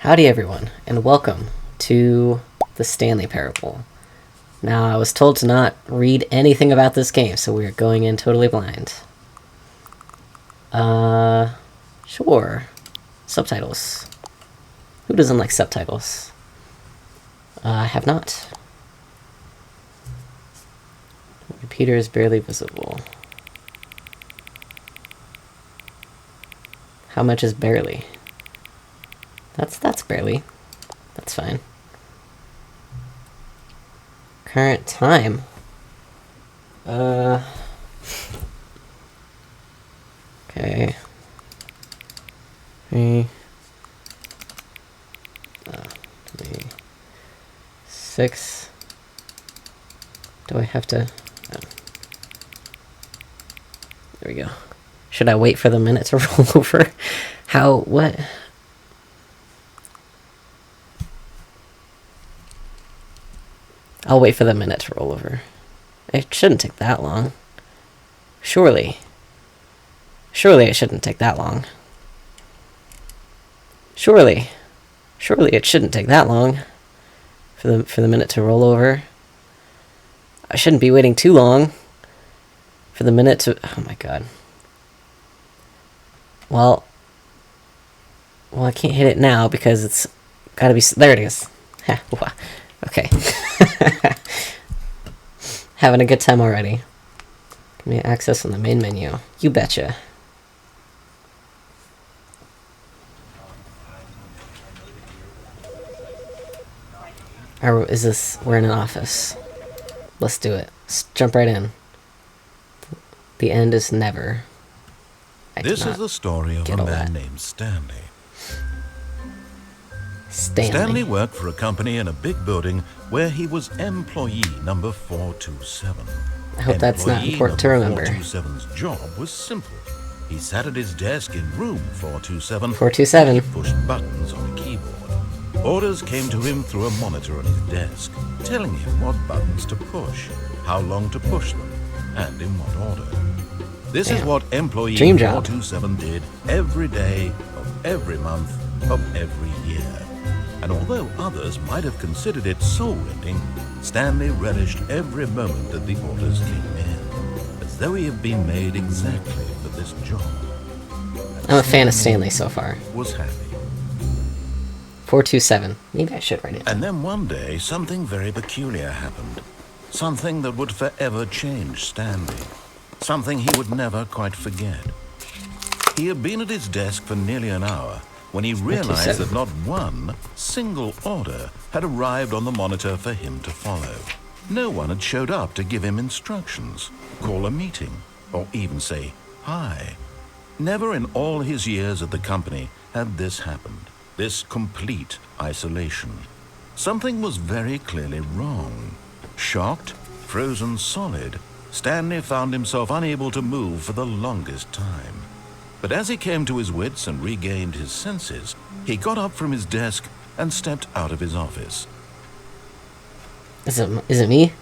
Howdy everyone, and welcome to the Stanley Parable. Now, I was told to not read anything about this game, so we are going in totally blind. Sure. Subtitles. Who doesn't like subtitles? I have not. Repeater is barely visible. How much is barely? That's barely. That's fine. Current time. Okay. 6. Do I have to? Oh. There we go. Should I wait for the minute to roll over? What? I'll wait for the minute to roll over. It shouldn't take that long. Surely it shouldn't take that long. Surely it shouldn't take that long for the minute to roll over. I shouldn't be waiting too long for the minute to... Oh my god. Well, I can't hit it now because it's gotta be... There it is. Okay. Having a good time already. Give me access on the main menu. You betcha. Or is this... We're in an office. Let's do it. Let's jump right in. The end is never. This is the story of a man named Stanley. Stanley worked for a company in a big building where he was employee number 427. I hope that's not important to remember. 427's job was simple. He sat at his desk in room 427. 427. He pushed buttons on a keyboard. Orders came to him through a monitor on his desk, telling him what buttons to push, how long to push them, and in what order. This is what employee 427 did every day of every month of every year. And although others might have considered it soul-rending, Stanley relished every moment that the orders came in, as though he had been made exactly for this job. And I'm a fan of Stanley so far. Was happy. 427. Maybe I should write it down. And then one day, something very peculiar happened. Something that would forever change Stanley. Something he would never quite forget. He had been at his desk for nearly an hour when he realized that not one single order had arrived on the monitor for him to follow. No one had showed up to give him instructions, call a meeting, or even say hi. Never in all his years at the company had this happened, this complete isolation. Something was very clearly wrong. Shocked, frozen solid, Stanley found himself unable to move for the longest time. But as he came to his wits and regained his senses, he got up from his desk and stepped out of his office. Is it me?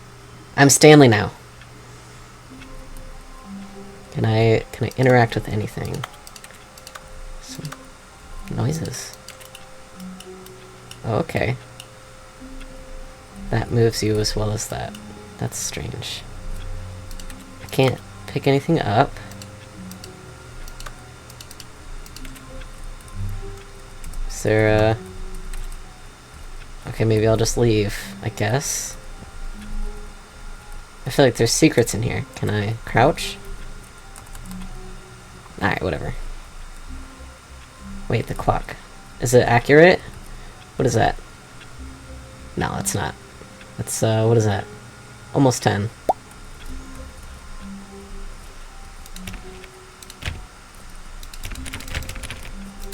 I'm Stanley now. Can I interact with anything? Some noises. Oh, okay. That moves you as well as that. That's strange. I can't pick anything up. Is there a... Okay, maybe I'll just leave, I guess. I feel like there's secrets in here. Can I crouch? Alright, whatever. Wait, the clock. Is it accurate? What is that? No, it's not. That's, what is that? Almost 10.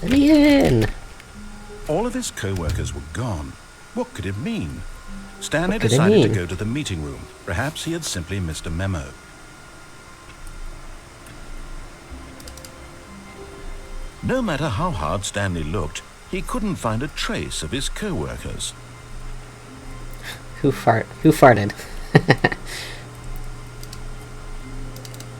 Let me in! All of his co-workers were gone. What could it mean? Stanley decided to go to the meeting room. Perhaps he had simply missed a memo. No matter how hard Stanley looked, he couldn't find a trace of his co-workers. Who farted?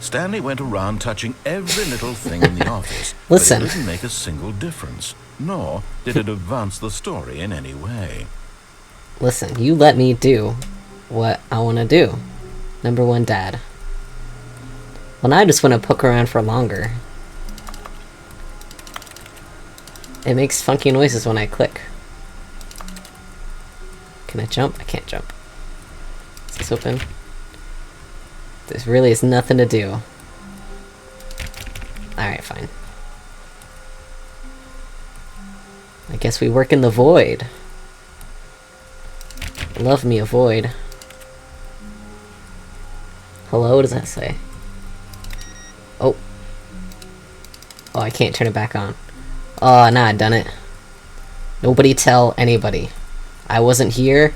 Stanley went around touching every little thing in the office, Listen. but it didn't make a single difference, nor did it advance the story in any way. Listen, you let me do what I want to do. Number one, Dad. Well, now I just want to poke around for longer. It makes funky noises when I click. Can I jump? I can't jump. Is this open? There really is nothing to do. Alright, fine. I guess we work in the void. Love me a void. Hello? What does that say? Oh. Oh, I can't turn it back on. Oh, nah, I done it. Nobody tell anybody. I wasn't here.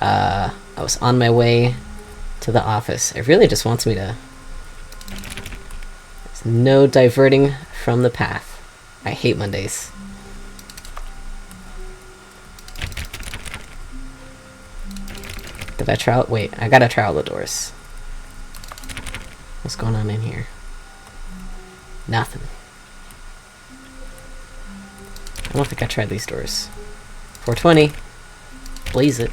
I was on my way to the office. It really just wants me to... There's no diverting from the path. I hate Mondays. Did I try out? Wait, I gotta try all the doors. What's going on in here? Nothing. I don't think I tried these doors. 420. Blaze it.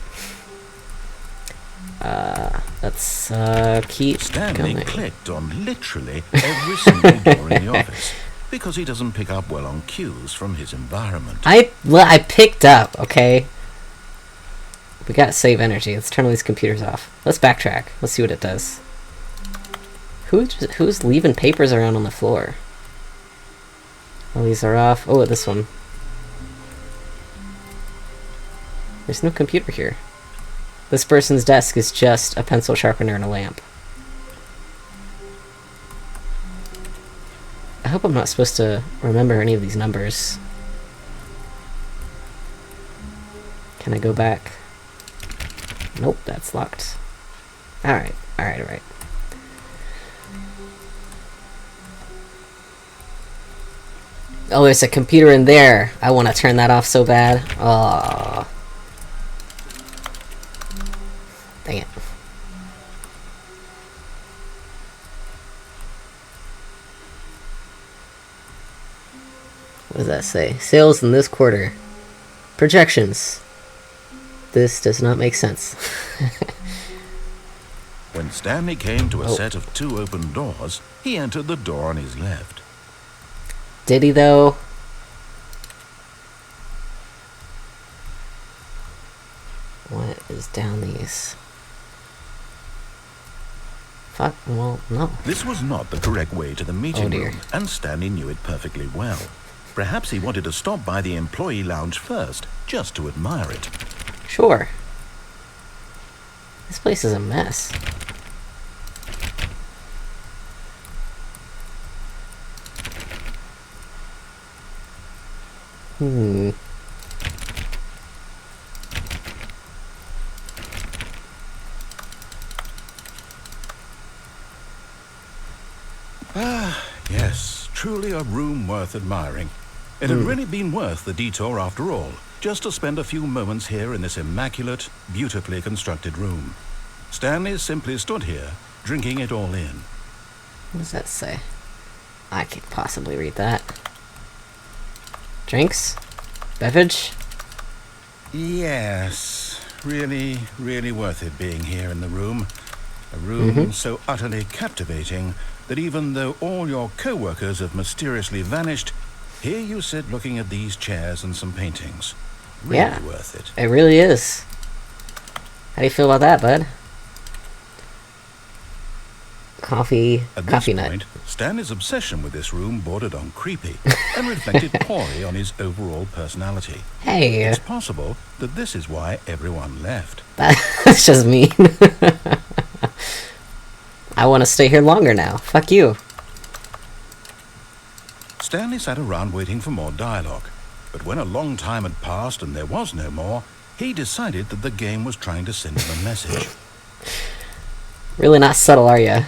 Let's keep Stanley going. clicked on literally every single door in the office because he doesn't pick up well on cues from his environment. I picked up, okay? We gotta save energy. Let's turn all these computers off. Let's backtrack. Let's see what it does. Who's leaving papers around on the floor? All these are off. Oh, this one. There's no computer here. This person's desk is just a pencil sharpener and a lamp. I hope I'm not supposed to remember any of these numbers. Can I go back? Nope, that's locked. Alright, alright, alright. Oh, there's a computer in there. I want to turn that off so bad. Oh. Dang it. What does that say? Sales in this quarter. Projections. This does not make sense. When Stanley came to a set of 2 open doors, he entered the door on his left. Did he, though? What is down these? Fuck, well, no. This was not the correct way to the meeting dear. room, and Stanley knew it perfectly well. Perhaps he wanted to stop by the employee lounge first, just to admire it. Sure. This place is a mess. Yes, truly a room worth admiring. It had really been worth the detour after all, just to spend a few moments here in this immaculate, beautifully constructed room. Stanley simply stood here, drinking it all in. What does that say? I can't possibly read that. Drinks? Beverage? Yes, really, really worth it being here in the room. A room so utterly captivating that even though all your co-workers have mysteriously vanished, here you sit looking at these chairs and some paintings. Really Yeah, worth it. It really is. How do you feel about that, bud? Coffee At this nut. point, Stanley's obsession with this room bordered on creepy and reflected poorly on his overall personality. Hey, It's possible that this is why everyone left. that's just mean. I want to stay here longer now. Fuck you. Stanley sat around waiting for more dialogue, but when a long time had passed and there was no more, he decided that the game was trying to send him a message. Really not subtle, are ya?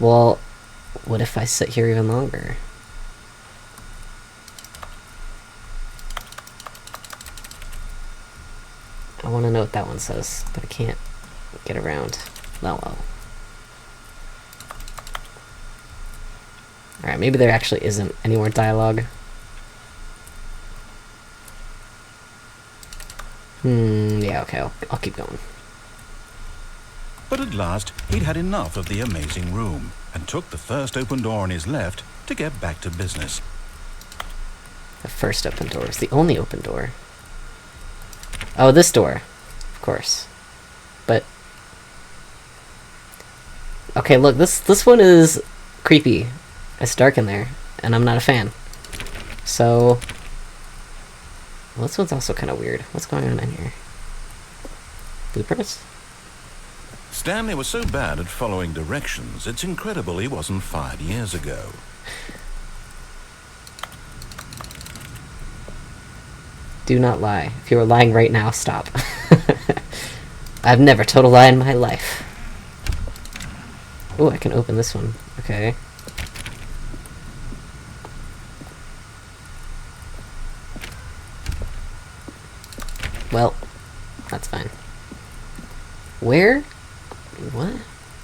Well, what if I sit here even longer? I want to know what that one says, but I can't get around. Oh well. Alright, maybe there actually isn't any more dialogue. Yeah, okay, I'll keep going. But at last, he'd had enough of the amazing room and took the first open door on his left to get back to business. The first open door is the only open door. Oh, this door. Of course. But... okay, look, this one is creepy. It's dark in there, and I'm not a fan. So... well, this one's also kind of weird. What's going on in here? Blueprints? Stanley was so bad at following directions, it's incredible he wasn't 5 years ago. Do not lie. If you were lying right now, stop. I've never told a lie in my life. Oh, I can open this one. Okay. Well, that's fine. Where? What?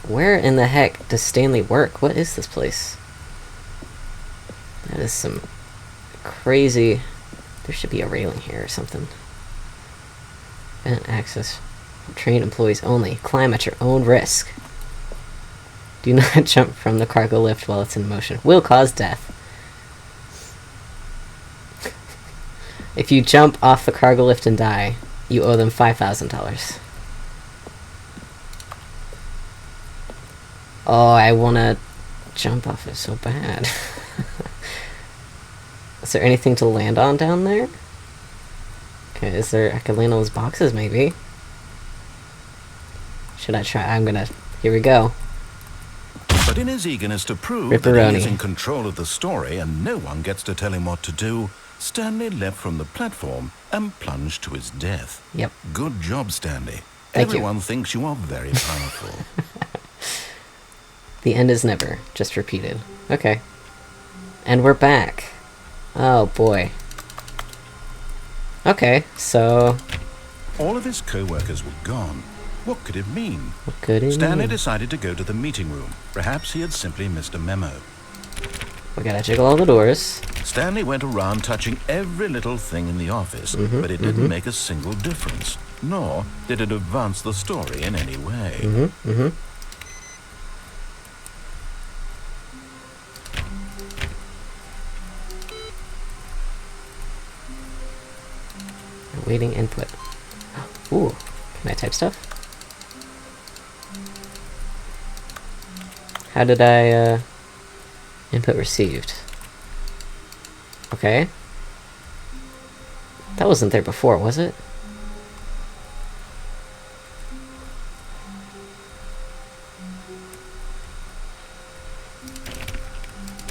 Where in the heck does Stanley work? What is this place? That is some crazy... there should be a railing here or something. Vent access. Trained employees only. Climb at your own risk. Do not jump from the cargo lift while it's in motion. Will cause death. If you jump off the cargo lift and die, you owe them $5,000. Oh, I wanna jump off it so bad. Is there anything to land on down there? Okay, is there... I can land on those boxes, maybe. Should I try? I'm gonna... here we go. But in his eagerness to prove Ripperoni. that he is in control of the story and no one gets to tell him what to do, Stanley leapt from the platform and plunged to his death. Yep. Good job, Stanley. Thank you. Everyone thinks you are very powerful. The end is never, just repeated. Okay. And we're back. Oh boy. Okay, so... all of his co-workers were gone. What could it mean? what could it Stanley mean? decided to go to the meeting room. Perhaps he had simply missed a memo. We gotta jiggle all the doors. Stanley went around touching every little thing in the office, but it didn't make a single difference, nor did it advance the story in any way. Awaiting input. Ooh, can I type stuff? How did I, input received. Okay. That wasn't there before, was it?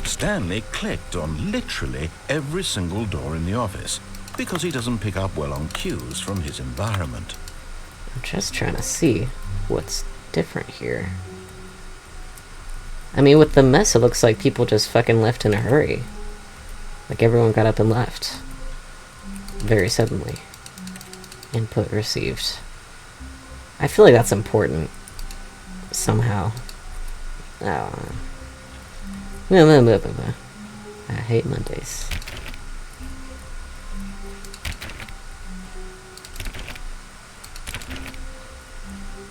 Stanley clicked on literally every single door in the office, because he doesn't pick up well on cues from his environment. I'm just trying to see what's different here. I mean, with the mess, it looks like people just fucking left in a hurry. Like everyone got up and left. Very suddenly. Input received. I feel like that's important. Somehow. Oh. I hate Mondays.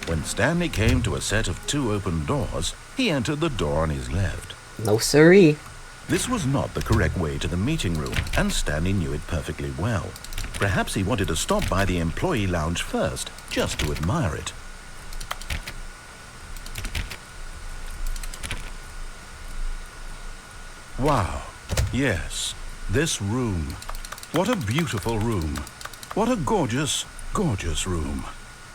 When Stanley came to a set of 2 open doors, he entered the door on his left. No siree. This was not the correct way to the meeting room, and Stanley knew it perfectly well. Perhaps he wanted to stop by the employee lounge first, just to admire it. Wow. Yes, this room. What a beautiful room. What a gorgeous, gorgeous room.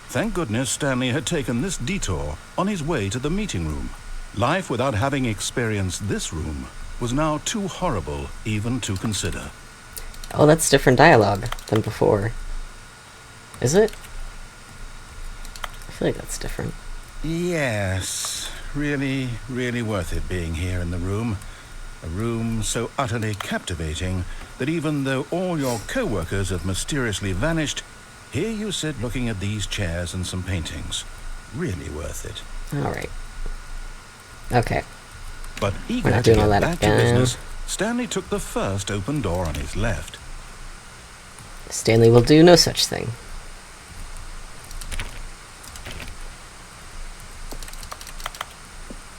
Thank goodness Stanley had taken this detour on his way to the meeting room. Life without having experienced this room was now too horrible even to consider. Oh, that's different dialogue than before. Is it? I feel like that's different. Yes, really, really worth it being here in the room. A room so utterly captivating that even though all your co-workers have mysteriously vanished, here you sit looking at these chairs and some paintings. Really worth it. Alright. Okay. But We're eager not to doing all get that back to again. business, Stanley took the first open door on his left. Stanley will do no such thing.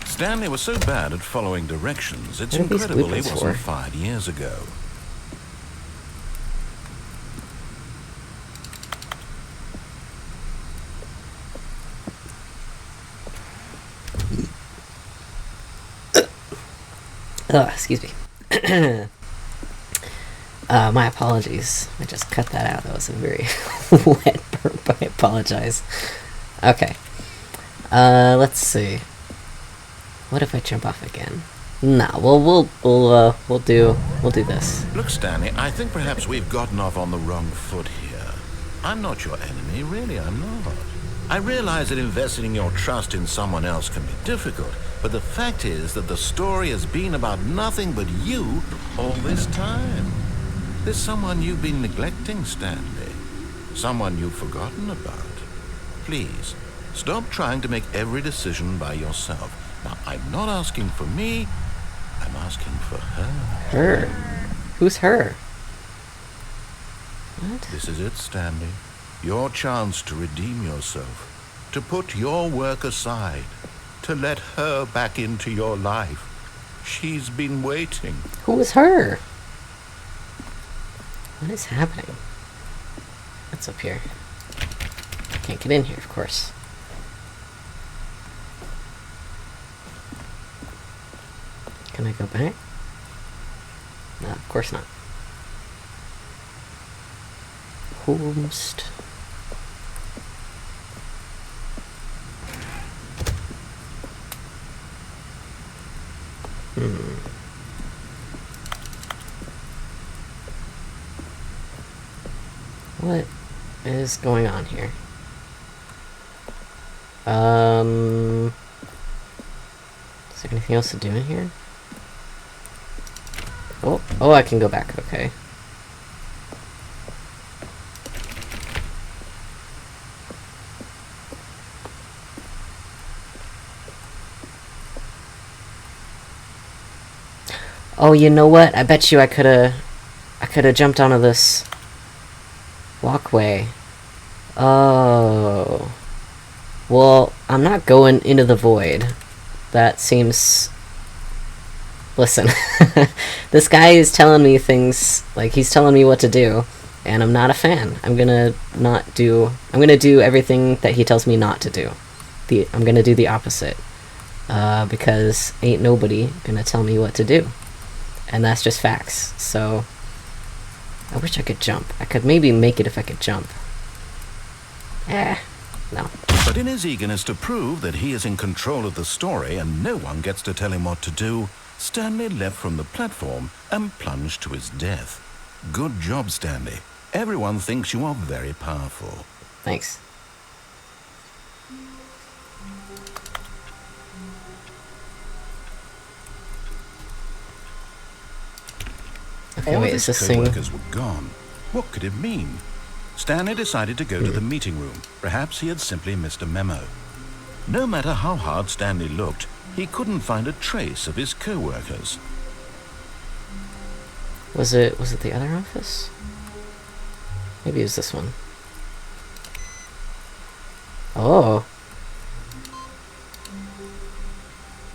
Stanley was so bad at following directions, it's What are these incredible he blueprints wasn't for? fired years ago. Excuse me. My apologies. I just cut that out. That was a very wet burp. I apologize. Okay. Let's see. What if I jump off again? Nah, we'll do this. Look, Stanley, I think perhaps we've gotten off on the wrong foot here. I'm not your enemy, really, I'm not. I realize that investing your trust in someone else can be difficult, but the fact is that the story has been about nothing but you all this time. There's someone you've been neglecting, Stanley. Someone you've forgotten about. Please, stop trying to make every decision by yourself. Now, I'm not asking for me, I'm asking for her. Her? Who's her? What? This is it, Stanley. Your chance to redeem yourself. To put your work aside. To let her back into your life. She's been waiting. Who is her? What is happening? What's up here? Can't get in here, of course. Can I go back? No, of course not. Host. What is going on here? Is there anything else to do in here? Oh, I can go back, okay. Oh, you know what? I bet you I could've jumped onto this walkway. Oh. Well, I'm not going into the void. That seems... Listen. This guy is telling me things, like, he's telling me what to do, and I'm not a fan. I'm gonna do everything that he tells me not to do. I'm gonna do the opposite. Because ain't nobody gonna tell me what to do. And that's just facts. So, I wish I could jump. I could maybe make it if I could jump. No. But in his eagerness to prove that he is in control of the story and no one gets to tell him what to do, Stanley leapt from the platform and plunged to his death. Good job, Stanley. Everyone thinks you are very powerful. Thanks. Okay, All wait, of is his this thing... co-workers were gone. What could it mean? Stanley decided to go to the meeting room. Perhaps he had simply missed a memo. No matter how hard Stanley looked, he couldn't find a trace of his co-workers. Was it the other office? Maybe it was this one. Oh.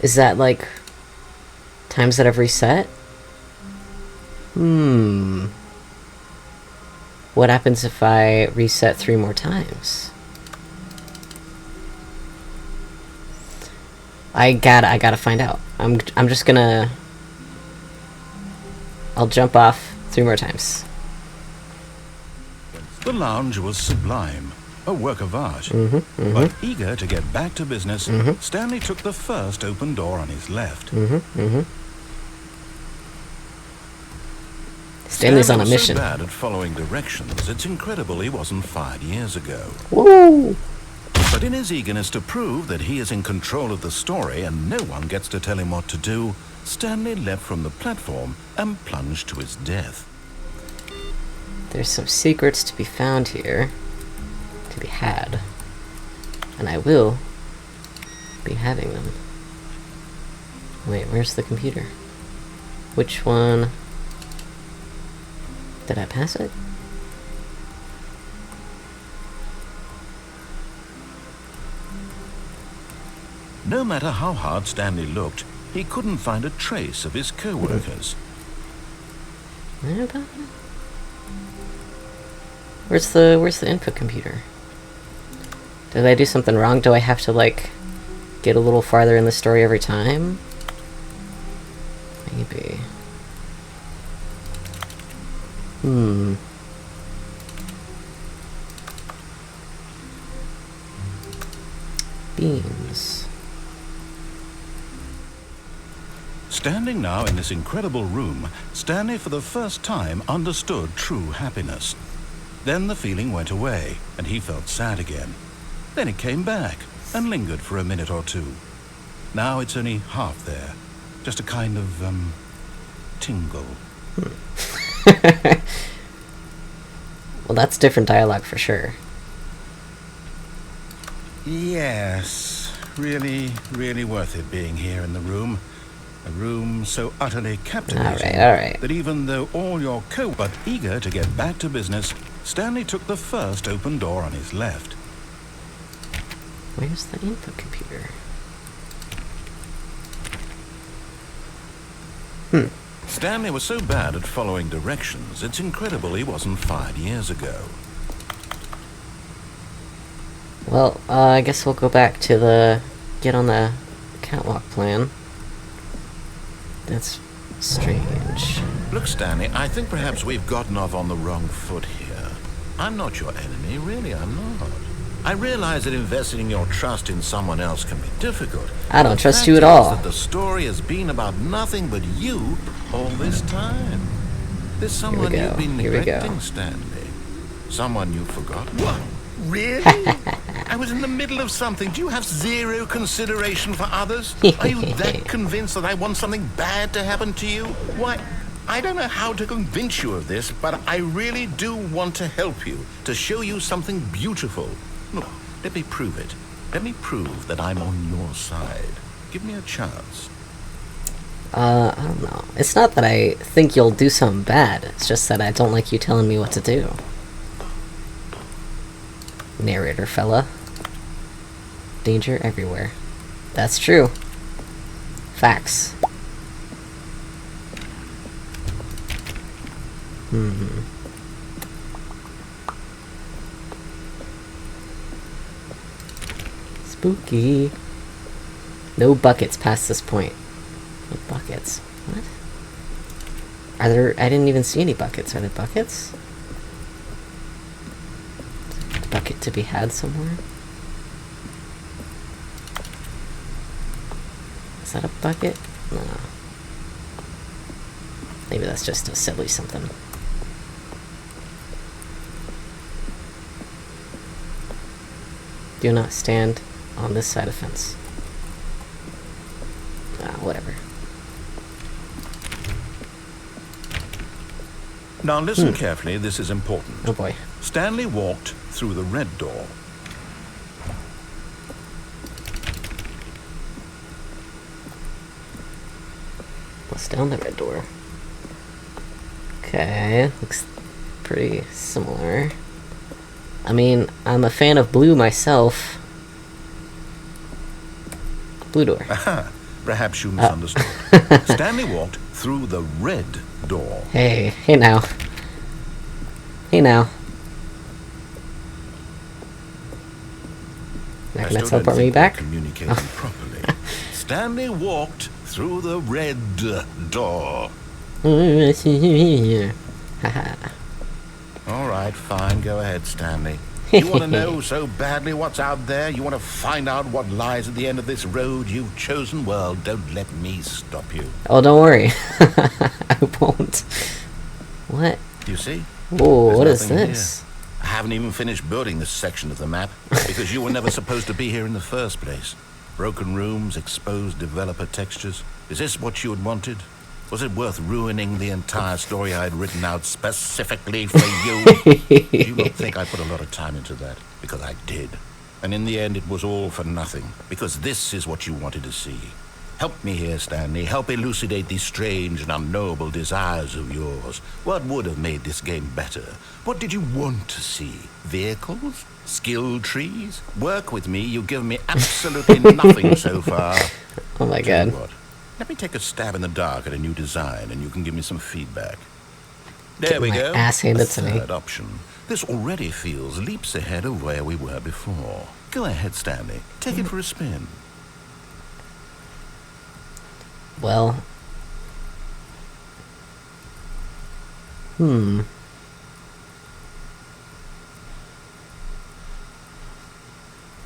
Is that like times that I've reset? What happens if I reset 3 more times? I gotta find out. I'm just gonna... I'll jump off 3 more times. The lounge was sublime, a work of art. But eager to get back to business, Stanley took the first open door on his left. Stanley's on a was mission. so bad at following directions, it's incredible he wasn't fired years ago. Woo! But in his eagerness to prove that he is in control of the story and no one gets to tell him what to do, Stanley leapt from the platform and plunged to his death. There's some secrets to be found here. To be had. And I will be having them. Wait, where's the computer? Which one? Did I pass it? No matter how hard Stanley looked, he couldn't find a trace of his co-workers. Where's the input computer? Did I do something wrong? Do I have to, like, get a little farther in the story every time? Maybe. Beams. Standing now in this incredible room, Stanley for the first time understood true happiness. Then the feeling went away, and he felt sad again. Then it came back, and lingered for a minute or two. Now it's only half there. Just a kind of, tingle. Well, that's different dialogue for sure. Yes, really, really worth it being here in the room. A room so utterly captivating Alright. that even though all your but eager to get back to business, Stanley took the first open door on his left. Where's the input computer? Stanley was so bad at following directions, it's incredible he wasn't fired years ago. Well, I guess we'll go back to the get on the catwalk plan. That's strange. Look, Stanley, I think perhaps we've gotten off on the wrong foot here. I'm not your enemy, really, I'm not. I realize that investing your trust in someone else can be difficult. I don't trust fact you at is all. that the story has been about nothing but you all this time. There's someone go. you've been Here we go. neglecting, Stanley. Someone you've forgotten. What? Really? I was in the middle of something. Do you have zero consideration for others? Are you that convinced that I want something bad to happen to you? Why, I don't know how to convince you of this, but I really do want to help you, to show you something beautiful. Look, let me prove it. Let me prove that I'm on your side. Give me a chance. I don't know. It's not that I think you'll do something bad. It's just that I don't like you telling me what to do. Narrator fella. Danger everywhere. That's true. Facts. Spooky. No buckets past this point. No buckets. What? Are there... I didn't even see any buckets. Are there buckets? Is a bucket to be had somewhere? Is that a bucket? No. Maybe that's just a silly something. Do not stand on this side of fence. Whatever. Now listen carefully, this is important. Oh boy. Stanley walked through the red door. Bust down the red door. Okay, looks pretty similar. I mean, I'm a fan of blue myself. Blue door. Aha, perhaps you misunderstood. Stanley walked through the red door. Hey now. Hey now. Not gonna teleport me back? Communicating properly. Stanley walked through the red door. Haha. All right, fine. Go ahead, Stanley. You want to know so badly what's out there? You want to find out what lies at the end of this road you've chosen? Well, don't let me stop you. Oh, don't worry. I won't. What? You see? Whoa, There's what is nothing this? here. I haven't even finished building this section of the map because you were never supposed to be here in the first place. Broken rooms, exposed developer textures. Is this what you had wanted? Was it worth ruining the entire story I had written out specifically for you? You don't think I put a lot of time into that? Because I did. And in the end, it was all for nothing. Because this is what you wanted to see. Help me here, Stanley. Help elucidate these strange and unknowable desires of yours. What would have made this game better? What did you want to see? Vehicles? Skill trees? Work with me. You've given me absolutely nothing so far. Oh my Tell you god. what, let me take a stab in the dark at a new design, and you can give me some feedback. There we my go. ass handed A to me. third option. This already feels leaps ahead of where we were before. Go ahead, Stanley. Take it for a spin. Well.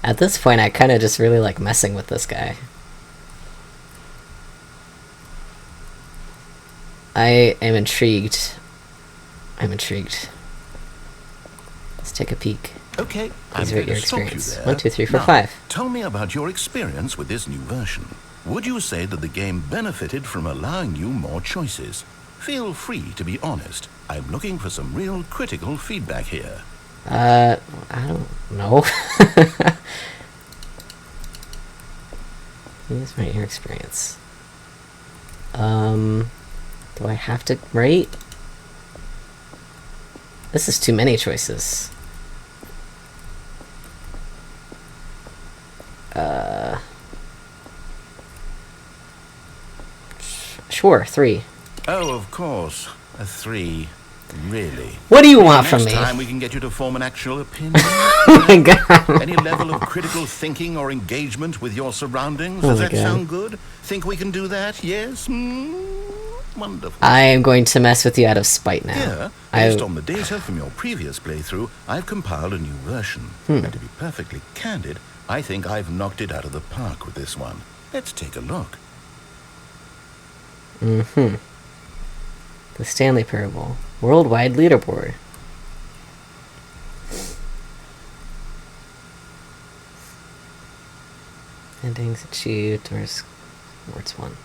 At this point, I kind of just really like messing with this guy. I am intrigued. I'm intrigued. Let's take a peek. Okay, Please I'm rate going your to stop you experience. there. 1, 2, 3, 4, Now, 5. tell me about your experience with this new version. Would you say that the game benefited from allowing you more choices? Feel free to be honest. I'm looking for some real critical feedback here. I don't know. Please rate your experience. Do I have to rate? This is too many choices. Sure, 3. Oh, of course. A 3. Really? What do you want from Next me? time we can get you to form an actual opinion. Oh my god. Any level of critical thinking or engagement with your surroundings? Oh Does my that God. sound good? Think we can do that? Yes? Wonderful. I am going to mess with you out of spite now. Here, based on the data from your previous playthrough, I've compiled a new version. And to be perfectly candid, I think I've knocked it out of the park with this one. Let's take a look. The Stanley Parable. Worldwide leaderboard. Endings achieved. Where's 1?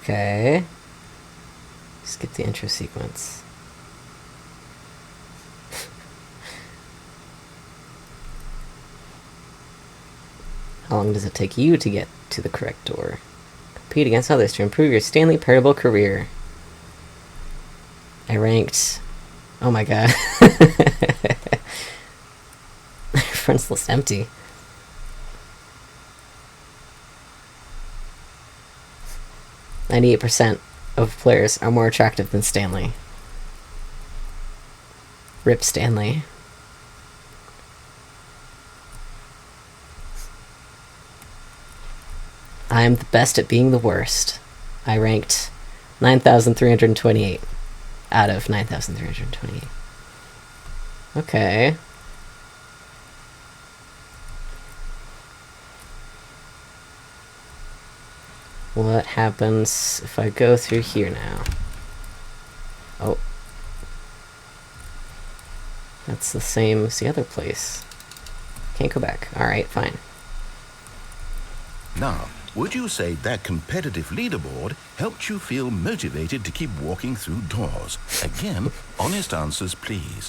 Okay. Skip the intro sequence. How long does it take you to get to the correct door? Compete against others to improve your Stanley Parable career. I ranked... Oh my god. My friend's list empty. %of players are more attractive than Stanley. Rip Stanley. I am the best at being the worst. I ranked 9,328 out of 9,328. Okay. What happens if I go through here now? Oh. That's the same as the other place. Can't go back. Alright, fine. Now, would you say that competitive leaderboard helped you feel motivated to keep walking through doors? Again, honest answers, please.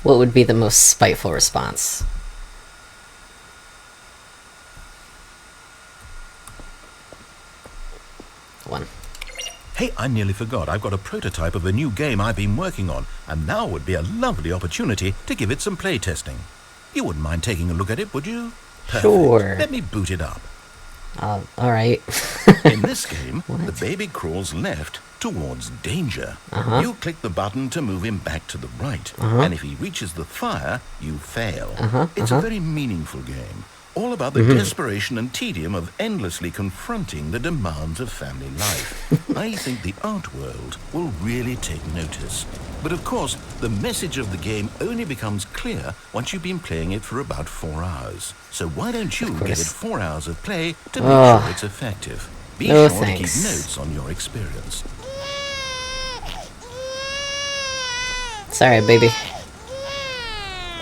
What would be the most spiteful response? One. Hey, I nearly forgot. I've got a prototype of a new game I've been working on, and now would be a lovely opportunity to give it some play testing. You wouldn't mind taking a look at it, would you? Perfect. Sure. Let me boot it up. Alright. In this game, the baby crawls left towards danger. You click the button to move him back to the right, and if he reaches the fire, you fail. It's a very meaningful game, all about the desperation and tedium of endlessly confronting the demands of family life. I think the art world will really take notice. But of course, the message of the game only becomes clear once you've been playing it for about 4 hours. So why don't you give it 4 hours of play to make sure it's effective? Be No, sure to keep thanks. notes on your experience. Sorry, baby.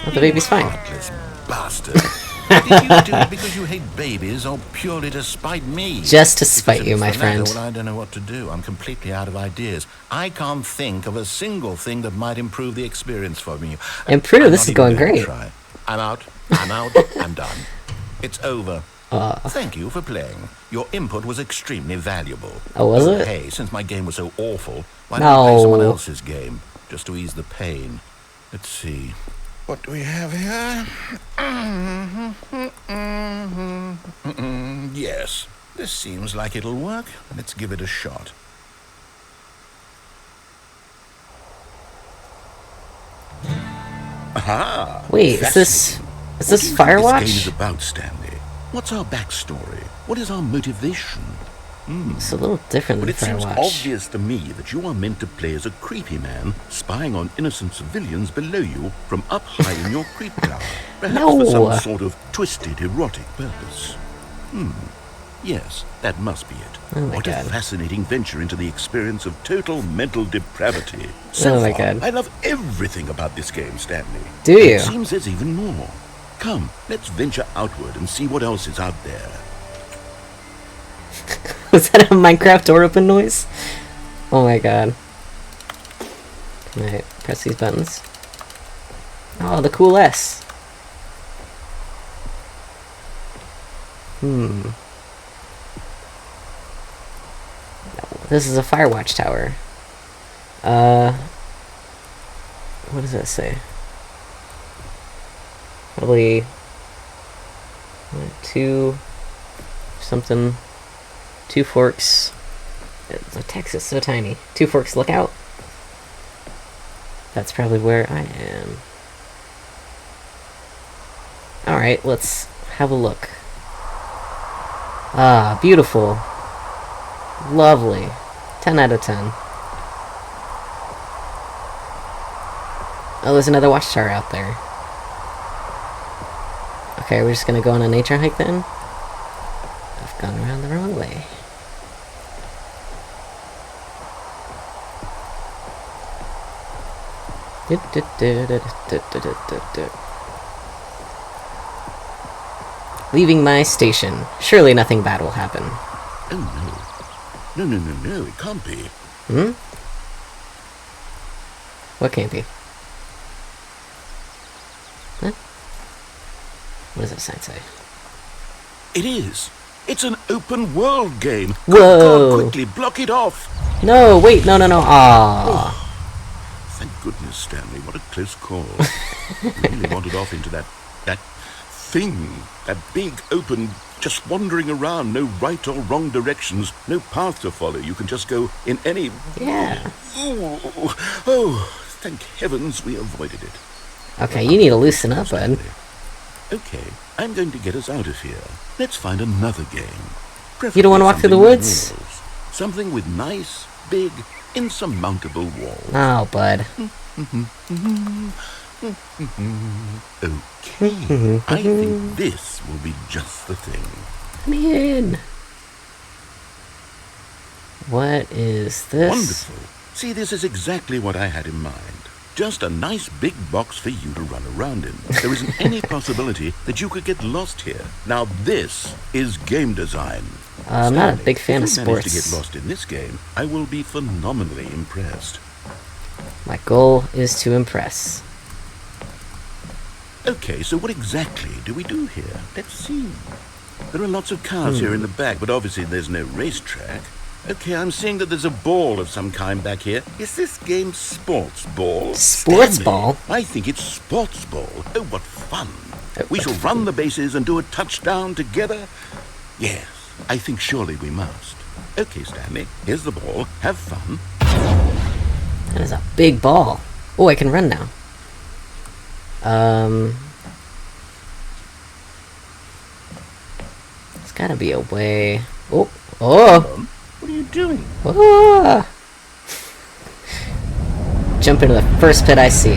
Oh, the baby's fine. Heartless bastard. Did you do it because you hate babies or purely to spite me? Just to spite Because if you, it's my the latter, friend. Well, I don't know what to do. I'm completely out of ideas. I can't think of a single thing that might improve the experience for me. Improve? I'm This not is even going going to great. try. I'm out. I'm out. I'm done. It's over. Thank you for playing. Your input was extremely valuable. Oh, was it? Hey, since my game was so awful, why don't you play someone No. else's game, just to ease the pain? Let's see. What do we have here? Yes, this seems like it'll work. Let's give it a shot. Aha! Wait, is this What do you think Firewatch? this game is about, Stanley? What's our backstory? What is our motivation? It's a little different Well, than it seems Firewatch. obvious to me that you are meant to play as a creepy man spying on innocent civilians below you from up high in your creep tower, perhaps for some sort of twisted erotic purpose. Yes, that must be it. Oh my What God. a fascinating venture into the experience of total mental depravity. Oh So my far, God. I love everything about this game, Stanley. Do But you? It seems there's even more. Come, let's venture outward and see what else is out there. Was that a Minecraft door open noise? Oh my god. Can I press these buttons? Oh, the cool S. This is a Firewatch tower. What does that say? Probably... two forks. The text is so tiny. 2 forks, look out. That's probably where I am. Alright, let's have a look. Ah, beautiful. Lovely. 10 out of 10. Oh, there's another watchtower out there. Okay, we're just gonna go on a nature hike then? I've gone around the wrong way. Leaving my station. Surely nothing bad will happen. Oh no. No, it can't be. What can't be? Huh? What does that sign say? It is. It's an open world game. Whoa. God, quickly block it off. No, wait, no. Aww. Thank goodness, Stanley. What a close call. Really wandered off into that thing. That big, open, just wandering around. No right or wrong directions. No path to follow. You can just go in any... Yeah. Oh, thank heavens we avoided it. Okay, you need to loosen up, bud. Okay, I'm going to get us out of here. Let's find another game. You don't want to walk through the Preferably woods? walls. Something with nice, big, insurmountable walls. Oh, bud. Okay, I think this will be just the thing. Come in. What is this? Wonderful. See, this is exactly what I had in mind. Just a nice big box for you to run around in. There isn't any possibility that you could get lost here. Now this is game design. I'm not a Stanley, big fan of if you manage to sports. get lost in this game, I will be phenomenally impressed. My goal is to impress. Okay, so what exactly do we do here? Let's see. There are lots of cars here in the back, but obviously there's no racetrack. Okay, I'm seeing that there's a ball of some kind back here. Is this game sports ball? Sports Stanley, ball? I think it's sports ball. Oh, what fun. We what shall run the bases and do a touchdown together. Yes, I think surely we must. Okay, Stanley, here's the ball. Have fun. That is a big ball. Oh, I can run now. There's gotta be a way. Oh! What are you doing? Ah! Jump into the first pit I see.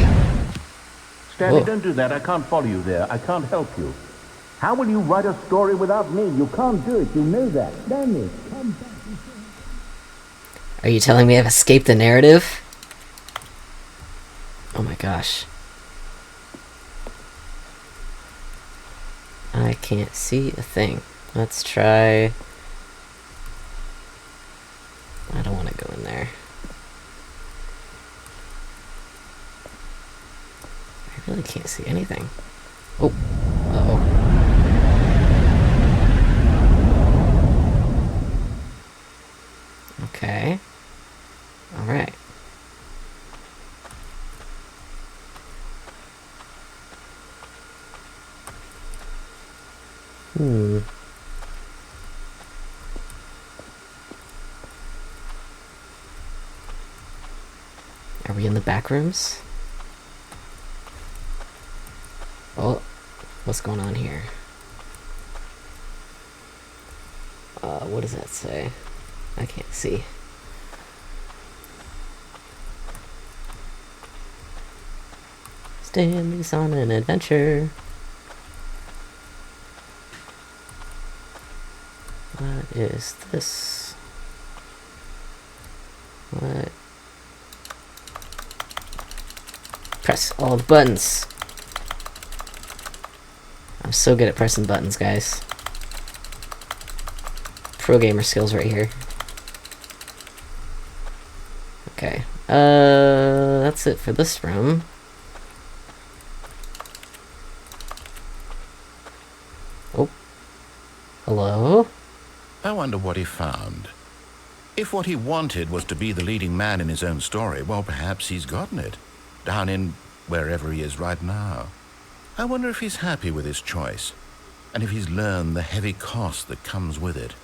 Stanley, Whoa. don't do that. I can't follow you there. I can't help you. How will you write a story without me? You can't do it. You know that. Stanley, come back. Are you telling me I've escaped the narrative? Oh my gosh. I can't see a thing. Let's try... I don't want to go in there. I really can't see anything. Oh. Are we in the back rooms? Oh, what's going on here? What does that say? I can't see. Stanley's on an adventure. What is this? What? Press all the buttons. I'm so good at pressing buttons, guys. Pro gamer skills right here. Okay. That's it for this room. Oh. Hello? I wonder what he found. If what he wanted was to be the leading man in his own story, well, perhaps he's gotten it. Down in wherever he is right now. I wonder if he's happy with his choice, and if he's learned the heavy cost that comes with it.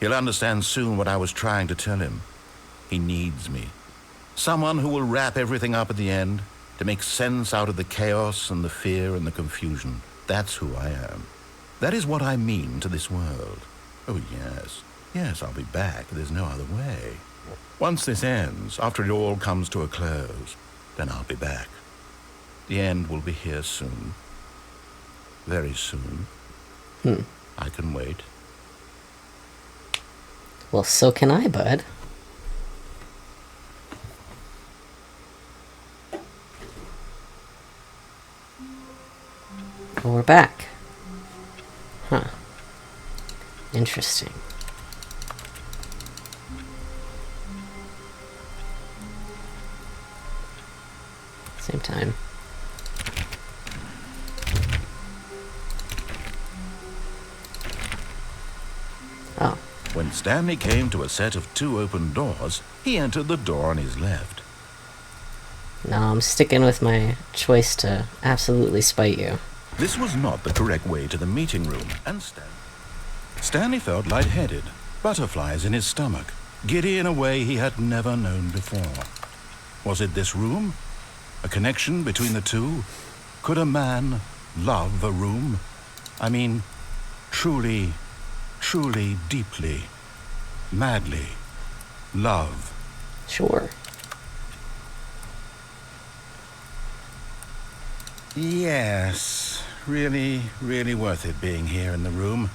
He'll understand soon what I was trying to tell him. He needs me. Someone who will wrap everything up at the end, to make sense out of the chaos and the fear and the confusion. That's who I am. That is what I mean to this world. Oh, yes. Yes, I'll be back. There's no other way. Once this ends, after it all comes to a close, then I'll be back. The end will be here soon. Very soon. I can wait. Well, so can I, bud. Well, we're back. Huh. Interesting. Same time. Oh. When Stanley came to a set of 2 open doors, he entered the door on his left. No, I'm sticking with my choice to absolutely spite you. This was not the correct way to the meeting room, and Stanley felt lightheaded, butterflies in his stomach, giddy in a way he had never known before. Was it this room? A connection between the two? Could a man love a room? I mean, truly, deeply, madly love. Sure. Yes, really worth it being here in the room.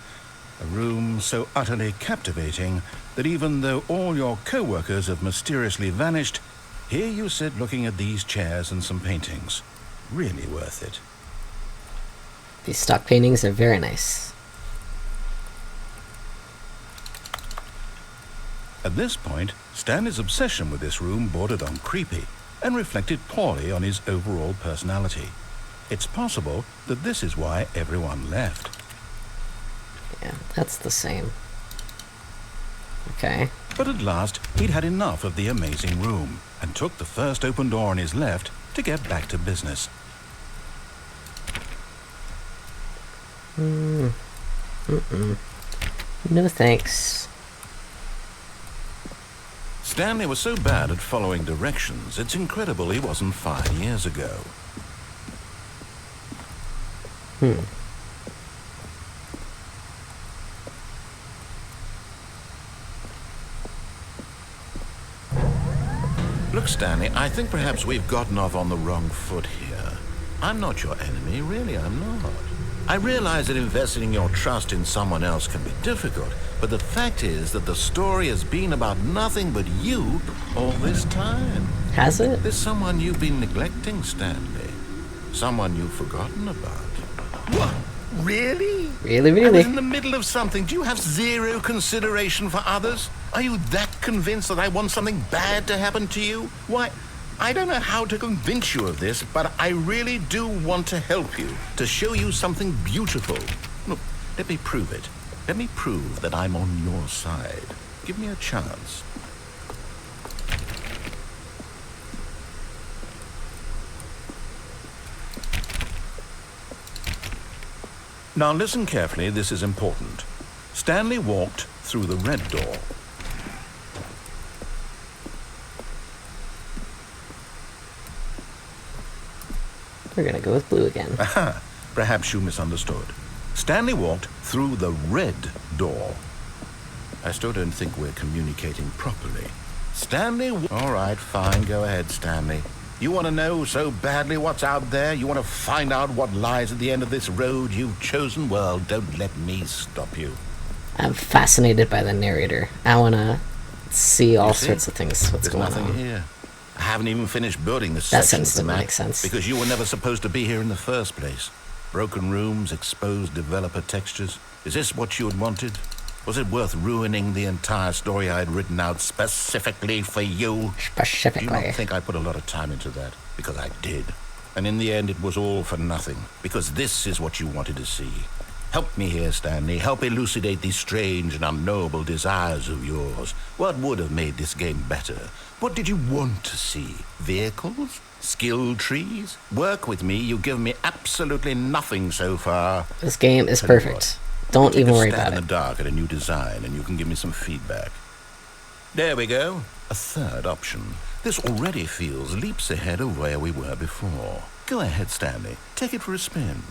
A room so utterly captivating that even though all your co-workers have mysteriously vanished, here you sit looking at these chairs and some paintings. Really worth it. These stock paintings are very nice. At this point, Stanley's obsession with this room bordered on creepy and reflected poorly on his overall personality. It's possible that this is why everyone left. Yeah, that's the same. Okay. But at last, he'd had enough of the amazing room and took the first open door on his left to get back to business. No thanks. Stanley was so bad at following directions, it's incredible he wasn't 5 years ago. Look, Stanley, I think perhaps we've gotten off on the wrong foot here. I'm not your enemy, really, I'm not. I realize that investing your trust in someone else can be difficult, but the fact is that the story has been about nothing but you all this time. Has it? There's someone you've been neglecting, Stanley. Someone you've forgotten about. What? Really? Really? I was in the middle of something. Do you have zero consideration for others? Are you that convinced that I want something bad to happen to you? Why, I don't know how to convince you of this, but I really do want to help you, to show you something beautiful. Look, let me prove it. Let me prove that I'm on your side. Give me a chance. Now listen carefully, this is important. Stanley walked through the red door. We're gonna go with blue again. Aha, perhaps you misunderstood. Stanley walked through the red door. I still don't think we're communicating properly. Stanley... All right, fine, go ahead, Stanley. You want to know so badly what's out there? You want to find out what lies at the end of this road you've chosen? Well, don't let me stop you. I'm fascinated by the narrator. I wanna see all sorts of things. What's There's going nothing on? here. I haven't even finished building this That section of sentence the didn't map make sense. because you were never supposed to be here in the first place. Broken rooms, exposed developer textures. Is this what you had wanted? Was it worth ruining the entire story I had written out specifically for you? Do you Specifically. not think I put a lot of time into that? Because I did. And in the end, it was all for nothing. Because this is what you wanted to see. Help me here, Stanley. Help elucidate these strange and unknowable desires of yours. What would have made this game better? What did you want to see? Vehicles? Skill trees? Work with me. You've given me absolutely nothing so far. This game is Tell you perfect. Don't even worry about in it. the dark at a new design, and you can give me some feedback. There we go. A third option. This already feels leaps ahead of where we were before. Go ahead, Stanley. Take it for a spin.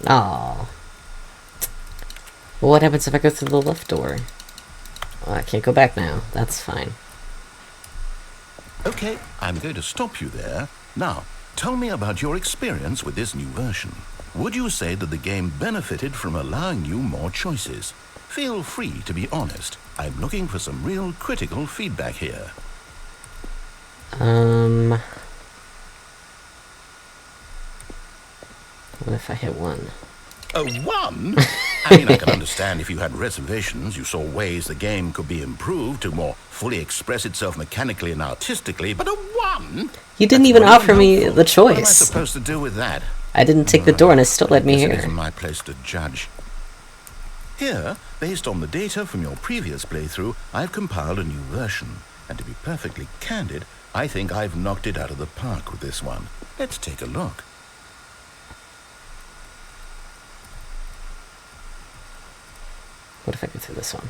Oh. Well, what happens if I go through the left door? Well, I can't go back now. That's fine. Okay, I'm going to stop you there. Now, tell me about your experience with this new version. Would you say that the game benefited from allowing you more choices? Feel free to be honest. I'm looking for some real critical feedback here. What if I hit 1? A 1? I mean, I can understand if you had reservations, you saw ways the game could be improved to more fully express itself mechanically and artistically, but a 1? You didn't even offer me the choice. What am I supposed to do with that? I didn't take the door and it still led me Guess it here. isn't my place to judge. Here, based on the data from your previous playthrough, I've compiled a new version. And to be perfectly candid, I think I've knocked it out of the park with this one. Let's take a look. What if I go through this one?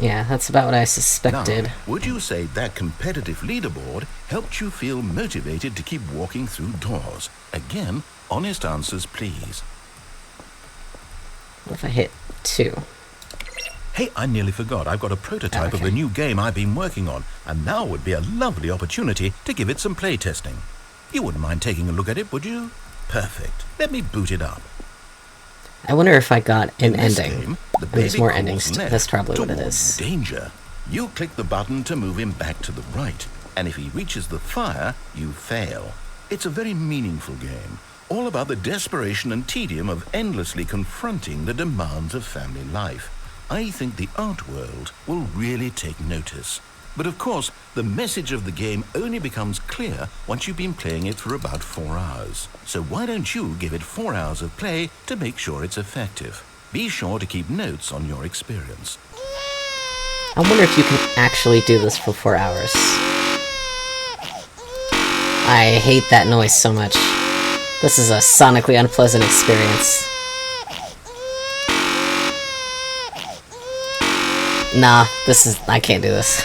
Yeah, that's about what I suspected. Now, would you say that competitive leaderboard helped you feel motivated to keep walking through doors? Again, honest answers, please. What if I hit 2? Hey, I nearly forgot. I've got a prototype of the new game I've been working on, and now would be a lovely opportunity to give it some play testing. You wouldn't mind taking a look at it, would you? Perfect. Let me boot it up. I wonder if I got an In this ending. game, the There's baby more crawls endings. left That's probably what it towards is. Danger. You click the button to move him back to the right, and if he reaches the fire, you fail. It's a very meaningful game, all about the desperation and tedium of endlessly confronting the demands of family life. I think the art world will really take notice. But of course, the message of the game only becomes clear once you've been playing it for about 4 hours. So why don't you give it 4 hours of play to make sure it's effective? Be sure to keep notes on your experience. I wonder if you can actually do this for 4 hours. I hate that noise so much. This is a sonically unpleasant experience. Nah, I can't do this.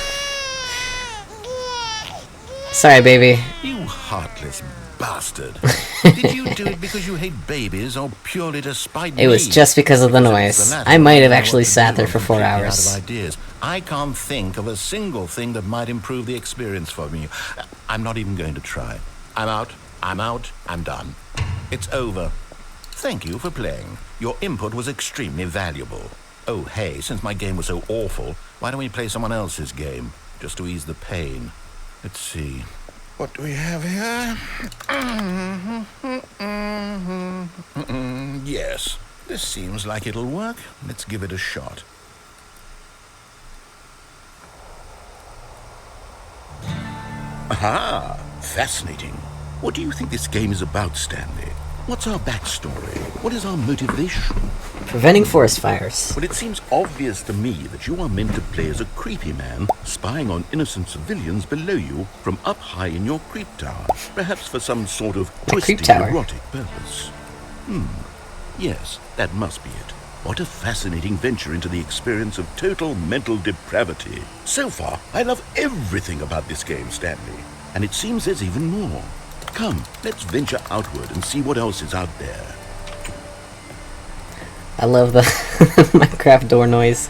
Sorry, baby. You heartless bastard. Did you do it because you hate babies or purely to spite me? It was just because of the Because if it's noise. the latter, I might have don't know actually what to sat do. there I'm for 4 completely hours. Out of ideas. I can't think of a single thing that might improve the experience for me. I'm not even going to try. I'm out. I'm done. It's over. Thank you for playing. Your input was extremely valuable. Oh, hey, since my game was so awful, why don't we play someone else's game? Just to ease the pain. Let's see. What do we have here? Yes, this seems like it'll work. Let's give it a shot. Aha! Fascinating. What do you think this game is about, Stanley? What's our backstory? What is our motivation? Preventing forest fires. Well, it seems obvious to me that you are meant to play as a creepy man, spying on innocent civilians below you from up high in your creep tower, perhaps for some sort of twisted erotic purpose. Yes, that must be it. What a fascinating venture into the experience of total mental depravity. So far, I love everything about this game, Stanley. And it seems there's even more. Come, let's venture outward and see what else is out there. I love the Minecraft door noise.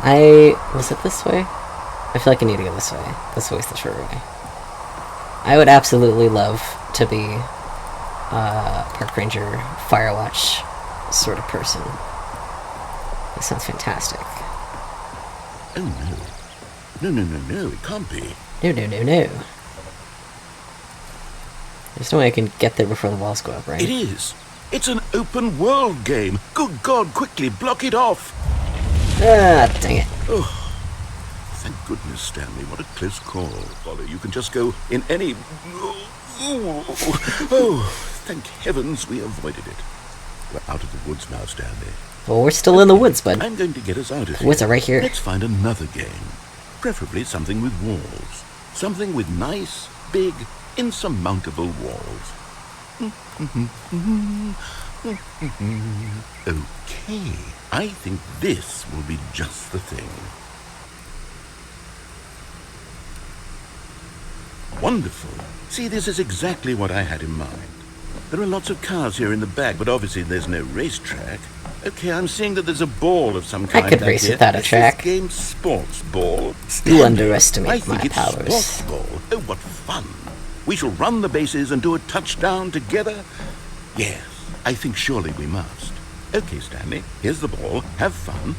Was it this way? I feel like I need to go this way. This way's the short way. I would absolutely love to be a park ranger, Firewatch sort of person. That sounds fantastic. Oh no. No, it can't be. No. There's no way I can get there before the walls go up, right? It is. It's an open world game. Good God, quickly block it off. Ah, dang it. Oh, thank goodness, Stanley. What a close call. Ollie, you can just go in any... Oh, thank heavens we avoided it. We're out of the woods now, Stanley. Well, we're still in the woods, bud. I'm going to get us out of here. The woods are right here. Let's find another game. Preferably something with walls. Something with nice, big, insurmountable walls. Okay, I think this will be just the thing. Wonderful. See, this is exactly what I had in mind. There are lots of cars here in the back, but obviously there's no racetrack. Okay, I'm seeing that there's a ball of some kind. I could race without a track. This game sports ball. You underestimate my I think it's powers. sports ball. Oh, what fun. We shall run the bases and do a touchdown together? Yes, I think surely we must. Okay, Stanley, here's the ball. Have fun.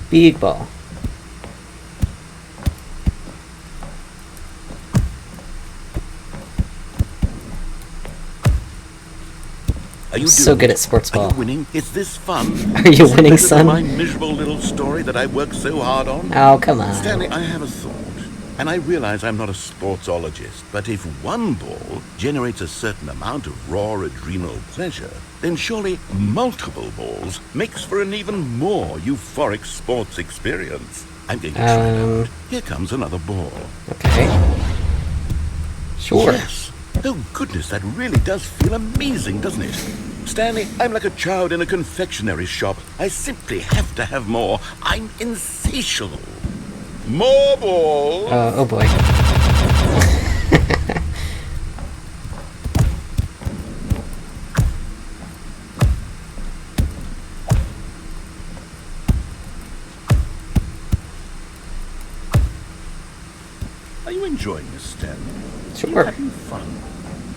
Big ball. Are you so doing good it? at sports ball. Are you winning? Is this fun? Are you winning, Is it son? my miserable little story that I worked so hard on? Oh, come on. Stanley, I have a thought. And I realize I'm not a sportsologist, but if one ball generates a certain amount of raw adrenal pleasure, then surely multiple balls makes for an even more euphoric sports experience. I'm going to try it out. Here comes another ball. Okay. Sure. Yes. Oh, goodness, that really does feel amazing, doesn't it? Stanley, I'm like a child in a confectionery shop. I simply have to have more. I'm insatiable. More balls! Oh boy. Are you enjoying this, Stanley? Sure. Are you having fun?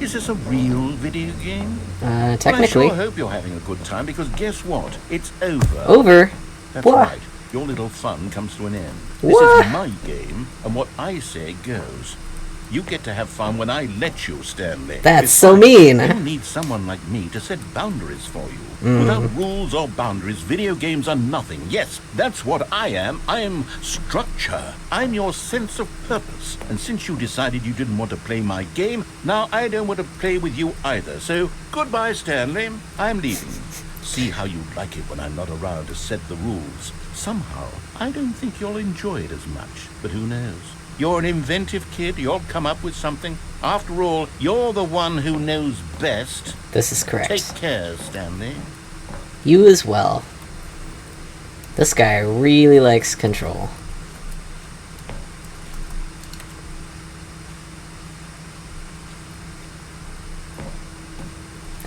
Is this a real video game? Technically. Well, I sure hope you're having a good time, because guess what? It's over. Over? That's What? right. Your little fun comes to an end. What? This is my game, and what I say goes. You get to have fun when I let you, Stanley. That's so mean. You need someone like me to set boundaries for you. Without rules or boundaries, video games are nothing. Yes, that's what I am. I am structure. I'm your sense of purpose. And since you decided you didn't want to play my game, now I don't want to play with you either. So, goodbye, Stanley. I'm leaving. See how you like it when I'm not around to set the rules. Somehow, I don't think you'll enjoy it as much. But who knows? You're an inventive kid. You'll come up with something. After all, you're the one who knows best. This is correct. Take care, Stanley. You as well. This guy really likes control.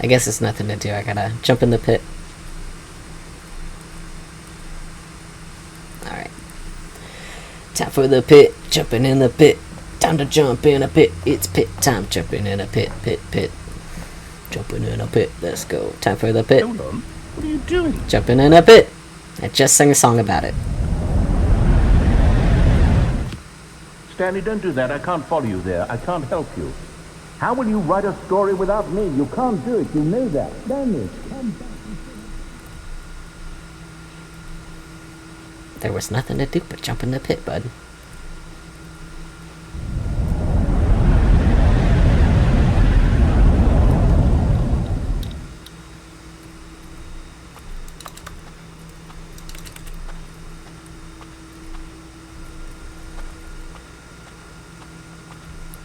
I guess it's nothing to do. I gotta jump in the pit. Alright. Time for the pit. Jumping in the pit. Time to jump in a pit. It's pit time. Jumping in a pit. Pit. Jumping in a pit. Let's go. Time for the pit. Hold on. What are you doing? Jumping in a pit. I just sang a song about it. Stanley, don't do that. I can't follow you there. I can't help you. How will you write a story without me? You can't do it. You know that. Stanley, come back. There was nothing to do but jump in the pit, bud.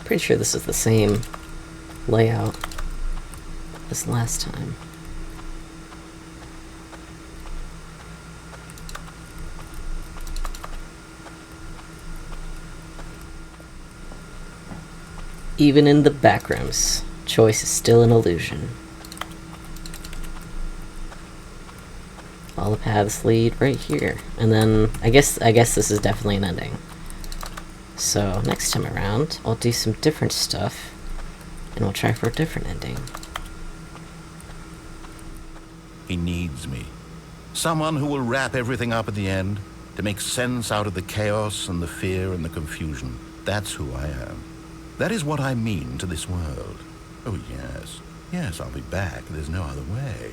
Pretty sure this is the same layout as last time. Even in the backrooms, choice is still an illusion. All the paths lead right here. And then, I guess this is definitely an ending. So, next time around, I'll do some different stuff, and we'll try for a different ending. He needs me. Someone who will wrap everything up at the end, to make sense out of the chaos and the fear and the confusion. That's who I am. That is what I mean to this world. Oh, yes. Yes, I'll be back. There's no other way.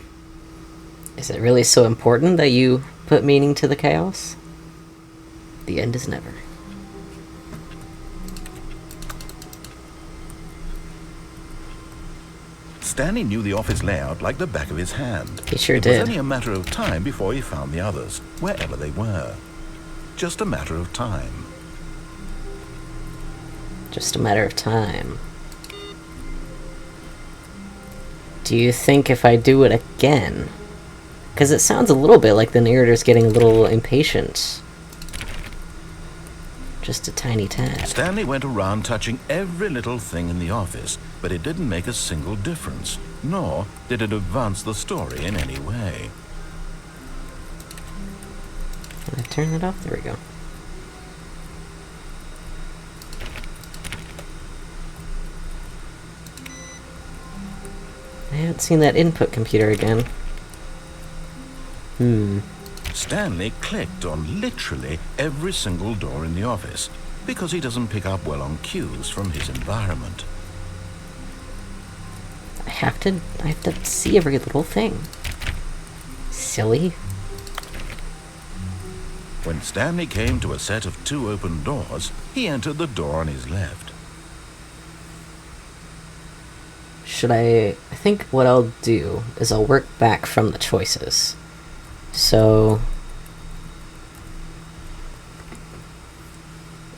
Is it really so important that you put meaning to the chaos? The end is never. Stanley knew the office layout like the back of his hand. He sure did. did. It was only a matter of time before he found the others, wherever they were. Just a matter of time. Just a matter of time. Do you think if I do it again? Because it sounds a little bit like the narrator's getting a little impatient. Just a tiny tad. Stanley went around touching every little thing in the office, but it didn't make a single difference, nor did it advance the story in any way. Can I turn it off? There we go. I haven't seen that input computer again. Stanley clicked on literally every single door in the office, because he doesn't pick up well on cues from his environment. I have to see every little thing. Silly. When Stanley came to a set of 2 open doors, he entered the door on his left. I think what I'll do is I'll work back from the choices. So,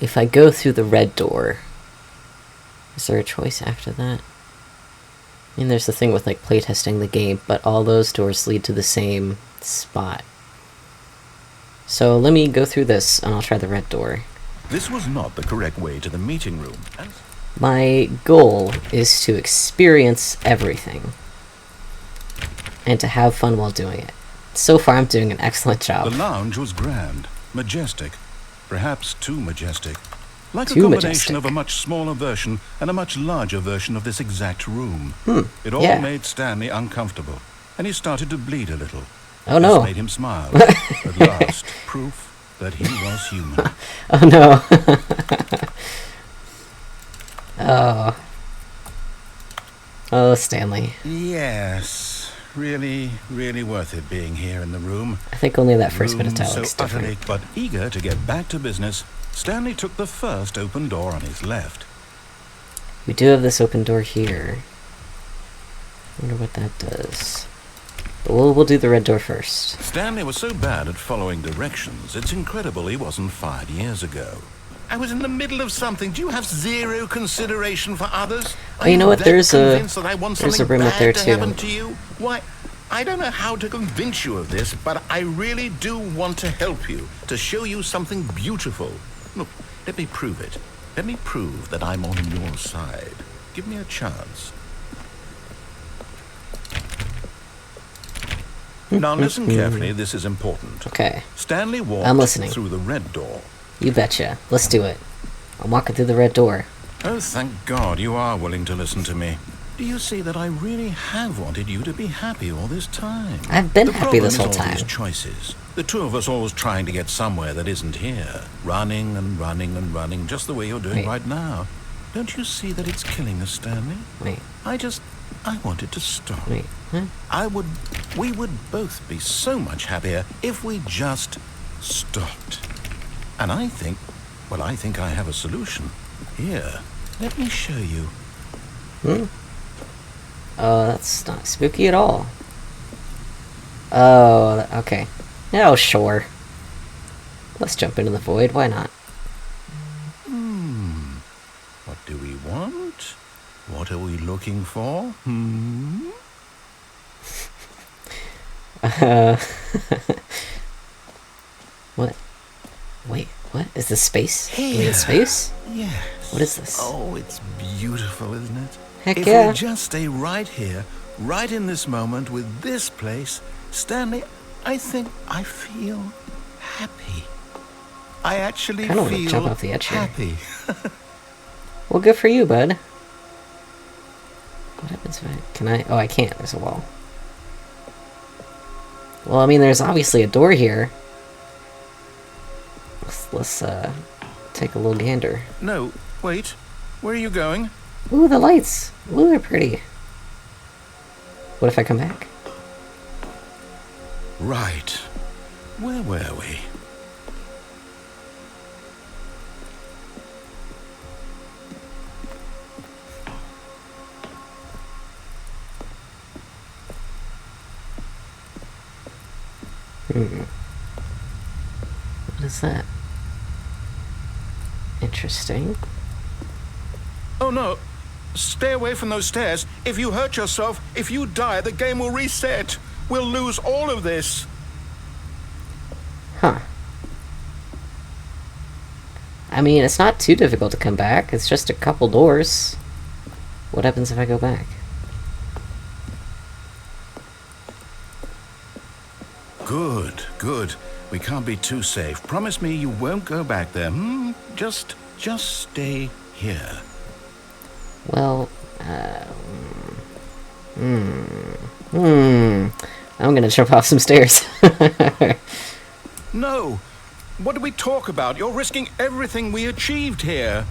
if I go through the red door, is there a choice after that? I mean, there's the thing with, like, playtesting the game, but all those doors lead to the same spot. So let me go through this, and I'll try the red door. This was not the correct way to the meeting room. My goal is to experience everything, and to have fun while doing it. So far, I'm doing an excellent job. The lounge was grand, majestic, perhaps too majestic. Like Too a combination majestic. of a much smaller version and a much larger version of this exact room. It all yeah. made Stanley uncomfortable, and he started to bleed a little. Oh no. This made him smile. At last, proof that he was human. Oh no. Oh. Oh, Stanley. Yes, really, really worth it being here in the room. I think only that first bit of Room dialogue's so utterly, different. but eager to get back to business, Stanley took the first open door on his left. We do have this open door here. I wonder what that does. But we'll do the red door first. Stanley was so bad at following directions, it's incredible he wasn't fired years ago. I was in the middle of something. Do you have zero consideration for others? Oh, you know what? There's a there's room up there too. To you? Why, I don't know how to convince you of this, but I really do want to help you, to show you something beautiful. Look, let me prove it. Let me prove that I'm on your side. Give me a chance. Now listen carefully, this is important. Okay. Stanley I'm walked listening. through the red door. You betcha. Let's do it. I'm walking through the red door. Oh, thank God you are willing to listen to me. Do you see that I really have wanted you to be happy all this time? I've been happy this whole The problem is time. all these choices. The two of us always trying to get somewhere that isn't here. Running and running and running, just the way you're doing Wait. right now. Don't you see that it's killing us, Stanley? Wait, I wanted to stop. wait. Huh? We would both be so much happier if we just stopped. And I think I have a solution. Here, let me show you. Oh, that's not spooky at all. Oh, okay. Oh, sure. Let's jump into the void. Why not? What do we want? What are we looking for? Hmm? What? Wait, what? Is this space? Here. Are we in space? Yes. What is this? Oh, it's beautiful, isn't it? Heck if yeah. we just stay right here, right in this moment with this place, Stanley, I think I feel happy. I actually Kinda wanna feel jump off the edge here. happy. Well, good for you, bud. What happens if I... Can I... Oh, I can't. There's a wall. Well, I mean, there's obviously a door here. Let's take a little gander. No, wait. Where are you going? Ooh, the lights. Ooh, they're pretty. What if I come back? Right. Where were we? What is that? Interesting. Oh no. Stay away from those stairs. If you hurt yourself, if you die, the game will reset. We'll lose all of this. Huh. I mean, it's not too difficult to come back. It's just a couple doors. What happens if I go back? Good, good. We can't be too safe. Promise me you won't go back there. Just stay here. Well, I'm gonna jump off some stairs. No. What did we talk about? You're risking everything we achieved here.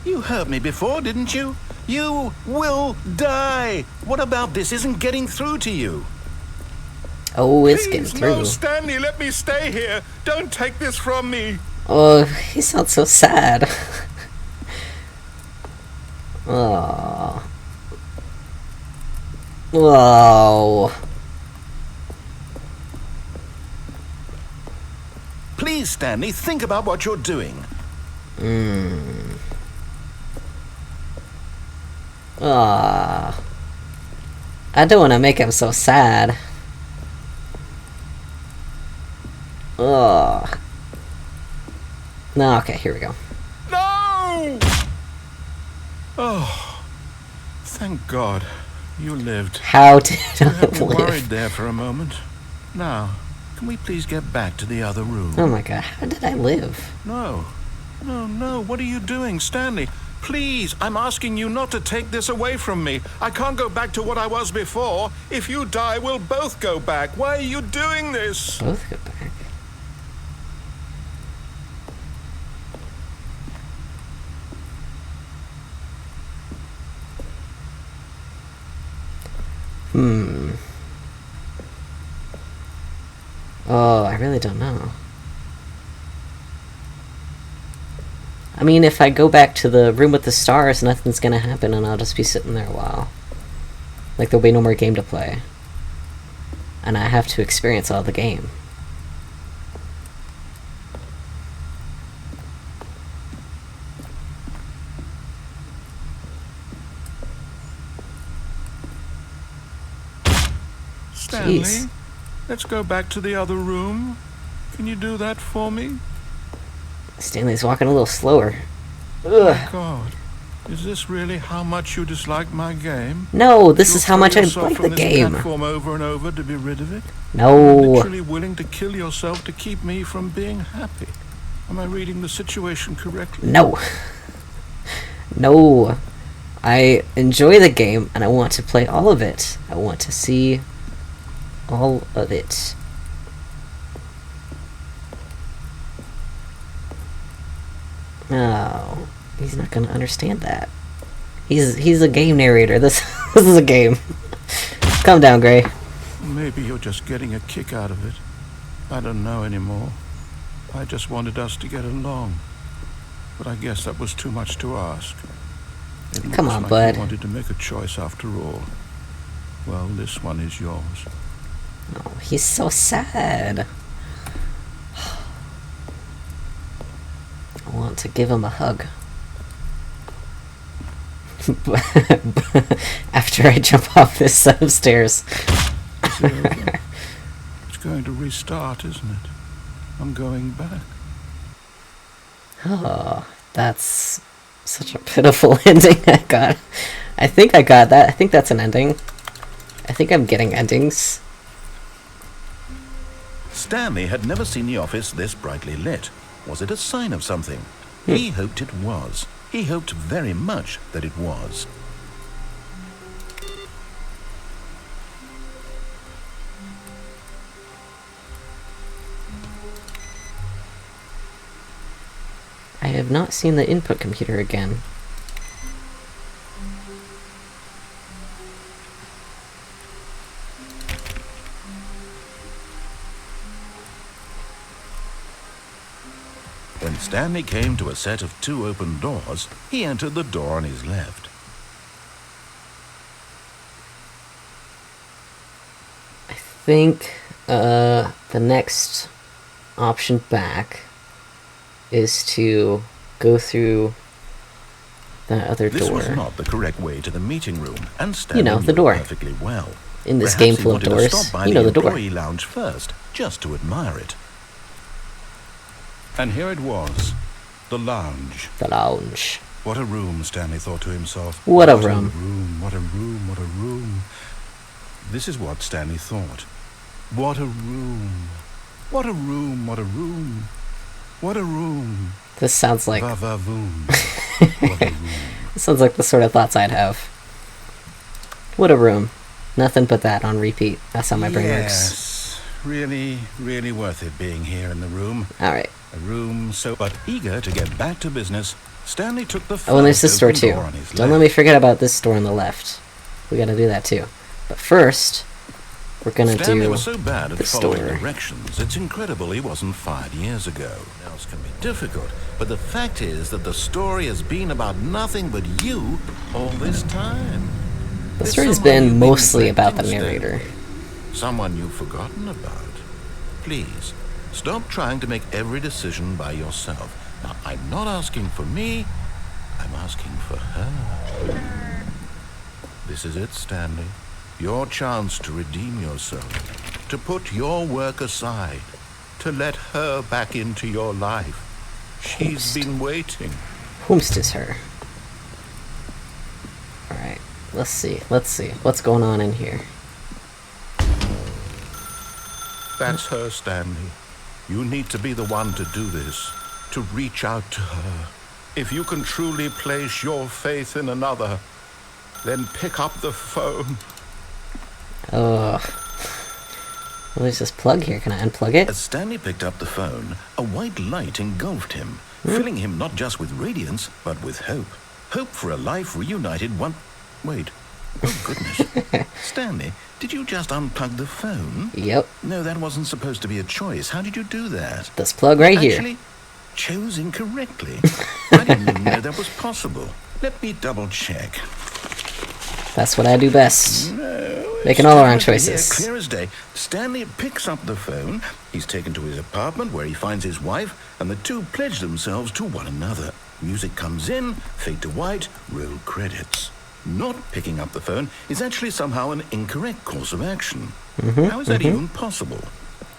You heard me before, didn't you? You will die. What about this isn't getting through to you? Oh, it's Please, getting through. no, Stanley, let me stay here. Don't take this from me. Oh, he sounds so sad. Oh. Whoa. Please, Stanley, think about what you're doing. Ah. I don't want to make him so sad. Ugh. No, okay, here we go. No! Oh, thank God you lived. How did You I had me worried live? there for a moment. Now, can we please get back to the other room? Oh my god, how did I live? No. No, what are you doing, Stanley? Please, I'm asking you not to take this away from me. I can't go back to what I was before. If you die, we'll both go back. Why are you doing this? Both go back. Oh, I really don't know. I mean, if I go back to the room with the stars, nothing's gonna happen and I'll just be sitting there a while. Like, there'll be no more game to play. And I have to experience all the game. Stanley, Jeez. let's go back to the other room. Can you do that for me? Stanley's walking a little slower. My Ugh. God, is this really how much you dislike my game? No, this You'll is how throw much I yourself like from the this game. platform over and over to be rid of it? No. Literally willing to kill yourself to keep me from being happy. Am I reading the situation correctly? No. No. I enjoy the game and I want to play all of it. I want to see all of it. No, he's not gonna understand that. He's a game narrator. This is a game. Calm down, Gray. Maybe you're just getting a kick out of it. I don't know anymore. I just wanted us to get along. But I guess that was too much to ask. It Come looks on, like bud. You wanted to make a choice after all. Well, this one is yours. Oh, he's so sad. I want to give him a hug. After I jump off this set of stairs. It's going to restart, isn't it? I'm going back. Oh, that's such a pitiful ending I got. I think I got that. I think that's an ending. I think I'm getting endings. Stanley had never seen the office this brightly lit. Was it a sign of something? He hoped it was. He hoped very much that it was. I have not seen the input computer again. When Stanley came to a set of 2 open doors, he entered the door on his left. I think the next option back is to go through that other door. This was not the correct way to the meeting room, and Stanley the knew it door. perfectly well. In this Perhaps game he full of wanted to doors, stop by you know the door. employee lounge first, just to admire it. And here it was, the lounge. The lounge. What a room, Stanley thought to himself. What a room. What a room, what a room. This is what Stanley thought. What a room. What a room, what a room. What a room. This sounds like... Va-va-voom. What a room. This sounds like the sort of thoughts I'd have. What a room. Nothing but that on repeat. That's how my brain works. Yes, really, really worth it being here in the room. Alright. A room so... But eager to get back to business, Stanley took the Oh, and there's this door open too. on his Don't left. let me forget about this door on the left. We gotta do that too. But first, we're gonna Stanley do was so bad at this following door. directions, it's incredible he wasn't fired years ago. Else can be difficult, but the fact is that the story has been about nothing but you all this time. The There's story's someone been you've mostly about the neglecting, narrator. Stanley. Someone you've forgotten about. Please, stop trying to make every decision by yourself. Now, I'm not asking for me, I'm asking for her. This is it, Stanley. Your chance to redeem yourself, to put your work aside, to let her back into your life. She's been waiting. Whomst is her? Alright, let's see. What's going on in here? That's her, Stanley. You need to be the one to do this, to reach out to her. If you can truly place your faith in another, then pick up the phone. Oh. Well, there's this plug here. Can I unplug it? As Stanley picked up the phone, a white light engulfed him, filling him not just with radiance, but with hope. Hope for a life reunited one... Wait. Oh, goodness. Stanley, did you just unplug the phone? Yep. No, that wasn't supposed to be a choice. How did you do that? This plug right Actually, here. chose incorrectly. I didn't even know that was possible. Let me double check. That's what I do best. No, Making all the wrong clear as day, choices. Clear as day. Stanley picks up the phone. He's taken to his apartment where he finds his wife, and the two pledge themselves to one another. Music comes in, fade to white, roll credits. Not picking up the phone is actually somehow an incorrect course of action. How is that even possible?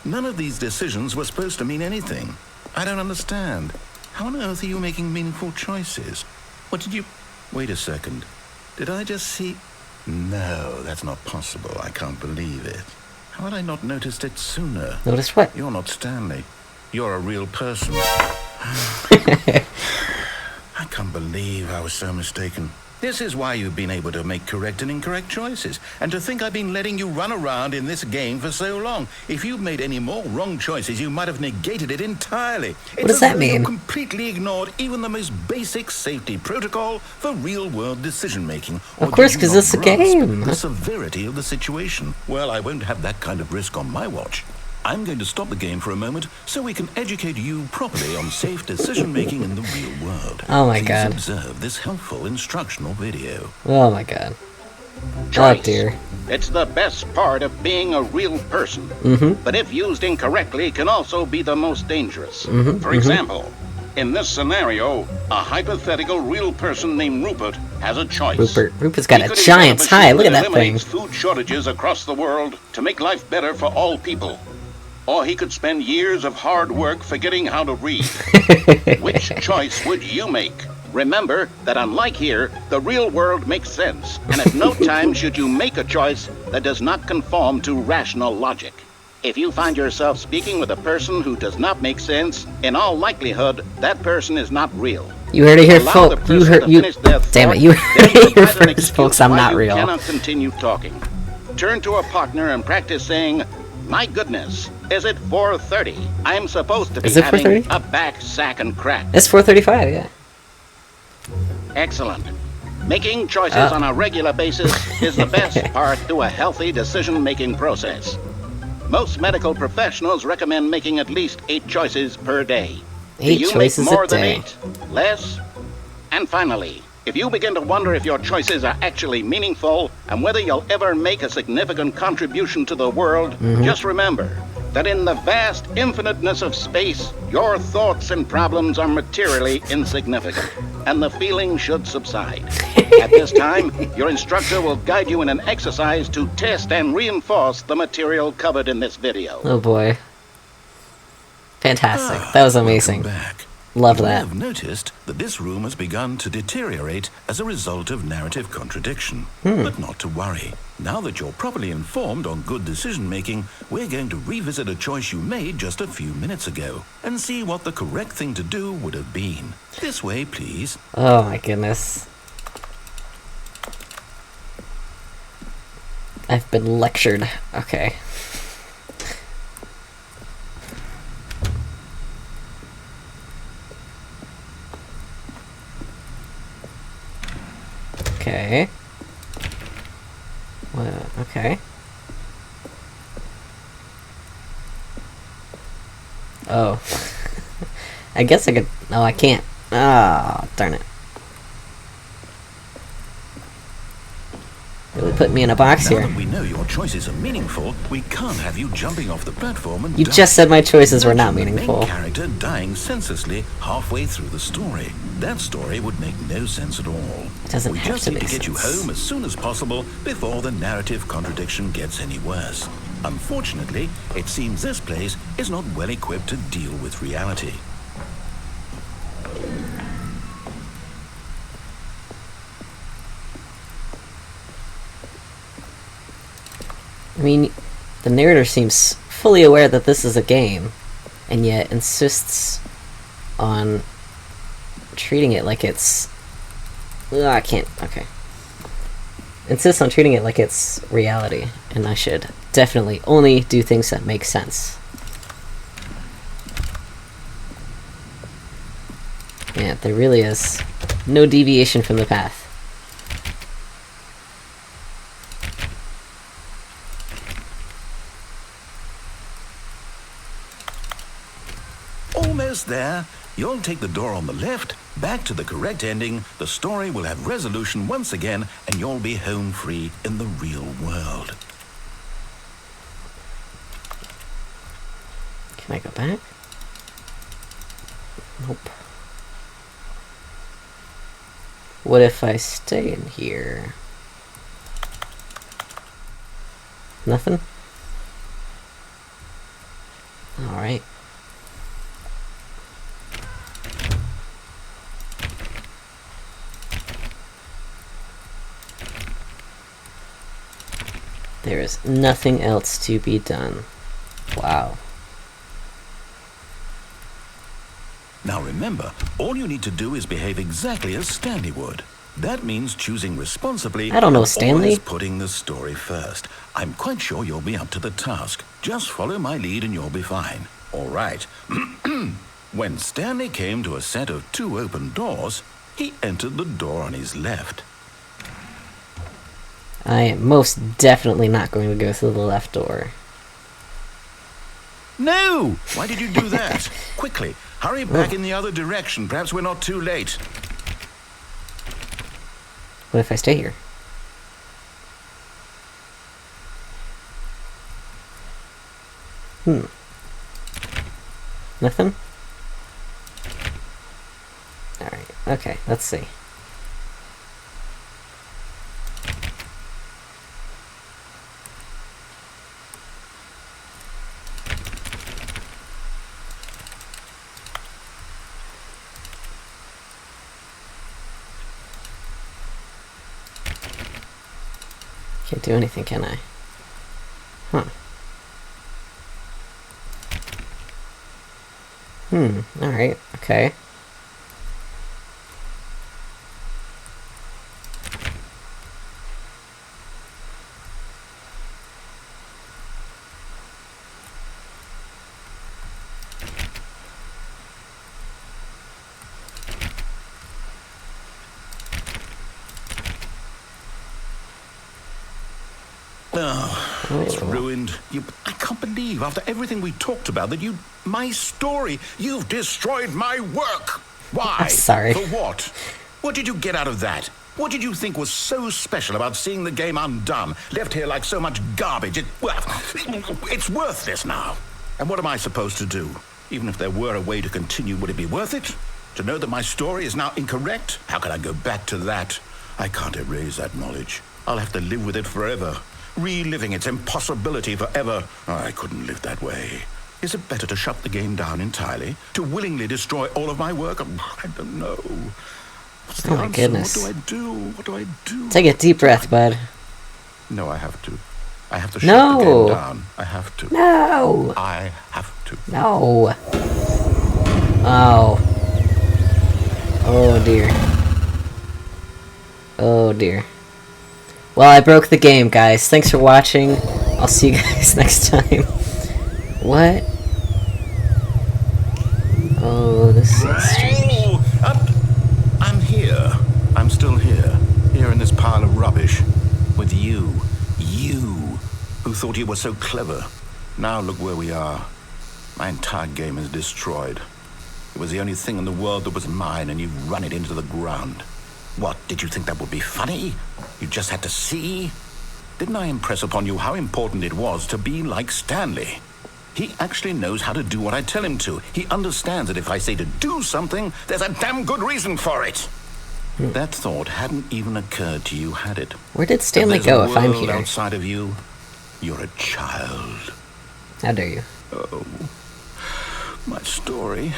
None of these decisions were supposed to mean anything. I don't understand. How on earth are you making meaningful choices? What did you... Wait a second. Did I just see... No, that's not possible. I can't believe it. How had I not noticed it sooner? Notice what? You're not Stanley. You're a real person. I can't believe I was so mistaken. This is why you've been able to make correct and incorrect choices. And to think I've been letting you run around in this game for so long. If you'd made any more wrong choices, you might have negated it entirely. What does that mean? You completely ignored even the most basic safety protocol for real-world decision-making. Of course, because it's a game. The severity of the situation. Well, I won't have that kind of risk on my watch. I'm going to stop the game for a moment so we can educate you properly on safe decision-making in the real world. Oh my Please god. observe this helpful instructional video. Oh my god. Choice. Oh dear. It's the best part of being a real person. But if used incorrectly, can also be the most dangerous. For example, In this scenario, a hypothetical real person named Rupert has a choice. Rupert's got He a could giant invent a tie. machine Look at that thing. eliminates food shortages across the world to make life better for all people. Or he could spend years of hard work forgetting how to read. Which choice would you make? Remember that unlike here, the real world makes sense, and at no time should you make a choice that does not conform to rational logic. If you find yourself speaking with a person who does not make sense, in all likelihood, that person is not real. You heard it here, Allow the folks. You person heard to you. finish their Damn it! thought, You then heard it here provide an first, excuse folks. I'm why not you real. cannot continue talking. Turn to a partner and practice saying, "My goodness, is it 4:30? I'm supposed to be Is it having 4:30? a back, sack, and crack." It's 4:35. Yeah. Excellent. Making choices on a regular basis is the best part to a healthy decision-making process. Most medical professionals recommend making at least 8 choices per day. Do 8 you choices make more a than day. 8? Less? And finally, if you begin to wonder if your choices are actually meaningful and whether you'll ever make a significant contribution to the world, just remember that in the vast infiniteness of space, your thoughts and problems are materially insignificant, and the feeling should subside. At this time, your instructor will guide you in an exercise to test and reinforce the material covered in this video. Oh boy. Fantastic. That was amazing. Welcome back. Love You may that. have noticed that this room has begun to deteriorate as a result of narrative contradiction. But not to worry. Now that you're properly informed on good decision-making, we're going to revisit a choice you made just a few minutes ago and see what the correct thing to do would have been. This way, please. Oh my goodness. I've been lectured. Okay. Okay. Well, okay. Oh. I guess I could... No, I can't. Ah, darn it. Really put me in a box Now here. that we know your choices are meaningful, we can't have you jumping off the platform and You dying. just said my choices were not Imagine the meaningful. main character dying senselessly halfway through the story. That story would make no sense at all. It doesn't we have just to need to make get you sense. home as soon as possible before the narrative contradiction gets any worse. Unfortunately, it seems this place is not well equipped to deal with reality. I mean, the narrator seems fully aware that this is a game, and yet insists on treating it like it's... Ugh, I can't... Okay. Insists on treating it like it's reality, and I should definitely only do things that make sense. Yeah, there really is no deviation from the path. Almost there. You'll take the door on the left, back to the correct ending, the story will have resolution once again, and you'll be home free in the real world. Can I go back? Nope. What if I stay in here? Nothing? Alright. There is nothing else to be done. Wow. Now remember, all you need to do is behave exactly as Stanley would. That means choosing responsibly. I don't know, and Stanley. always putting the story first. I'm quite sure you'll be up to the task. Just follow my lead and you'll be fine. All right. When Stanley came to a set of 2 open doors, he entered the door on his left. I am most definitely not going to go through the left door. No! Why did you do that? Quickly, hurry back in the other direction. Perhaps we're not too late. What if I stay here? Nothing? Okay, let's see. Can't do anything, can I? Huh. Alright, okay. Oh, it's ruined. I can't believe, after everything we talked about, that my story, you've destroyed my work. Why? I'm sorry. For what? What did you get out of that? What did you think was so special about seeing the game undone, left here like so much garbage? It's worthless now. And what am I supposed to do? Even if there were a way to continue, would it be worth it? To know that my story is now incorrect? How can I go back to that? I can't erase that knowledge. I'll have to live with it forever. Reliving its impossibility forever. I couldn't live that way. Is it better to shut the game down entirely? To willingly destroy all of my work? I don't know. What's the Oh my answer? goodness. What do I do? What do I do? Take a deep breath, bud. No, I have to. I have to shut the game down. I have to. No! I have to. No! Oh. Oh dear. Oh dear. Well, I broke the game, guys. Thanks for watching. I'll see you guys next time. What? Oh, this is strange. I'm here. I'm still here. Here in this pile of rubbish. With you. You. Who thought you were so clever. Now look where we are. My entire game is destroyed. It was the only thing in the world that was mine, and you've run it into the ground. What, did you think that would be funny? You just had to see? Didn't I impress upon you how important it was to be like Stanley? He actually knows how to do what I tell him to. He understands that if I say to do something, there's a damn good reason for it. That thought hadn't even occurred to you, had it? Where did Stanley go if I'm here? Outside of you, you're a child. How dare you? Oh, my story.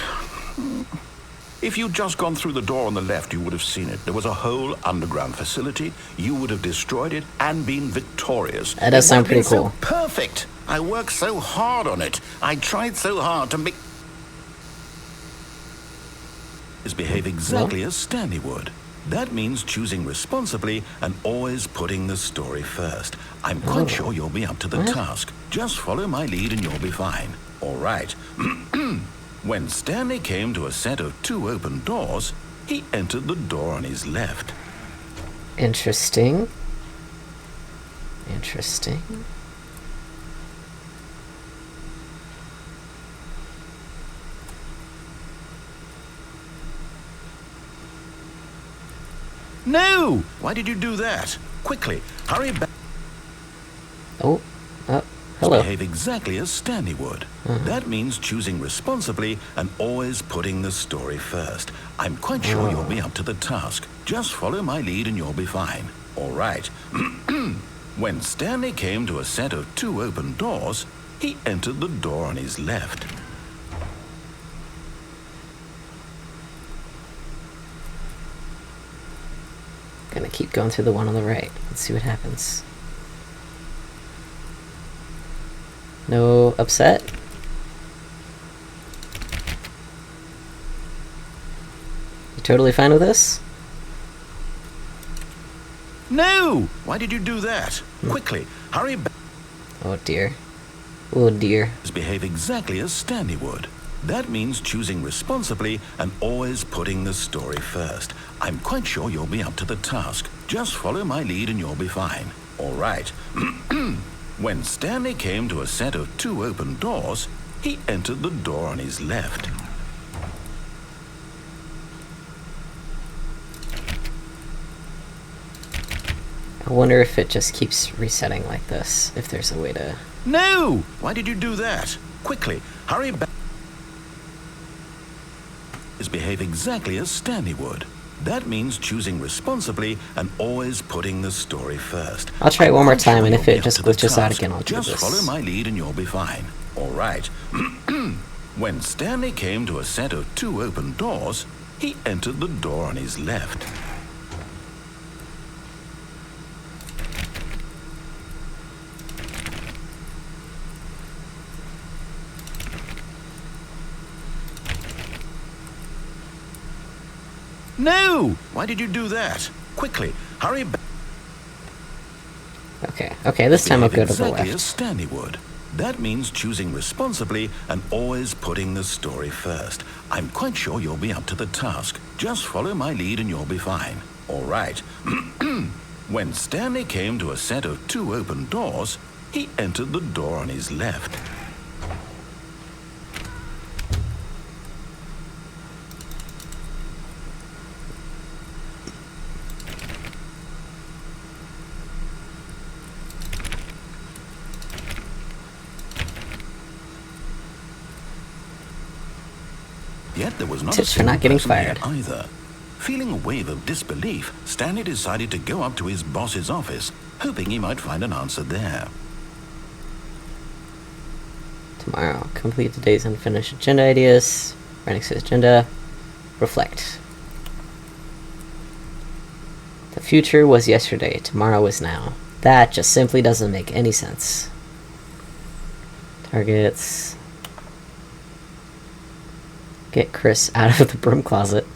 If you'd just gone through the door on the left, you would have seen it. There was a whole underground facility. You would have destroyed it and been victorious. That does sound pretty cool. So perfect. I worked so hard on it. I tried so hard to make... behave exactly as Stanley would. That means choosing responsibly and always putting the story first. I'm quite sure you'll be up to the task. Just follow my lead and you'll be fine. All right. When Stanley came to a set of 2 open doors, he entered the door on his left. Interesting. Interesting. No! Why did you do that? Quickly, hurry back. Oh, hello. Behave exactly as Stanley would. That means choosing responsibly and always putting the story first. I'm quite sure you'll be up to the task. Just follow my lead and you'll be fine. All right. When Stanley came to a set of 2 open doors, he entered the door on his left. Gonna keep going through the one on the right. Let's see what happens. No upset? You totally fine with this? No! Why did you do that? Quickly, hurry back. Oh dear. Oh dear. Behave exactly as Stanley would. That means choosing responsibly and always putting the story first. I'm quite sure you'll be up to the task. Just follow my lead and you'll be fine. All right. When Stanley came to a set of 2 open doors, he entered the door on his left. I wonder if it just keeps resetting like this, if there's a way to... No! Why did you do that? Quickly, hurry back. Behave exactly as Stanley would. That means choosing responsibly and always putting the story first. I'll try it one more I'm sure time, and you'll if be it up just to the glitches out task. again, I'll do Just this. follow my lead and you'll be fine. All right. When Stanley came to a set of 2 open doors, he entered the door on his left. No! Why did you do that? Quickly, hurry back. Okay, this time I'll Behave go to the exactly as left. Stanley would. That means choosing responsibly and always putting the story first. I'm quite sure you'll be up to the task. Just follow my lead and you'll be fine. All right. When Stanley came to a set of 2 open doors, he entered the door on his left. Yet there was not Tips a for not single getting person here fired. either. Feeling a wave of disbelief, Stanley decided to go up to his boss's office, hoping he might find an answer there. Tomorrow, complete today's unfinished agenda ideas. Right next to the agenda, reflect. The future was yesterday, tomorrow is now. That just simply doesn't make any sense. Targets. Get Chris out of the broom closet.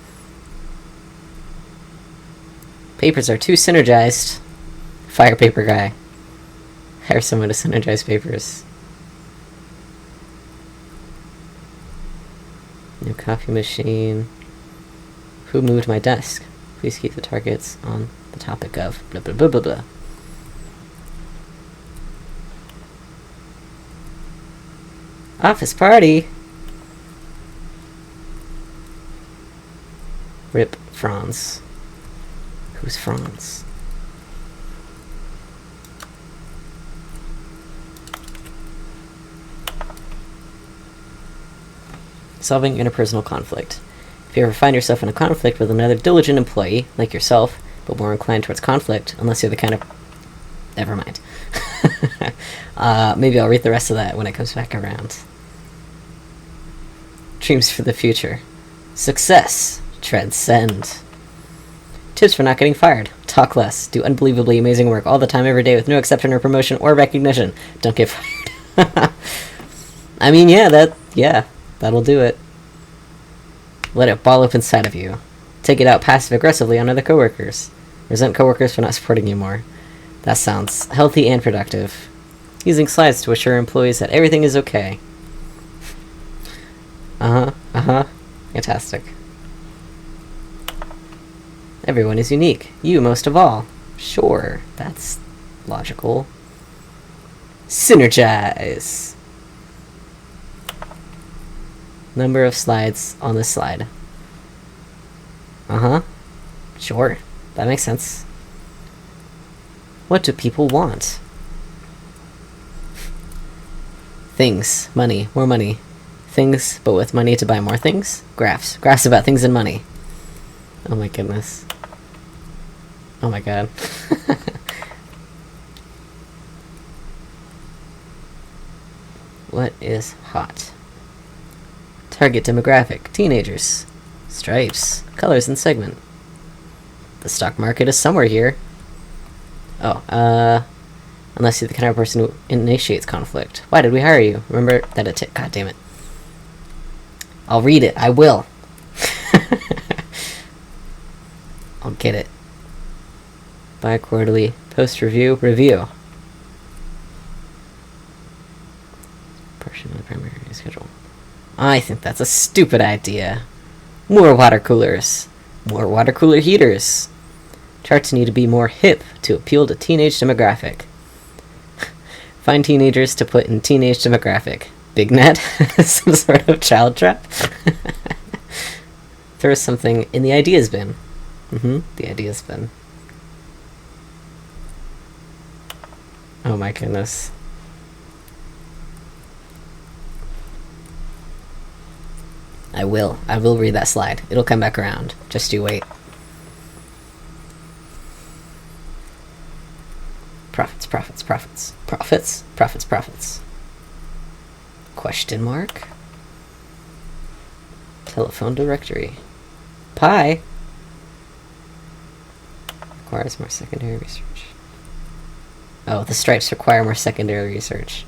Papers are too synergized. Fire paper guy. Hire someone to synergize papers. New coffee machine. Who moved my desk? Please keep the targets on the topic of blah blah blah blah blah. Office party! Rip Franz. Who's Franz? Solving interpersonal conflict. If you ever find yourself in a conflict with another diligent employee, like yourself, but more inclined towards conflict, unless you're the kind of... Never mind. Maybe I'll read the rest of that when it comes back around. Dreams for the future. Success. Transcend. Tips for not getting fired. Talk less. Do unbelievably amazing work all the time, every day, with no exception or promotion or recognition. Don't get fired. I mean, yeah, that'll do it. Let it ball up inside of you. Take it out passive-aggressively on other coworkers. Resent coworkers for not supporting you more. That sounds healthy and productive. Using slides to assure employees that everything is okay. Fantastic. Everyone is unique. You most of all. Sure, that's logical. Synergize. Number of slides on the slide. Sure, that makes sense. What do people want? Things. Money. More money. Things, but with money to buy more things? Graphs. Graphs about things and money. Oh my goodness. Oh my god. What is hot? Target demographic. Teenagers. Stripes. Colors and segment. The stock market is somewhere here. Oh, unless you're the kind of person who initiates conflict. Why did we hire you? Remember that God damn it. I'll read it. I will. I'll get it. Bi-quarterly post-review review. Portion of the primary schedule. I think that's a stupid idea. More water coolers. More water cooler heaters. Charts need to be more hip to appeal to teenage demographic. Find teenagers to put in teenage demographic. Big net? Some sort of child trap? Throw something in the ideas bin. The ideas bin. Oh my goodness. I will read that slide. It'll come back around. Just you wait. Profits? Profits, profits. Question mark? Telephone directory. Pi? Requires more secondary research. Oh, the stripes require more secondary research.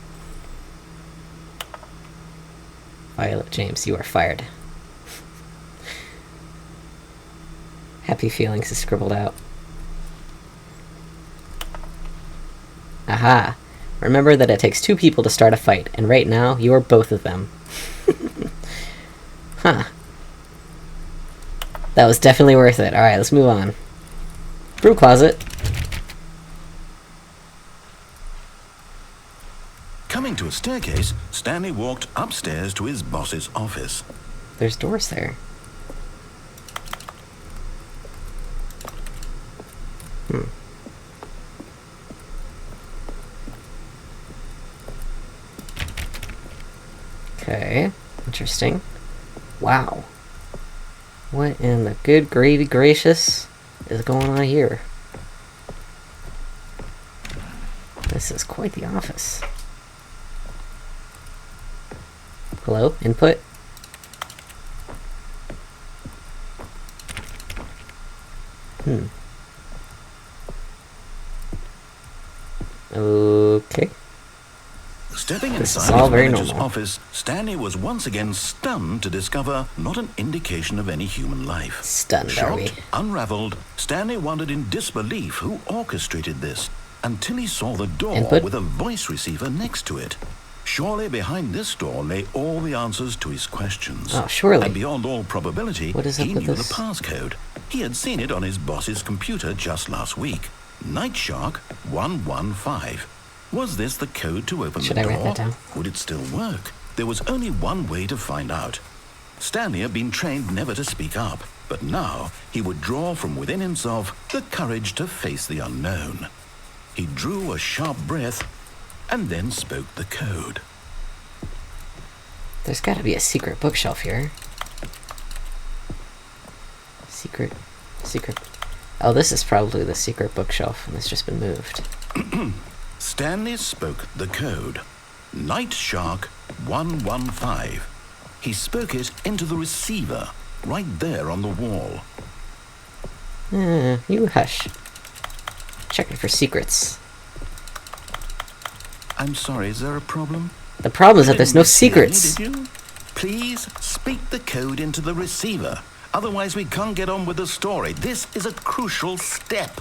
Violet James, you are fired. Happy feelings is scribbled out. Aha! Remember that it takes 2 people to start a fight, and right now, you are both of them. Huh. That was definitely worth it. Alright, let's move on. Brew closet. Coming to a staircase, Stanley walked upstairs to his boss's office. There's doors there. Okay, interesting. Wow. What in the good gravy gracious is going on here? This is quite the office. Hello? Input? Okay. Stepping This is inside all his very manager's normal. office, Stanley was once again stunned to discover not an indication of any human life. Stunned, are we? Shocked, unraveled, Stanley wondered in disbelief who orchestrated this, until he saw the door Input? with a voice receiver next to it. Surely behind this door lay all the answers to his questions. Oh, surely. And beyond all probability, What is up he with knew this? the passcode. He had seen it on his boss's computer just last week. Night Shark 115. Was this the code to open Should the I door? write that down? Would it still work? There was only one way to find out. Stanley had been trained never to speak up, but now he would draw from within himself the courage to face the unknown. He drew a sharp breath and then spoke the code. There's got to be a secret bookshelf here. Secret. Oh, this is probably the secret bookshelf, and it's just been moved. Stanley spoke the code. Night Shark 115. He spoke it into the receiver, right there on the wall. You hush. Checking for secrets. I'm sorry, is there a problem? The problem is that there's no Didn't mishear me, secrets. did you? Please speak the code into the receiver. Otherwise, we can't get on with the story. This is a crucial step.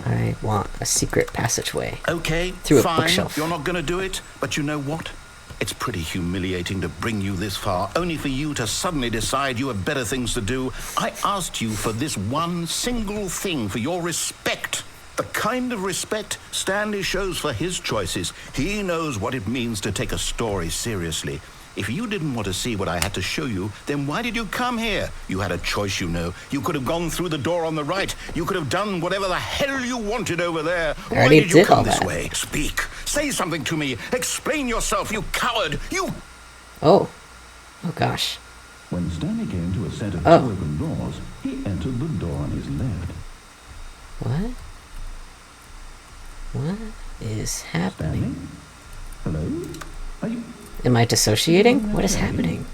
I want a secret passageway. Okay, Through a fine. bookshelf. You're not going to do it. But you know what? It's pretty humiliating to bring you this far, only for you to suddenly decide you have better things to do. I asked you for this one single thing, for your respect. The kind of respect Stanley shows for his choices. He knows what it means to take a story seriously. If you didn't want to see what I had to show you, then why did you come here? You had a choice, you know. You could have gone through the door on the right. You could have done whatever the hell you wanted over there. I Why already did you did come all this that. way? Speak. Say something to me. Explain yourself, you coward. You... Oh gosh. When Stanley came to a set of Oh. 2 open doors, he entered the door on his left. What? What is happening? Stanley? Hello? Are you... Am I dissociating? What is happening?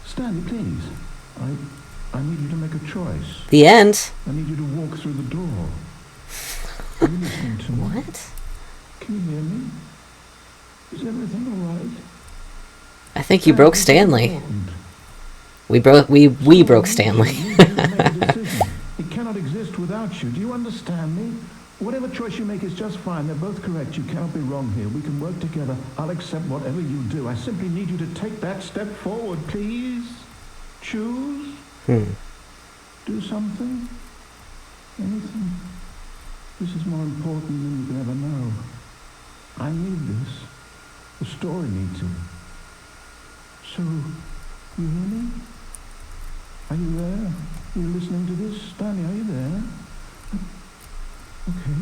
Stanley, please. I need you to make a choice. The end? I need you to walk through the door. Are you listening to me? What? Can you hear me? Is everything all right? I think you broke Stanley. We broke Stanley. It cannot exist without you. Do you understand me? Whatever choice you make is just fine. They're both correct. You cannot be wrong here. We can work together. I'll accept whatever you do. I simply need you to take that step forward, please. Choose. Do something. Anything. This is more important than you can ever know. I need this. The story needs it. So, you hear me? Are you there? Are you listening to this? Stanley, are you there? Okay.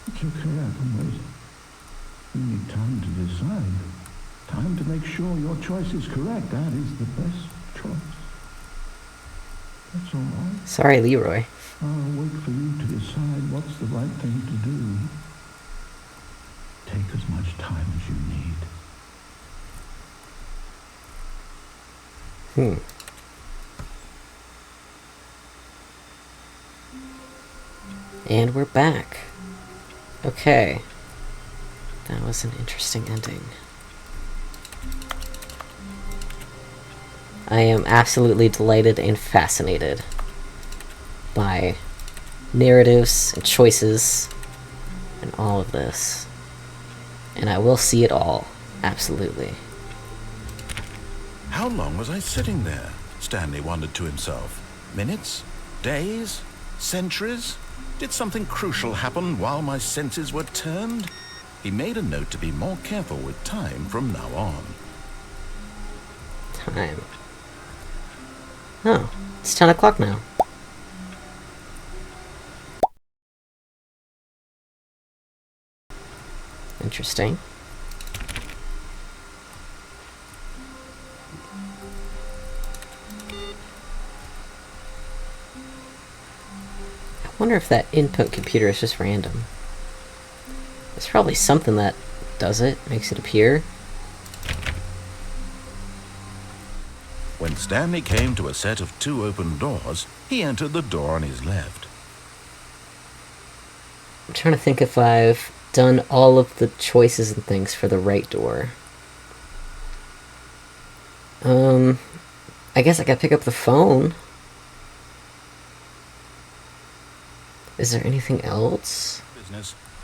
It's okay, I can wait. You need time to decide. Time to make sure your choice is correct. That is the best choice. That's all right. Sorry, Leroy. I'll wait for you to decide what's the right thing to do. Take as much time as you need. And we're back. Okay. That was an interesting ending. I am absolutely delighted and fascinated by narratives and choices and all of this. And I will see it all. Absolutely. How long was I sitting there? Stanley wondered to himself. Minutes? Days? Centuries? Did something crucial happen while my senses were turned? He made a note to be more careful with time from now on. Time. Oh, it's 10 o'clock now. Interesting. I wonder if that input computer is just random. There's probably something that does it, makes it appear. When Stanley came to a set of 2 open doors, he entered the door on his left. I'm trying to think if I've done all of the choices and things for the right door. I guess I gotta pick up the phone. Is there anything else?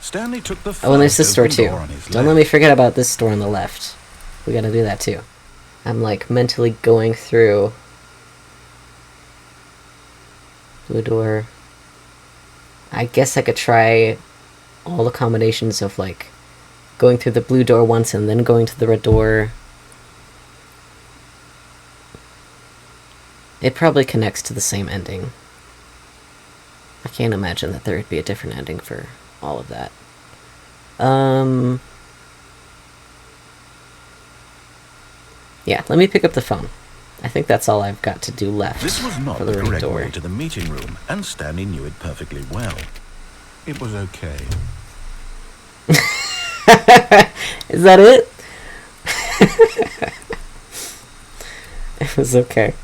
Stanley took the Oh, and there's this door open too. on his Don't left. let me forget about this door on the left. We gotta do that too. I'm like mentally going through blue door. I guess I could try all the combinations of like going through the blue door once and then going to the red door. It probably connects to the same ending. I can't imagine that there would be a different ending for all of that. Yeah, let me pick up the phone. I think that's all I've got to do left. This was not for the the red correct door. way to the meeting room, and Stanley knew it perfectly well. It was okay. Is that it? It was okay.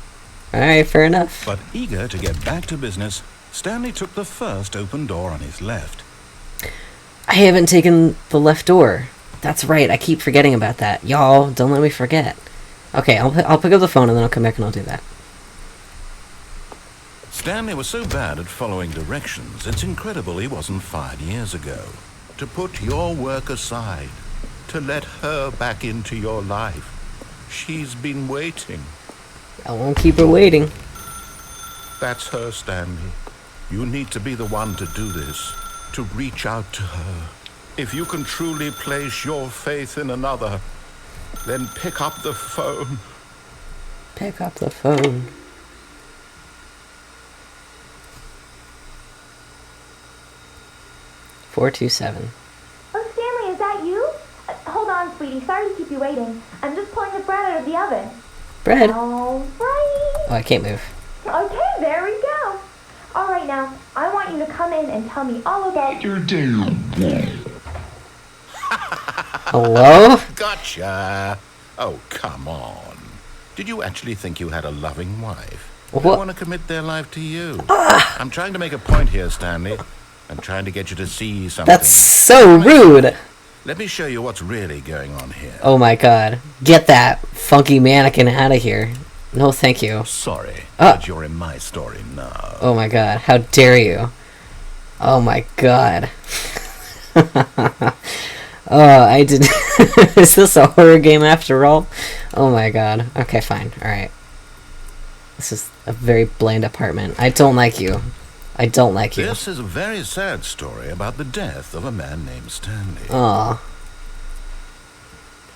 Alright, fair enough. But eager to get back to business, Stanley took the first open door on his left. I haven't taken the left door. That's right, I keep forgetting about that. Y'all, don't let me forget. Okay, I'll pick up the phone and then I'll come back and I'll do that. Stanley was so bad at following directions, it's incredible he wasn't fired years ago. To put your work aside, to let her back into your life. She's been waiting. I won't keep her waiting. That's her, Stanley. You need to be the one to do this, to reach out to her. If you can truly place your faith in another, then pick up the phone. Pick up the phone. $427. Oh, Stanley, is that you? Hold on, sweetie. Sorry to keep you waiting. I'm just pulling the bread out of the oven. Bread? All right. Oh, I can't move. Okay, there we go. All right, now, I want you to come in and tell me all about your day. Hello? Gotcha. Oh, come on. Did you actually think you had a loving wife? What? They want to commit their life to you. I'm trying to make a point here, Stanley. I'm trying to get you to see something. That's so rude! Let me show you what's really going on here. Oh my god. Get that funky mannequin out of here. No, thank you. Sorry, Ah. but you're in my story now. Oh my god. How dare you? Oh my god. Oh, I did. Is this a horror game after all? Oh my god. Okay, fine. Alright. This is a very bland apartment. I don't like you. I don't like you. This is a very sad story about the death of a man named Stanley. Aw.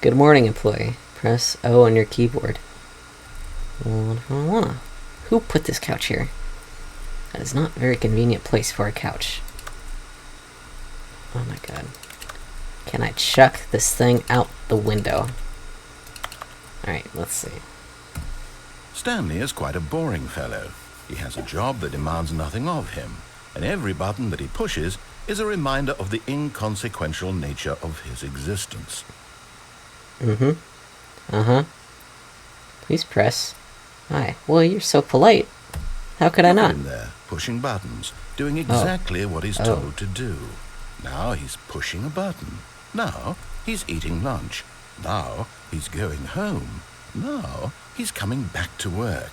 Good morning, employee. Press O on your keyboard. Who put this couch here? That is not a very convenient place for a couch. Oh my god. Can I chuck this thing out the window? Alright, let's see. Stanley is quite a boring fellow. He has a job that demands nothing of him, and every button that he pushes is a reminder of the inconsequential nature of his existence. Please press. Hi. Well, you're so polite. How could I Look at not? him there, pushing buttons, doing exactly what he's told to do. Now he's pushing a button. Now he's eating lunch. Now he's going home. Now he's coming back to work.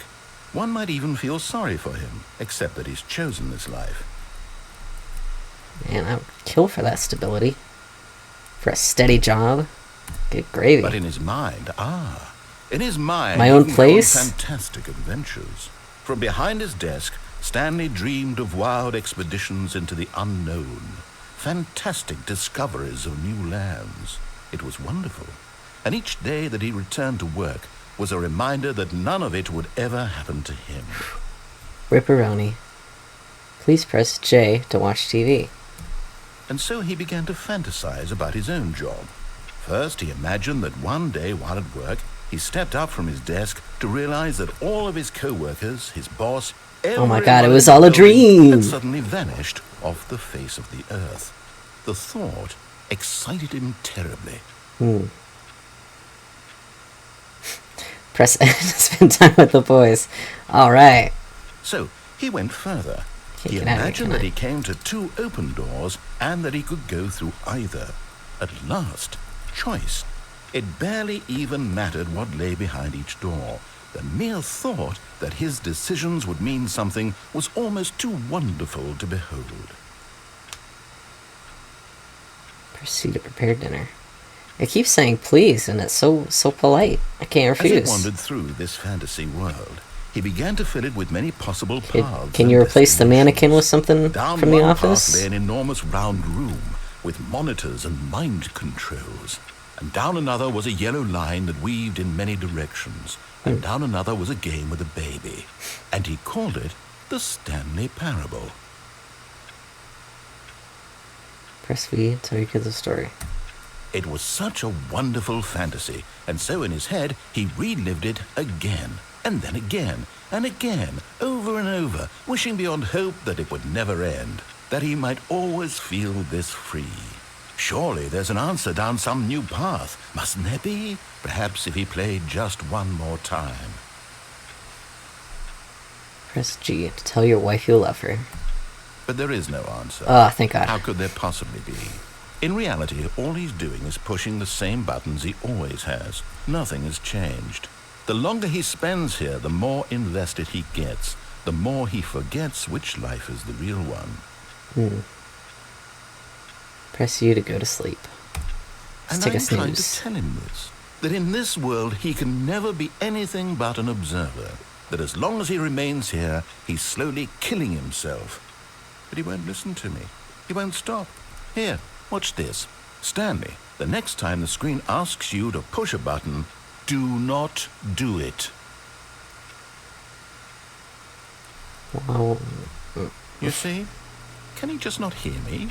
One might even feel sorry for him, except that he's chosen this life. Man, I would kill for that stability. For a steady job. Good gravy. But in his mind, My own he can go on place? fantastic adventures. From behind his desk, Stanley dreamed of wild expeditions into the unknown, fantastic discoveries of new lands. It was wonderful, and each day that he returned to work was a reminder that none of it would ever happen to him. Ripperoni. Please press J to watch TV. And so he began to fantasize about his own job. First, he imagined that one day while at work, he stepped up from his desk to realize that all of his co-workers, his boss, Oh my god, it everyone was in all the a building dream! had suddenly vanished off the face of the earth. The thought excited him terribly. Press N to spend time with the boys. Alright. So he went further. Can't He get out of here, imagined can that I? he came to two open doors and that he could go through either. At last, choice. It barely even mattered what lay behind each door. The mere thought that his decisions would mean something was almost too wonderful to behold. Proceed to prepare dinner. It keeps saying please, and it's so polite. I can't As he refuse. wandered through this fantasy world, he began to fill it with many possible paths. Can and you replace the mannequin with something Down from The one path Office? lay an enormous round room with monitors and mind controls. And down another was a yellow line that weaved in many directions. And down another was a game with a baby. And he called it the Stanley Parable. Press V to read the story. It was such a wonderful fantasy, and so in his head he relived it again, and then again, and again, over and over, wishing beyond hope that it would never end, that he might always feel this free. Surely there's an answer down some new path, mustn't there be? Perhaps if he played just one more time. Press G to tell your wife you love her. But there is no answer. Oh, thank God. How could there possibly be? In reality, all he's doing is pushing the same buttons he always has. Nothing has changed. The longer he spends here, the more invested he gets, the more he forgets which life is the real one. Press U to go to sleep. Let's And take a I'm trying to snooze. tell him this, that in this world he can never be anything but an observer, that as long as he remains here, he's slowly killing himself. But he won't listen to me. He won't stop. Here, watch this. Stanley, the next time the screen asks you to push a button, do not do it. Wow. You see? Can he just not hear me?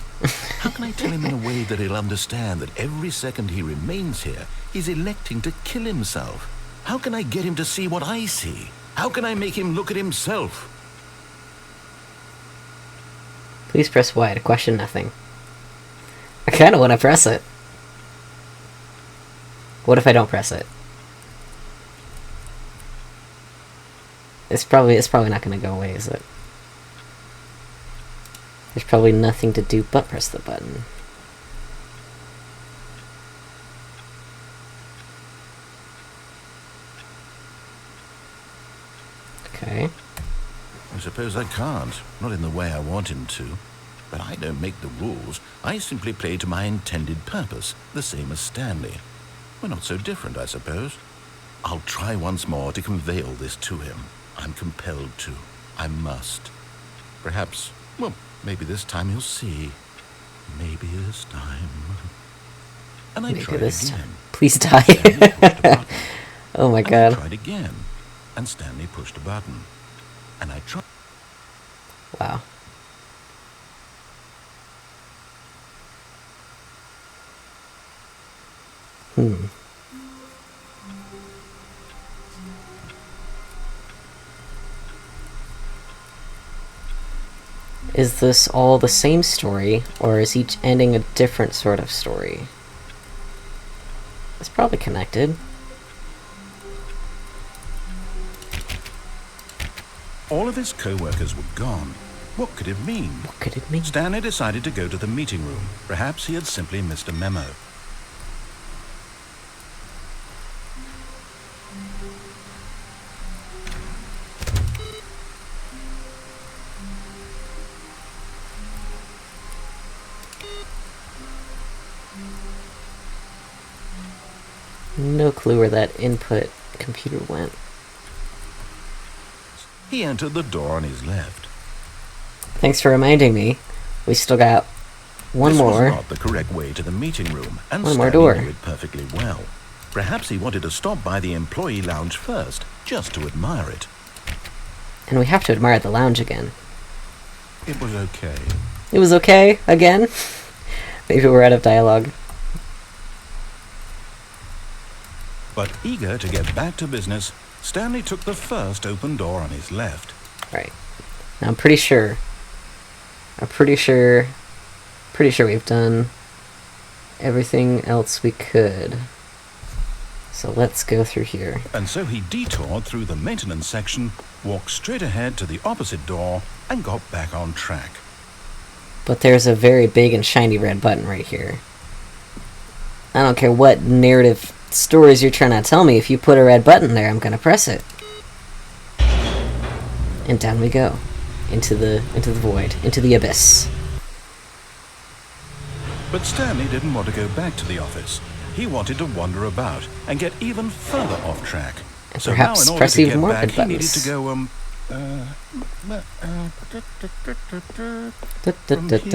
How can I tell him in a way that he'll understand that every second he remains here, he's electing to kill himself? How can I get him to see what I see? How can I make him look at himself? Please press Y to question nothing. I kind of want to press it. What if I don't press it? It's probably not going to go away, is it? There's probably nothing to do but press the button. Okay. I suppose I can't, not in the way I want him to. But I don't make the rules. I simply play to my intended purpose, the same as Stanley. We're not so different, I suppose. I'll try once more to convey all this to him. I'm compelled to. I must. Perhaps, well, maybe this time he'll see. Maybe this time. And I Maybe tried this again. time. Please die. Stanley pushed a button. Oh my And I god. tried again. And Stanley pushed a button. And I tried. Wow. is this all the same story, or is each ending a different sort of story? It's probably connected. All of his co-workers were gone. What could it mean? What could it mean? Stanley decided to go to the meeting room. Perhaps he had simply missed a memo. No clue where that input computer went. He entered the door on his left. Thanks for reminding me. We still got one This more. was not the correct way to the meeting room, and One more Stanley door. knew it perfectly well. Perhaps he wanted to stop by the employee lounge first, just to admire it. And we have to admire the lounge again. It was okay. It was okay again? Maybe we're out of dialogue. But eager to get back to business, Stanley took the first open door on his left. Right. Now I'm pretty sure we've done everything else we could. So let's go through here. And so he detoured through the maintenance section, walked straight ahead to the opposite door, and got back on track. But there's a very big and shiny red button right here. I don't care what narrative stories you're trying to tell me. If you put a red button there, I'm gonna press it. And down we go. Into the void. Into the abyss. But Stanley didn't want to go back to the office. He wanted to wander about and get even further off track. And So perhaps now, in order press to even get more back, red he needed buttons. to go, from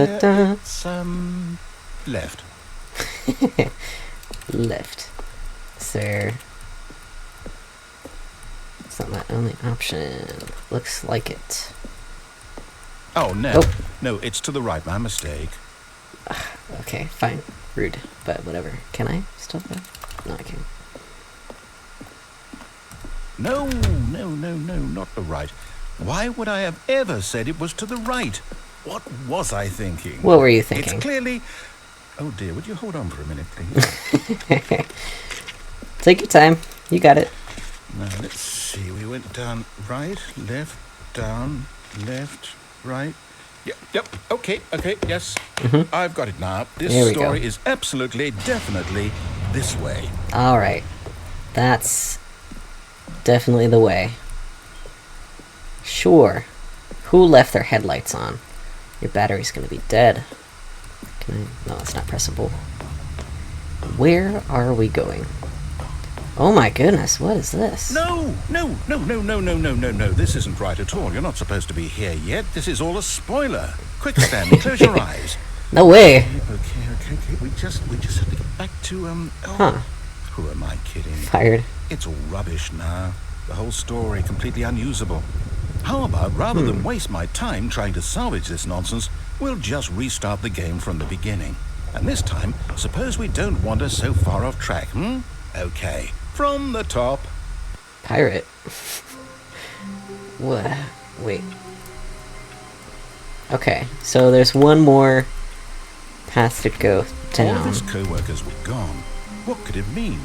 here, it's, left. Left. Sir. It's not my only option. Looks like it. Oh, no. Oh. No, it's to the right. My mistake. Okay, fine. Rude, but whatever. Can I still go? No, I can't. No, not the right. Why would I have ever said it was to the right? What was I thinking? What were you thinking? It's clearly... Oh dear, would you hold on for a minute, please? Take your time. You got it. Now, let's see. We went down right, left, down, left, right. Yep, okay, yes. I've got it now. This There we story go. is absolutely, definitely this way. Alright. That's definitely the way. Sure. Who left their headlights on? Your battery's gonna be dead. Can I? No, it's not pressable. Where are we going? Oh my goodness, what is this? No. This isn't right at all. You're not supposed to be here yet. This is all a spoiler. Quick, Stanley, close your eyes. No way! Okay. We just have to get back to, Huh. Who am I kidding? Fired. It's all rubbish now. The whole story completely unusable. How about, rather than waste my time trying to salvage this nonsense, we'll just restart the game from the beginning. And this time, suppose we don't wander so far off track, Okay. From the top. Pirate. What? Wait. Okay, so there's one more path to go All of down. his co-workers were gone. What could it mean?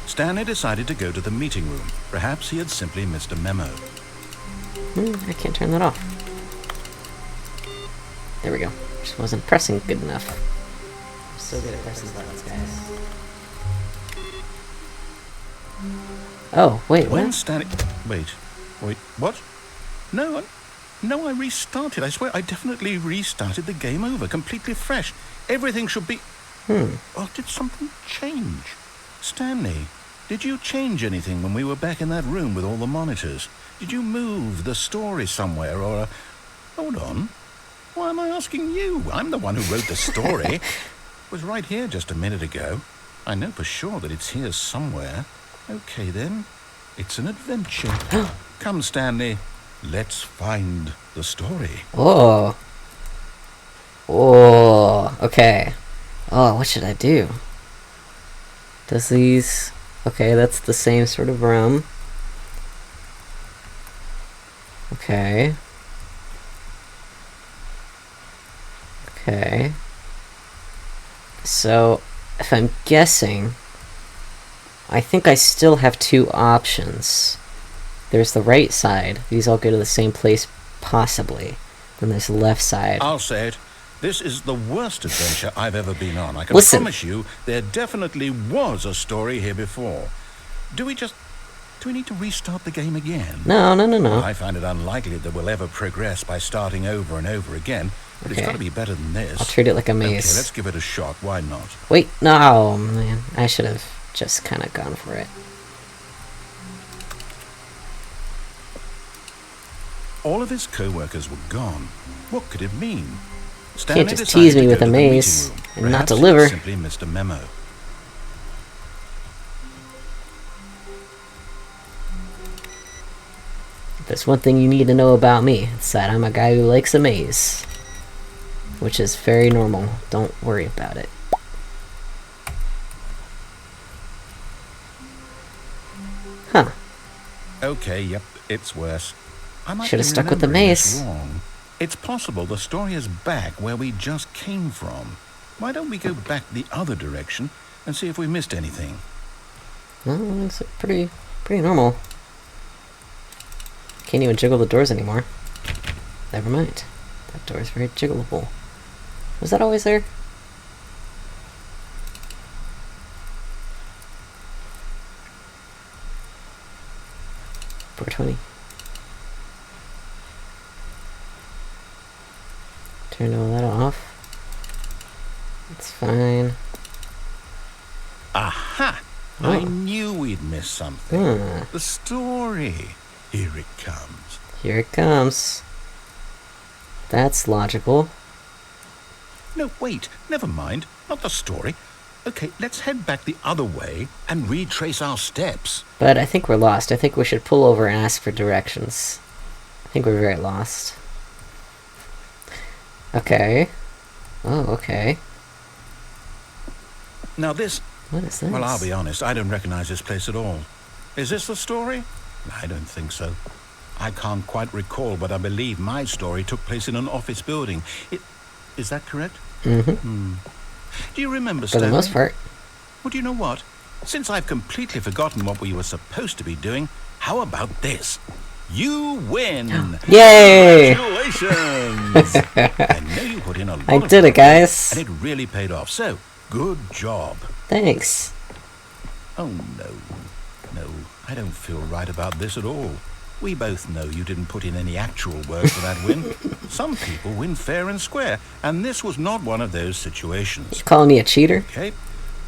Stanley decided to go to the meeting room. Perhaps he had simply missed a memo. I can't turn that off. There we go. Just wasn't pressing good enough. I'm so good at pressing buttons, guys. Oh, wait, When what? Stanley... Wait, what? No, I restarted. I swear, I definitely restarted the game over, completely fresh. Everything should be... Oh, did something change? Stanley, did you change anything when we were back in that room with all the monitors? Did you move the story somewhere, or... Hold on. Why am I asking you? I'm the one who wrote the story. It was right here just a minute ago. I know for sure that it's here somewhere. Okay, then. It's an adventure. Come, Stanley. Let's find the story. Oh. Oh, okay. Oh, what should I do? Does these... Okay, that's the same sort of room. Okay. So, if I'm guessing, I think I still have two options. There's the right side. These all go to the same place, possibly. Then there's the left side. I'll say it. This is the worst adventure I've ever been on. I can Listen. promise you there definitely was a story here before. Do we need to restart the game again? No. I find it unlikely that we'll ever progress by starting over and over again. But it's got to be better than this. I'll treat it like a maze. Okay, let's give it a shot. Why not? Wait, no, man. I should have just kind of gone for it. All of his co-workers were gone. What could it mean? Can't just tease me with a maze and not deliver. Simply missed a memo. If there's one thing you need to know about me, it's that I'm a guy who likes a maze. Which is very normal. Don't worry about it. Huh. Okay, yep, it's worse. I might Should have be stuck with the remembering this maze. wrong. It's possible the story is back where we just came from. Why don't we go back the other direction and see if we missed anything? Well, it's pretty normal. Can't even jiggle the doors anymore. Never mind. That door is very jiggleable. Was that always there? $4.20. Turn all that off. It's fine. Aha! Oh. I knew we'd miss something. Hmm. The story. Here it comes. Here it comes. That's logical. No, wait, never mind. Not the story. Okay, let's head back the other way and retrace our steps. But I think we're lost. I think we should pull over and ask for directions. I think we're very lost. Okay. Oh, okay. Now this... What is this? Well, I'll be honest, I don't recognize this place at all. Is this the story? I don't think so. I can't quite recall, but I believe my story took place in an office building. Is that correct? Mm-hmm. Do you remember, For the Stanley? most part. Well, do you know what? Since I've completely forgotten what we were supposed to be doing, how about this? You win! Yay! Congratulations! I know you put in a lot I of did it, work, guys. and it really paid off. So, good job. Thanks. Oh, no, I don't feel right about this at all. We both know you didn't put in any actual work for that win. Some people win fair and square, and this was not one of those situations. You calling me a cheater? Okay,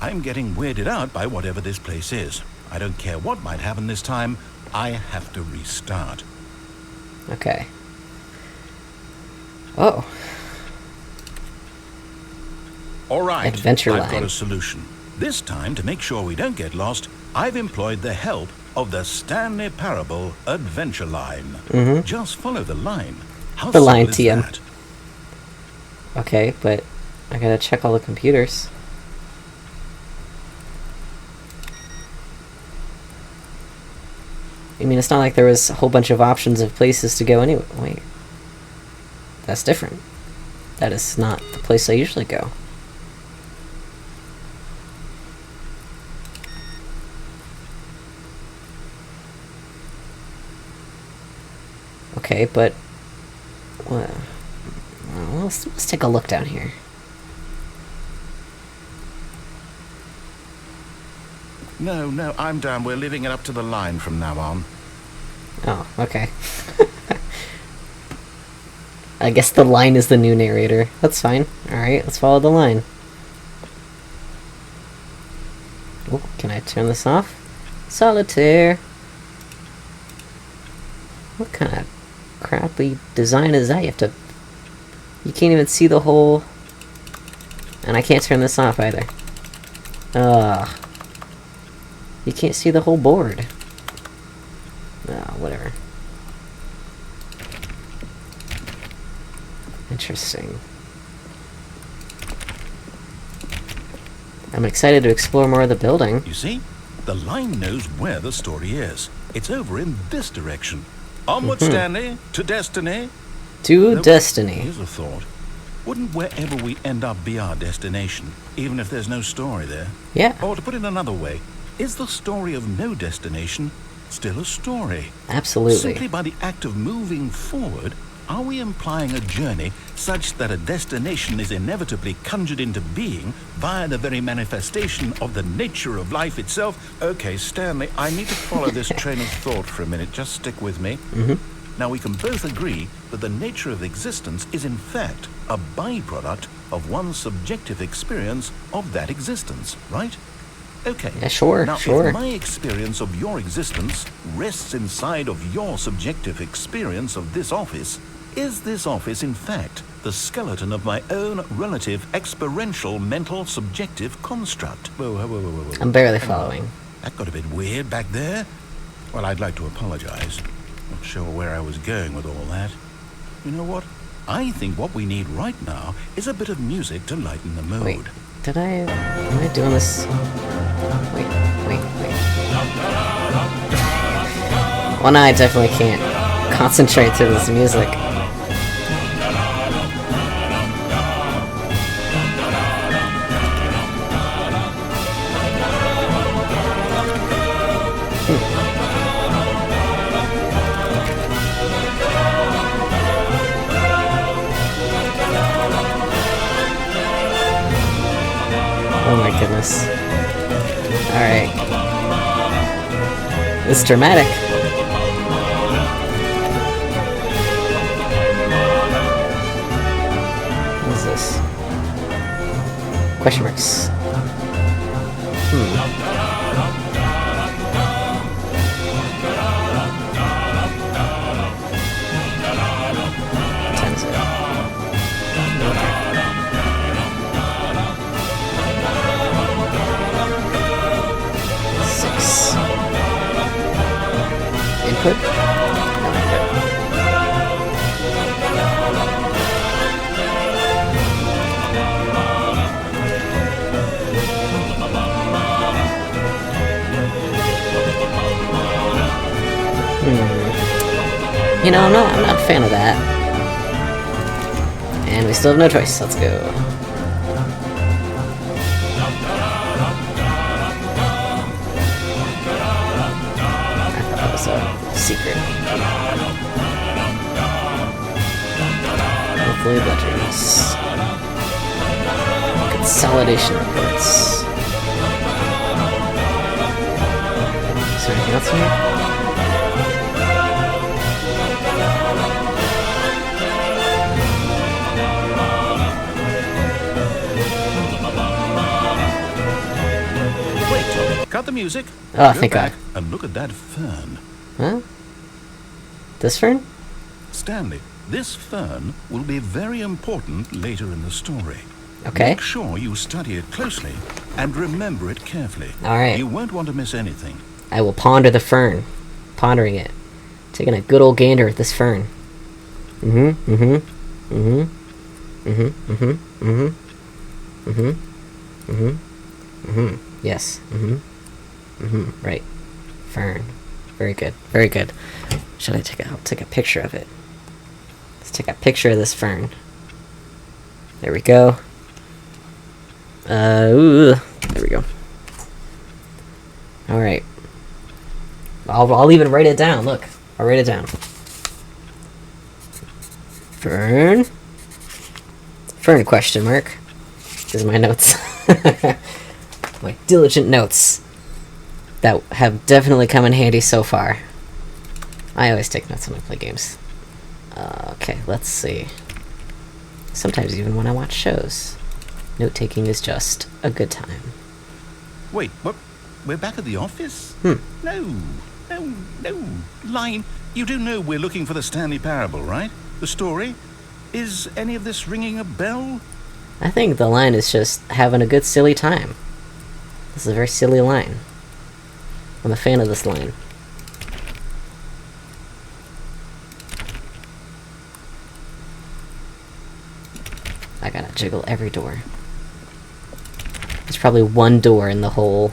I'm getting weirded out by whatever this place is. I don't care what might happen this time, I have to restart. Okay. Oh. All right, Adventure I've got line. a solution. This time, to make sure we don't get lost, I've employed the help of the Stanley Parable Adventure Line. Mm-hmm. Just follow the line. How The line, simple is TM. that? Okay, but I gotta check all the computers. I mean, it's not like there was a whole bunch of options of places to go anyway. Wait. That's different. That is not the place I usually go. Okay, but... Well, let's take a look down here. No, I'm down. We're leaving it up to the line from now on. Oh, okay. I guess the line is the new narrator. That's fine. Alright, let's follow the line. Oh, can I turn this off? Solitaire! What kind of crappy design is that? You have to... You can't even see the whole... And I can't turn this off either. Ugh. You can't see the whole board. Oh, whatever. Interesting. I'm excited to explore more of the building. You see? The line knows where the story is. It's over in this direction. Onward, Stanley, to destiny. To Nope. destiny. Here's a thought. Wouldn't wherever we end up be our destination, even if there's no story there? Yeah, Or to put it another way, is the story of no destination still a story? absolutely. Simply by the act of moving forward, are we implying a journey such that a destination is inevitably conjured into being via the very manifestation of the nature of life itself? Okay, Stanley, I need to follow this train of thought for a minute. Just stick with me. Now, we can both agree that the nature of existence is in fact a byproduct of one's subjective experience of that existence, right? Okay. Yeah, sure, Now, sure. if my experience of your existence rests inside of your subjective experience of this office, is this office in fact the skeleton of my own relative experiential mental subjective construct? Whoa. I'm barely following. That got a bit weird back there. Well, I'd like to apologize. Not sure where I was going with all that. You know what? I think what we need right now is a bit of music to lighten the mood. Wait, am I doing this? Wait. Well, no, I definitely can't concentrate through this music. Oh my goodness. Alright. It's dramatic. What is this? Question marks. What time is it? Input? No input. You know, I'm not a fan of that. And we still have no choice. Let's go. Secret. Monthly ledgers. Consolidation reports. Is there anything else here? Wait, cut the music. Oh, Go thank God. back and look at that fern. Huh? This fern? Stanley, this fern will be very important later in the story. Okay. Make sure you study it closely and remember it carefully. Alright. You won't want to miss anything. I will ponder the fern. Pondering it. Taking a good old gander at this fern. Yes. Right. Fern. Very good. Very good. Should I take a picture of it? Let's take a picture of this fern. There we go. There we go. Alright. I'll even write it down. Look. I'll write it down. Fern? Fern question mark. These are my notes. My diligent notes. That have definitely come in handy so far. I always take notes when I play games. Okay, let's see. Sometimes even when I watch shows. Note-taking is just a good time. Wait, what? We're back at the office? No. Line, you do know we're looking for the Stanley Parable, right? The story? Is any of this ringing a bell? I think the line is just having a good silly time. This is a very silly line. I'm a fan of this line. I gotta jiggle every door. There's probably one door in the whole...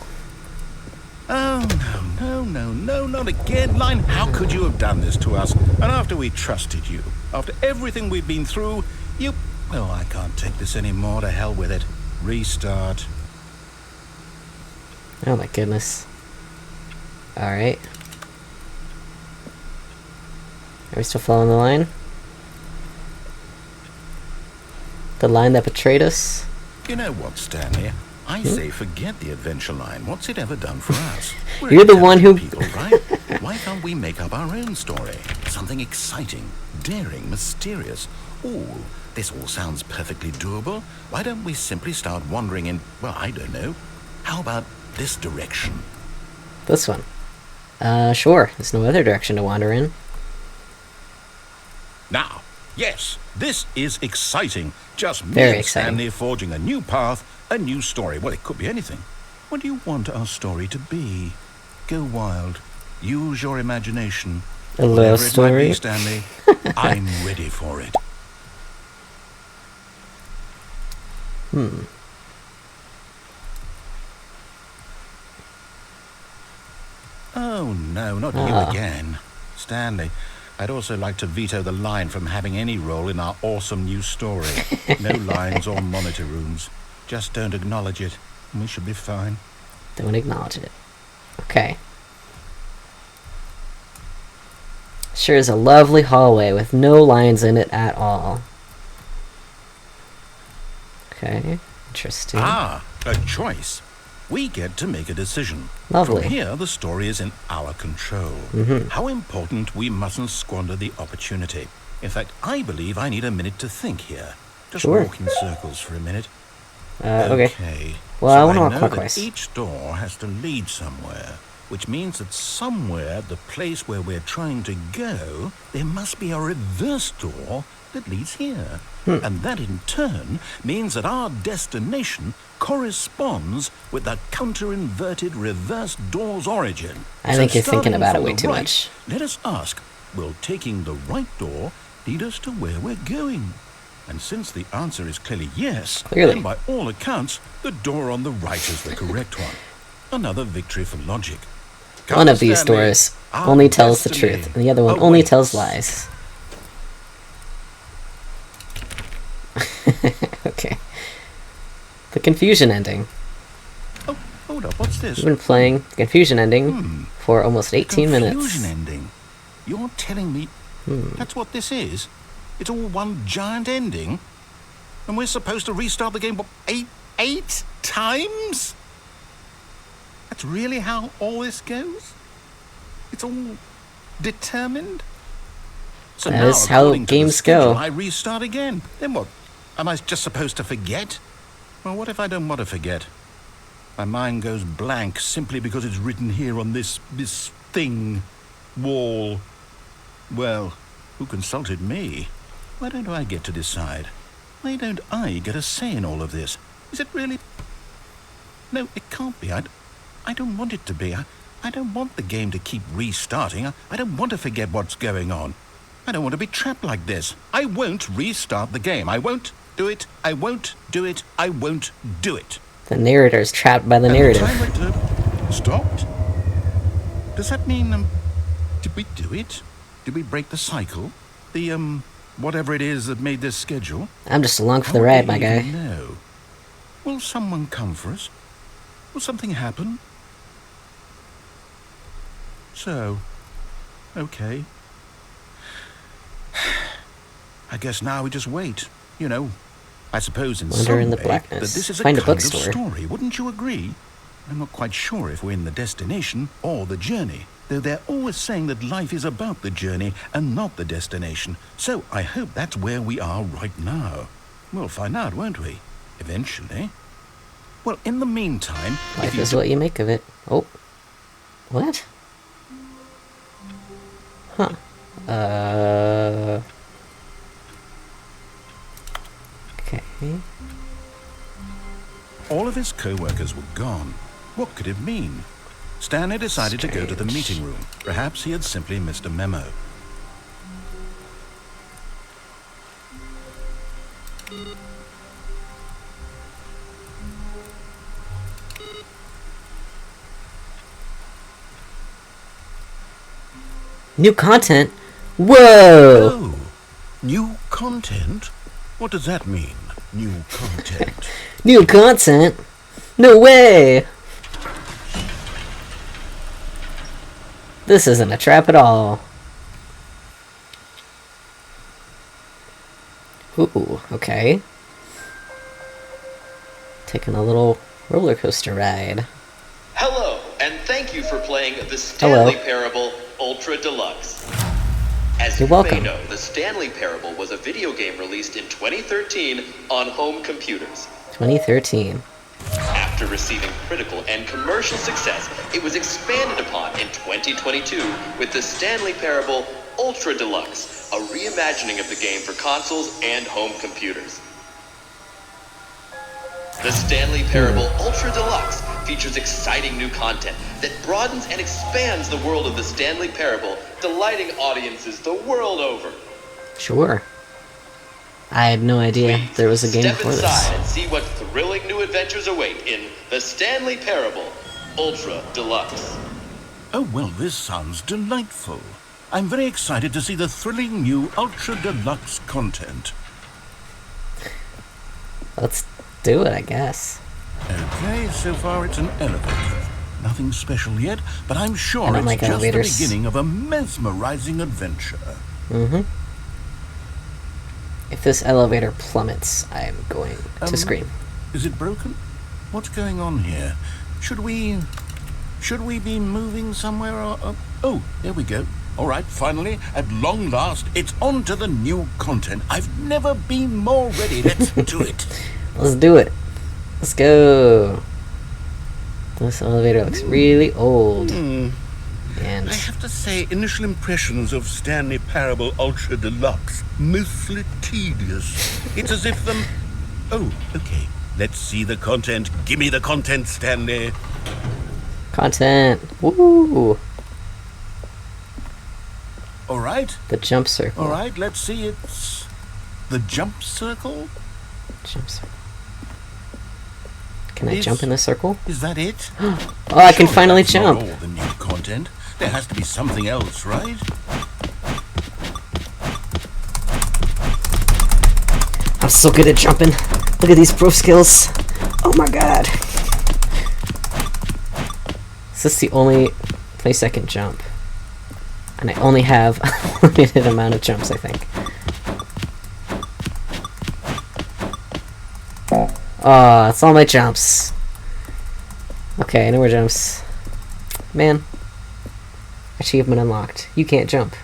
Oh, no, not again. Line, how could you have done this to us? And after we trusted you, after everything we've been through, you Well, I can't take this anymore. To hell with it. Restart. Oh my goodness. Alright. Are we still following the line? The line that betrayed us? You know what, Stanley? I say forget the adventure line. What's it ever done for us? We're You're the one who... people, right? Why can't we make up our own story? Something exciting, daring, mysterious. Ooh, this all sounds perfectly doable. Why don't we simply start wandering in, well, I don't know. How about this direction? This one. Sure. There's no other direction to wander in. Now, yes, this is exciting. Just me Very and exciting. Stanley forging a new path, a new story. Well, it could be anything. What do you want our story to be? Go wild. Use your imagination. A love Whatever it might be, story? Stanley, I'm ready for it. Oh, no, not you again. Stanley, I'd also like to veto the line from having any role in our awesome new story. No lines or monitor rooms. Just don't acknowledge it, and we should be fine. Don't acknowledge it. Okay. Sure is a lovely hallway with no lines in it at all. Okay. Interesting. Ah, a choice. We get to make a decision. Lovely. From here, the story is in our control. How important we mustn't squander the opportunity. In fact, I believe I need a minute to think here. Just Sure. walk in circles for a minute. Okay. Well, So I wanna walk know clockwise. that each door has to lead somewhere, which means that somewhere, the place where we're trying to go, there must be a reverse door that leads here. And that in turn means that our destination corresponds with the counter-inverted reverse door's origin. I think you're thinking starting about it from way the too right, much. Let us ask, will taking the right door lead us to where we're going? And since the answer is clearly yes, Clearly. then by all accounts, the door on the right is the correct one. Another victory for logic. One of these Stanley, doors our only tells the destiny truth, and the other one only awaits. tells lies. Okay. The confusion ending. Oh, hold up, what's this? We've been playing the confusion ending for almost 18 minutes. Confusion ending. You're telling me that's what this is? It's all one giant ending? And we're supposed to restart the game, what, eight times? That's really how all this goes? It's all determined? So That now, is how according to the games schedule, go. I restart again. Then what? Am I just supposed to forget? Well, what if I don't want to forget? My mind goes blank simply because it's written here on this thing, wall. Well, who consulted me? Why don't I get to decide? Why don't I get a say in all of this? Is it really? No, it can't be. I don't want it to be. I don't want the game to keep restarting. I don't want to forget what's going on. I don't want to be trapped like this. I won't restart the game. I won't do it. I won't do it. I won't do it. The narrator is trapped by the And narrative. the timer stopped? Does that mean, did we do it? Did we break the cycle? The, whatever it is that made this schedule? I'm just along for How the would ride, they my guy. even know? Will someone come for us? Will something happen? So, okay. I guess now we just wait. You know, I suppose in Wander some in the way blackness. that this is Find a a kind of bookstore. story. Wouldn't you agree? I'm not quite sure if we're in the destination or the journey, though they're always saying that life is about the journey and not the destination. So I hope that's where we are right now. We'll find out, won't we? Eventually. Well, in the meantime, Life is what you make of it. Oh. What? Huh. Okay. all of his co-workers were gone. What could it mean? Stanley decided to go to the meeting room. Perhaps he had simply missed a memo. New content? Whoa! Oh, new content? What does that mean? New content? New content? No way! This isn't a trap at all. Ooh, okay. Taking a little roller coaster ride. Hello, and thank you for playing the Stanley Parable Ultra Deluxe. As You're you welcome. may know, the Stanley Parable was a video game released in 2013 on home computers. 2013. After receiving critical and commercial success, it was expanded upon in 2022 with the Stanley Parable Ultra Deluxe, a reimagining of the game for consoles and home computers. The Stanley Parable Ultra Deluxe features exciting new content that broadens and expands the world of the Stanley Parable, delighting audiences the world over. Sure. I had no idea Please there was a game step before inside this. and see what thrilling new adventures await in the Stanley Parable Ultra Deluxe. Oh, well, this sounds delightful. I'm very excited to see the thrilling new Ultra Deluxe content. Let's do it, I guess. Okay, so far it's an elevator. Nothing special yet, but I'm sure I don't it's like just elevators. the beginning of a mesmerizing adventure. Mm-hmm. If this elevator plummets, I'm going to scream. Is it broken? What's going on here? Should we be moving somewhere or... oh, there we go. All right, finally, at long last, it's on to the new content. I've never been more ready. Let's do it. Let's do it. Let's go. This elevator looks really old. And I have to say, initial impressions of Stanley Parable Ultra Deluxe, mostly tedious. It's as if them... Oh, okay. Let's see the content. Gimme the content, Stanley. content. Woo! All right. The jump circle. All right, let's see. It's the jump circle. Jump circle. Can I jump in the circle? Is that it? Oh, I can finally That's not jump. all the new content. There has to be something else, right? I'm so good at jumping. Look at these pro skills. Oh my god. Is this the only place I can jump? And I only have a limited amount of jumps, I think. Oh, that's all my jumps. Okay, no more jumps. Man. Achievement unlocked. You can't jump.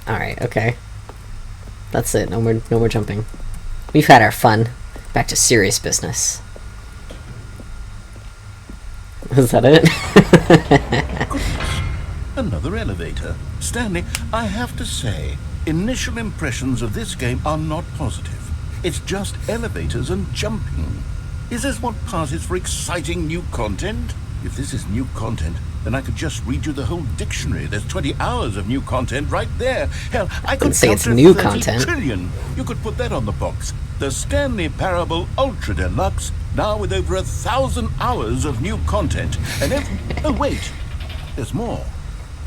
Alright, okay. That's it. No more jumping. We've had our fun. Back to serious business. Is that it? Another elevator. Stanley, I have to say, initial impressions of this game are not positive. It's just elevators and jumping. Is this what passes for exciting new content? If this is new content, then I could just read you the whole dictionary. There's 20 hours of new content right there. Hell, I could say count it's to new 30 content. trillion. You could put that on the box. The Stanley Parable Ultra Deluxe, now with over 1,000 hours of new content. And oh, wait. There's more.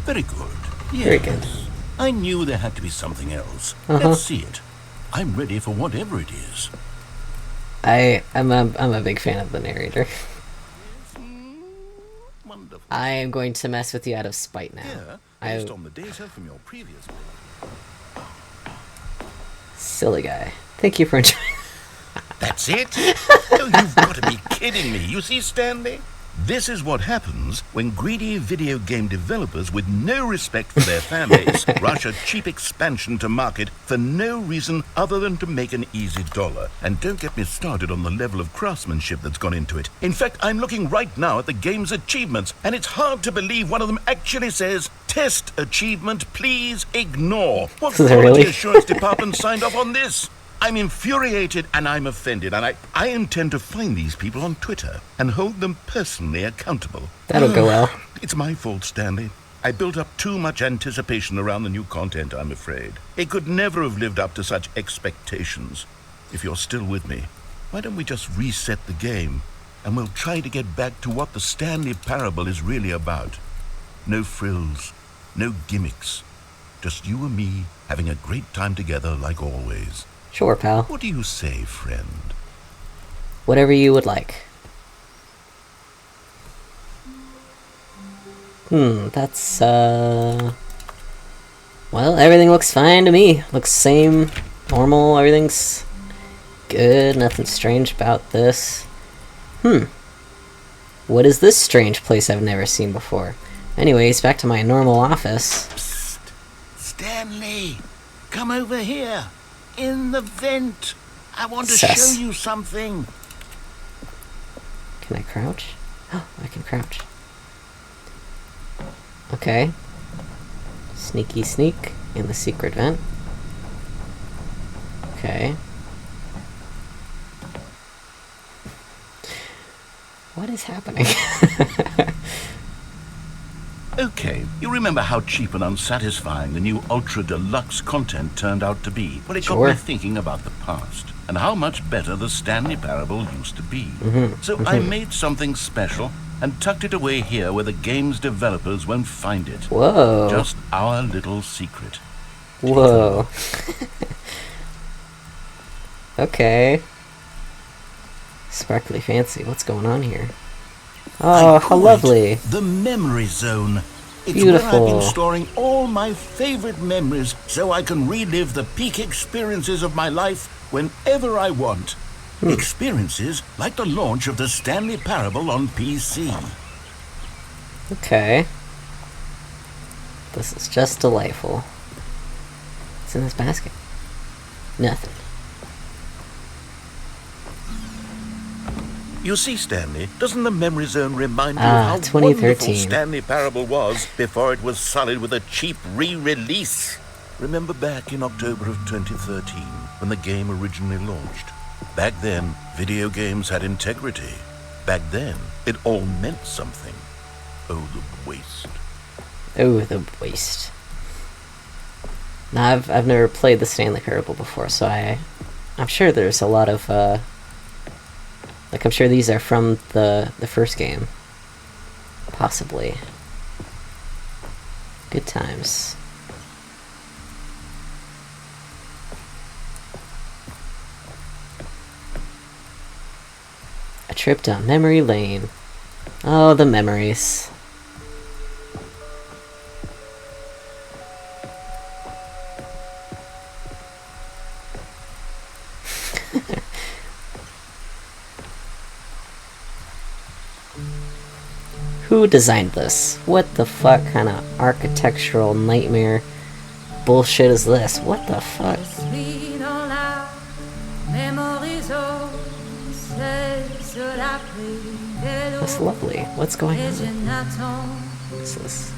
Very good. Yes. Very good. I knew there had to be something else. Let's see it. I'm ready for whatever it is. I'm a big fan of the narrator. Wonderful. I am going to mess with you out of spite now. Yeah, based on the data from your previous... Silly guy. Thank you for enjoying. That's it? Oh, you've got to be kidding me. You see, Stanley? This is what happens when greedy video game developers with no respect for their fan base rush a cheap expansion to market for no reason other than to make an easy dollar. And don't get me started on the level of craftsmanship that's gone into it. In fact, I'm looking right now at the game's achievements, and it's hard to believe one of them actually says, "Test achievement, please ignore." What Is it quality really? assurance department signed off on this? I'm infuriated and I'm offended, and I intend to find these people on Twitter and hold them personally accountable. That'll go well. It's my fault, Stanley. I built up too much anticipation around the new content, I'm afraid. It could never have lived up to such expectations. If you're still with me, why don't we just reset the game, and we'll try to get back to what the Stanley Parable is really about. No frills, no gimmicks, Just you and me, having a great time together like always. Sure, pal. What do you say, friend? Whatever you would like. That's, well, everything looks fine to me. Looks same, normal, everything's good, nothing strange about this. What is this strange place I've never seen before? Anyways, back to my normal office. Psst! Stanley! Come over here! In the vent! I want to Sus. show you something! Can I crouch? Oh, I can crouch. Okay. Sneaky sneak in the secret vent. Okay. What is happening? Okay, you remember how cheap and unsatisfying the new Ultra Deluxe content turned out to be? Well, it got Sure. me thinking about the past and how much better the Stanley Parable used to be. So I made something special and tucked it away here where the game's developers won't find it. Whoa. Just our little secret. Whoa. Okay. Sparkly fancy. What's going on here? Oh, I how call it lovely. The memory zone. It's Beautiful. where I've been storing all my favorite memories so I can relive the peak experiences of my life whenever I want. Experiences like the launch of the Stanley Parable on PC. Okay. This is just delightful. What's in this basket? Nothing. You see, Stanley, doesn't the memory zone remind you Ah, of how wonderful 2013. Stanley Parable was before it was solid with a cheap re-release? Remember back in October of 2013 when the game originally launched? Back then, video games had integrity. Back then, it all meant something. Oh, the waste. Oh, the waste. Now, I've never played the Stanley Parable before, so I'm sure there's a lot of, like, I'm sure these are from the first game. Possibly. Good times. A trip down memory lane. Oh, the memories. Who designed this? What the fuck kind of architectural nightmare bullshit is this? What the fuck? That's lovely. What's going on? What's this?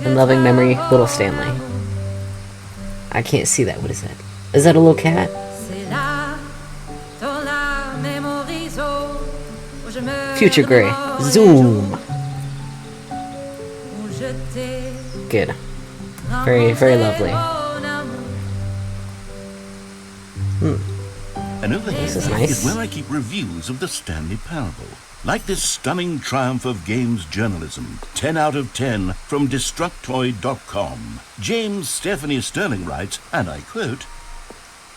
In loving memory, little Stanley. I can't see that. What is that? Is that a little cat? Future Gray. Zoom. Good. Very, very lovely. And over This here is nice. is where I keep reviews of the Stanley Parable. Like this stunning triumph of games journalism, 10 out of 10 from Destructoid.com. James Stephanie Sterling writes, and I quote,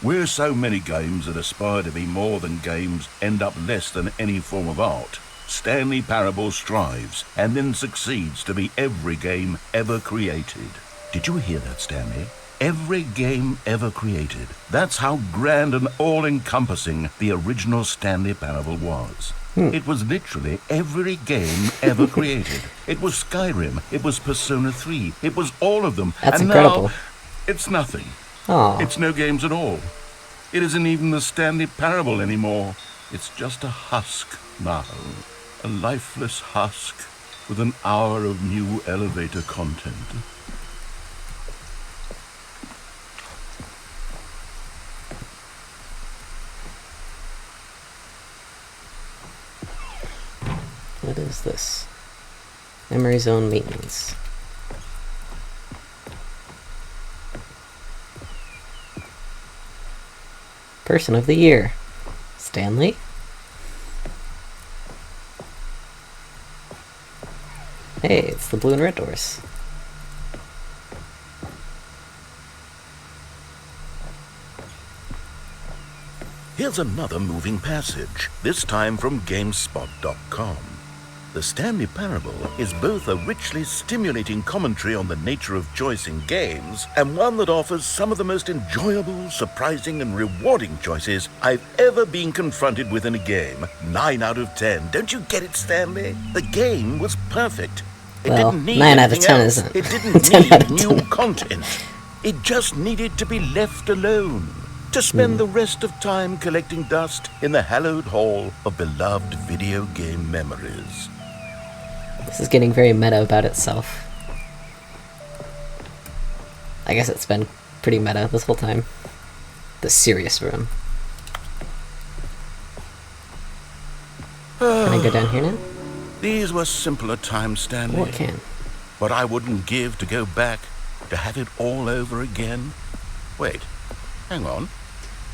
"Where so many games that aspire to be more than games end up less than any form of art, Stanley Parable strives and then succeeds to be every game ever created." Did you hear that, Stanley? Every game ever created. That's how grand and all-encompassing the original Stanley Parable was. It was literally every game ever created. It was Skyrim, it was Persona 3, it was all of them. That's and incredible. Now, it's nothing. Oh, It's no games at all. It isn't even the Stanley Parable anymore. It's just a husk now. A lifeless husk with an hour of new elevator content. what is this? Memory zone maintenance. Person of the year. Stanley? Hey, it's the blue and red doors. Here's another moving passage, this time from GameSpot.com. The Stanley Parable is both a richly stimulating commentary on the nature of choice in games and one that offers some of the most enjoyable, surprising, and rewarding choices I've ever been confronted with in a game. 9 out of 10. Don't you get it, Stanley? The game was perfect. It Well, didn't need 9 out of anything 10 else. isn't. It didn't 10 out of need 10. new content. It just needed to be left alone. To spend the rest of time collecting dust in the hallowed hall of beloved video game memories. This is getting very meta about itself. I guess it's been pretty meta this whole time. The serious room. Can I go down here now? These were simpler times, Stanley. Oh, I can. What I wouldn't give to go back, to have it all over again. Wait, hang on.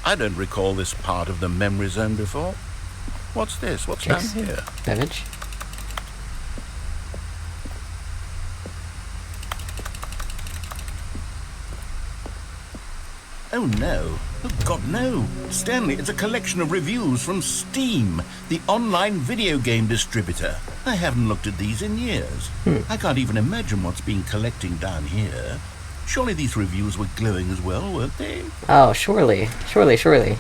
I don't recall this part of the memory zone before. What's this? What's down here? Beverage. Oh no. Oh God, no. Stanley, it's a collection of reviews from Steam, the online video game distributor. I haven't looked at these in years. I can't even imagine what's been collecting down here. Surely these reviews were glowing as well, weren't they? Oh, surely. Surely.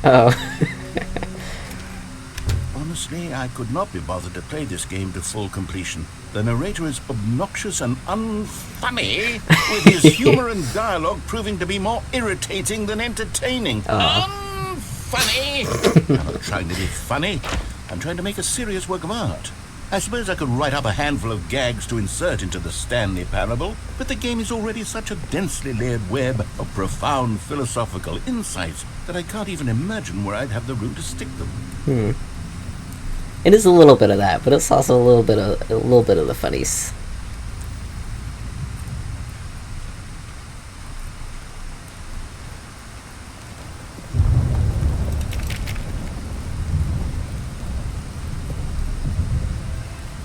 Oh. Honestly, I could not be bothered to play this game to full completion. The narrator is obnoxious and unfunny, with his humor and dialogue proving to be more irritating than entertaining. Unfunny! I'm not trying to be funny. I'm trying to make a serious work of art. I suppose I could write up a handful of gags to insert into the Stanley Parable, but the game is already such a densely layered web of profound philosophical insights that I can't even imagine where I'd have the room to stick them. It is a little bit of that, but it's also a little bit of the funnies.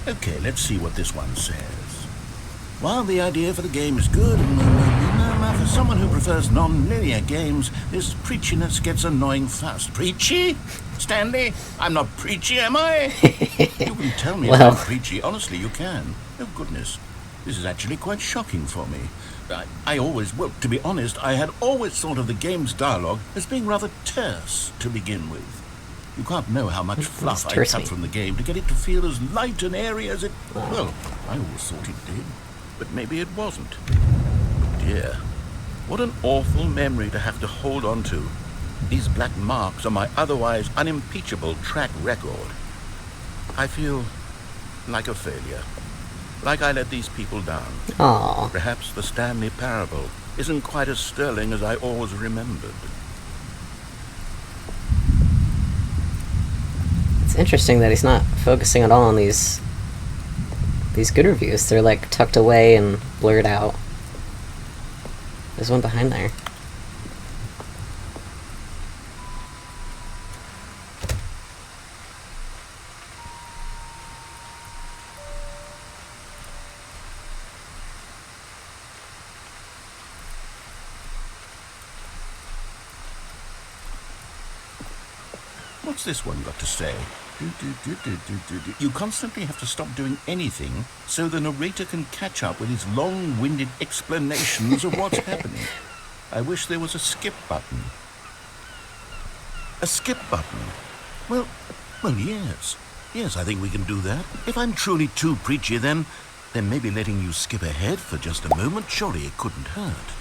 Okay, let's see what this one says. While the idea for the game is good, for someone who prefers non-linear games, this preachiness gets annoying fast. Preachy? Stanley, I'm not preachy, am I? You can tell me if I'm preachy. Honestly, you can. Oh, goodness. This is actually quite shocking for me. Well, to be honest, I had always thought of the game's dialogue as being rather terse to begin with. You can't know how much fluff I cut from the game to get it to feel as light and airy as it... Well, I always thought it did, but maybe it wasn't. Oh dear, what an awful memory to have to hold on to. These black marks on my otherwise unimpeachable track record. I feel like a failure. Like I let these people down. Aww. Perhaps the Stanley Parable isn't quite as sterling as I always remembered. It's interesting that he's not focusing at all on these good reviews. They're like tucked away and blurred out. There's one behind there. What's this one got to say? You constantly have to stop doing anything so the narrator can catch up with his long-winded explanations of what's happening. I wish there was a skip button. A skip button? Well, yes. Yes, I think we can do that. If I'm truly too preachy, then maybe letting you skip ahead for just a moment, surely it couldn't hurt.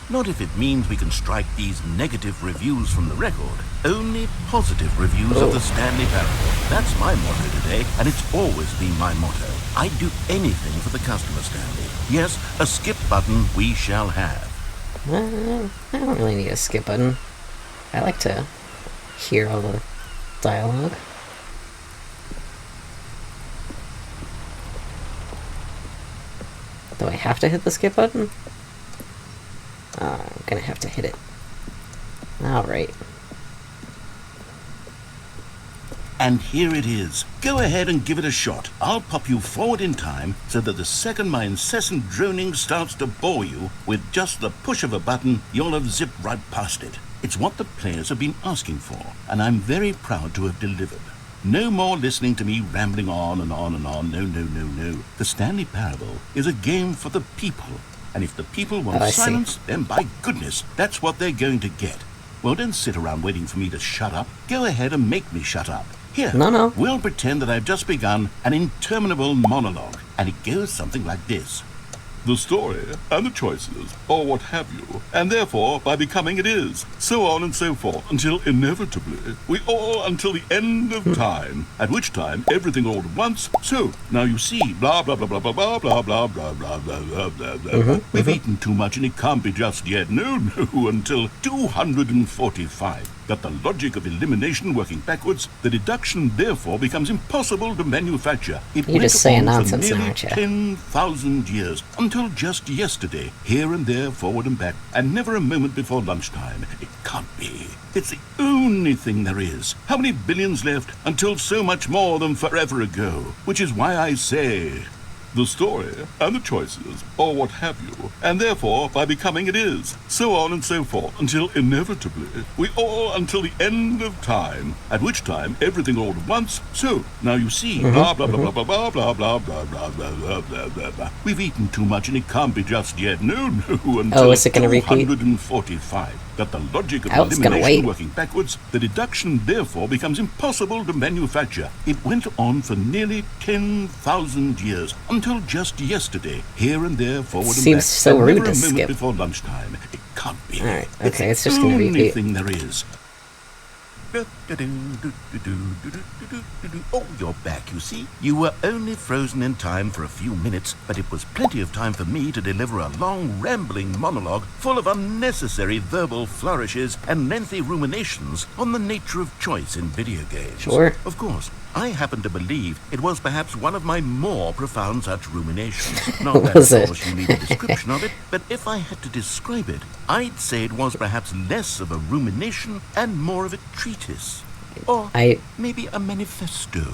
Not if it means we can strike these negative reviews from the record. Only positive reviews of the Stanley Parable. That's my motto today, and it's always been my motto. I'd do anything for the customer, Stanley. Yes, a skip button we shall have. I don't really need a skip button. I like to hear all the dialogue. Do I have to hit the skip button? I'm gonna have to hit it. Alright. And here it is. Go ahead and give it a shot. I'll pop you forward in time so that the second my incessant droning starts to bore you, with just the push of a button, you'll have zipped right past it. It's what the players have been asking for, and I'm very proud to have delivered. No more listening to me rambling on and on and on. No, no, no, no. The Stanley Parable is a game for the people. And if the people want silence, then by goodness, that's what they're going to get. Well, don't sit around waiting for me to shut up. Go ahead and make me shut up. Here, No. We'll pretend that I've just begun an interminable monologue, and it goes something like this. The story, and the choices, or what have you, and therefore, by becoming it is, so on and so forth, until inevitably, we all until the end of time, at which time everything all at once, so, now you see, blah, blah, blah, blah, blah, blah, blah, blah, blah, blah, blah, blah, blah, blah. We've eaten too much and it can't be just yet, no, until 245. Got the logic of elimination working backwards, the deduction therefore becomes impossible to manufacture. It You're went just saying on for nonsense now, nearly aren't you? 10,000 years, until just yesterday, here and there, forward and back, and never a moment before lunchtime. It can't be. It's the only thing there is. How many billions left until so much more than forever ago? Which is why I say, the story, and the choices, or what have you, and therefore, by becoming it is, so on and so forth, until inevitably, we all until the end of time, at which time everything all at once, so, now you see, blah, blah, blah, blah, blah, blah, blah, blah, blah, blah, blah, blah, blah, blah, blah. We've eaten too much and it can't be just yet, no, until is it gonna repeat? 245. Got the logic of I was gonna elimination wait. working backwards, the deduction therefore becomes impossible to manufacture. It went on for nearly 10,000 years, until just yesterday, here and there, forward and Seems back, so and rude never a to moment skip. before lunchtime. It can't be. Alright, It's okay, it's the just gonna only repeat. thing there is. Oh, you're back, you see. You were only frozen in time for a few minutes, but it was plenty of time for me to deliver a long, rambling monologue full of unnecessary verbal flourishes and lengthy ruminations on the nature of choice in video games. Sure. Of course, I happen to believe it was perhaps one of my more profound such ruminations. Not that, Was of it? course, you need a description of it, but if I had to describe it, I'd say it was perhaps less of a rumination and more of a treatise. Or maybe a manifesto.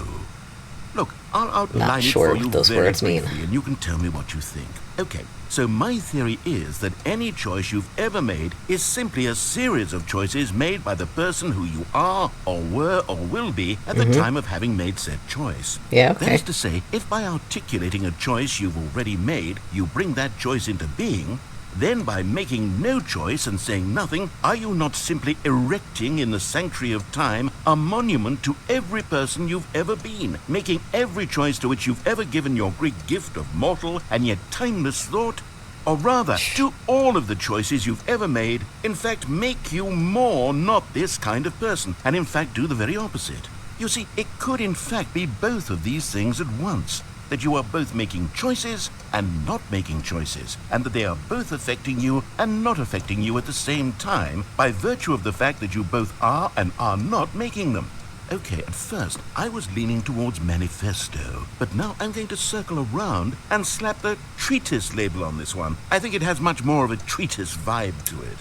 Look, I'll outline it sure for what you those very words mean. briefly, and you can tell me what you think. Okay, so my theory is that any choice you've ever made is simply a series of choices made by the person who you are, or were, or will be at the time of having made said choice. Yeah, That okay. is to say, if by articulating a choice you've already made, you bring that choice into being, then by making no choice and saying nothing, are you not simply erecting in the sanctuary of time a monument to every person you've ever been, making every choice to which you've ever given your great gift of mortal and yet timeless thought? Or rather, to all of the choices you've ever made, in fact, make you more not this kind of person, and in fact do the very opposite. You see, it could in fact be both of these things at once. That you are both making choices and not making choices, and that they are both affecting you and not affecting you at the same time by virtue of the fact that you both are and are not making them. Okay, at first I was leaning towards manifesto, but now I'm going to circle around and slap the treatise label on this one. I think it has much more of a treatise vibe to it.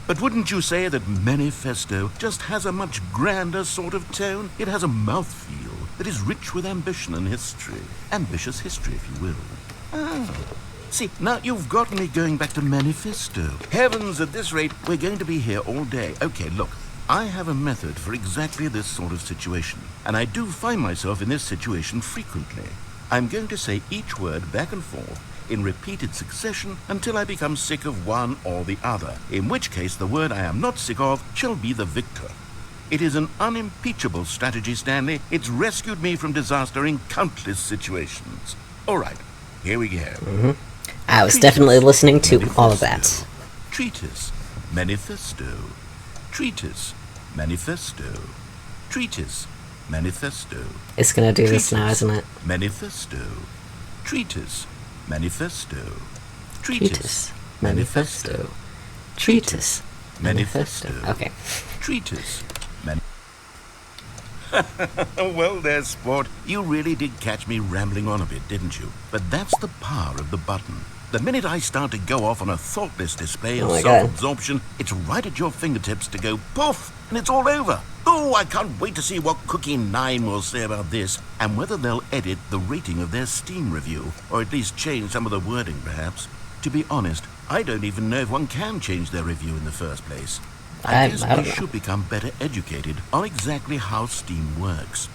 But wouldn't you say that manifesto just has a much grander sort of tone? It has a mouthfeel that is rich with ambition and history. Ambitious history, if you will. See, now you've got me going back to manifesto. Heavens, at this rate, we're going to be here all day. Okay, look, I have a method for exactly this sort of situation, and I do find myself in this situation frequently. I'm going to say each word back and forth in repeated succession until I become sick of one or the other, in which case the word I am not sick of shall be the victor. It is an unimpeachable strategy, Stanley. It's rescued me from disaster in countless situations. All right, here we go. I was definitely listening to all of that. Treatise, manifesto. Treatise, manifesto. Treatise, manifesto. It's gonna do this now, isn't it? Manifesto. Treatise, manifesto. Treatise, manifesto. Treatise, manifesto. Okay. Treatise. Well there, sport. You really did catch me rambling on a bit, didn't you? But that's the power of the button. The minute I start to go off on a thoughtless display of Oh my God. self-absorption, it's right at your fingertips to go poof, and it's all over. Oh, I can't wait to see what Cookie 9 will say about this, and whether they'll edit the rating of their Steam review, or at least change some of the wording, perhaps. To be honest, I don't even know if one can change their review in the first place. I guess don't we know. should become better educated on exactly how Steam works.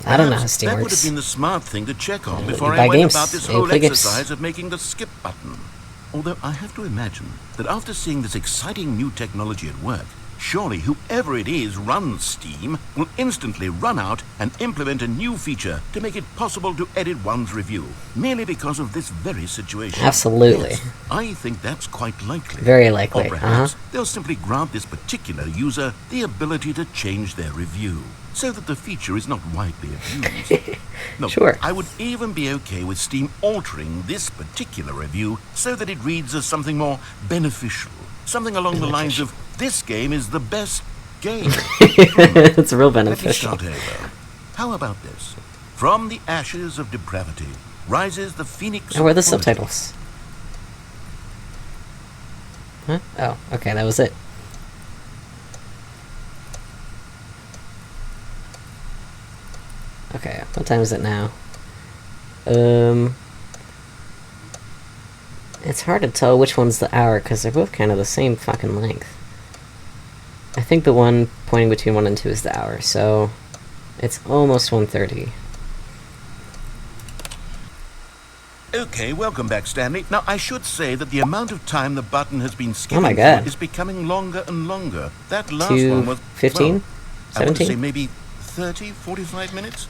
I don't know how Perhaps Steam that would works. have been the smart thing to check on before buy I went games about this and whole play games. exercise of making the skip button. Although I have to imagine that after seeing this exciting new technology at work, surely whoever it is runs Steam will instantly run out and implement a new feature to make it possible to edit one's review, merely because of this very situation. Absolutely. Yes, I think that's quite likely. Very likely, Or perhaps they'll simply grant this particular user the ability to change their review, so that the feature is not widely abused. No, Sure. I would even be okay with Steam altering this particular review so that it reads as something more beneficial. Something along the lines of, this game is the best game. It's real Let me beneficial. start over. How about this? From the ashes of depravity rises the phoenix. Oh, where are the of quality. subtitles? Huh? Oh, okay, that was it. Okay, what time is it now? It's hard to tell which one's the hour, because they're both kind of the same fucking length. I think the one pointing between 1 and 2 is the hour, so it's almost 1:30. Okay, welcome back, Stanley. Now, I should say that the amount of time the button has been skipping my God. for is becoming longer and longer. That last 2, one was 15? well, I want to say 17? maybe 30, 45 minutes.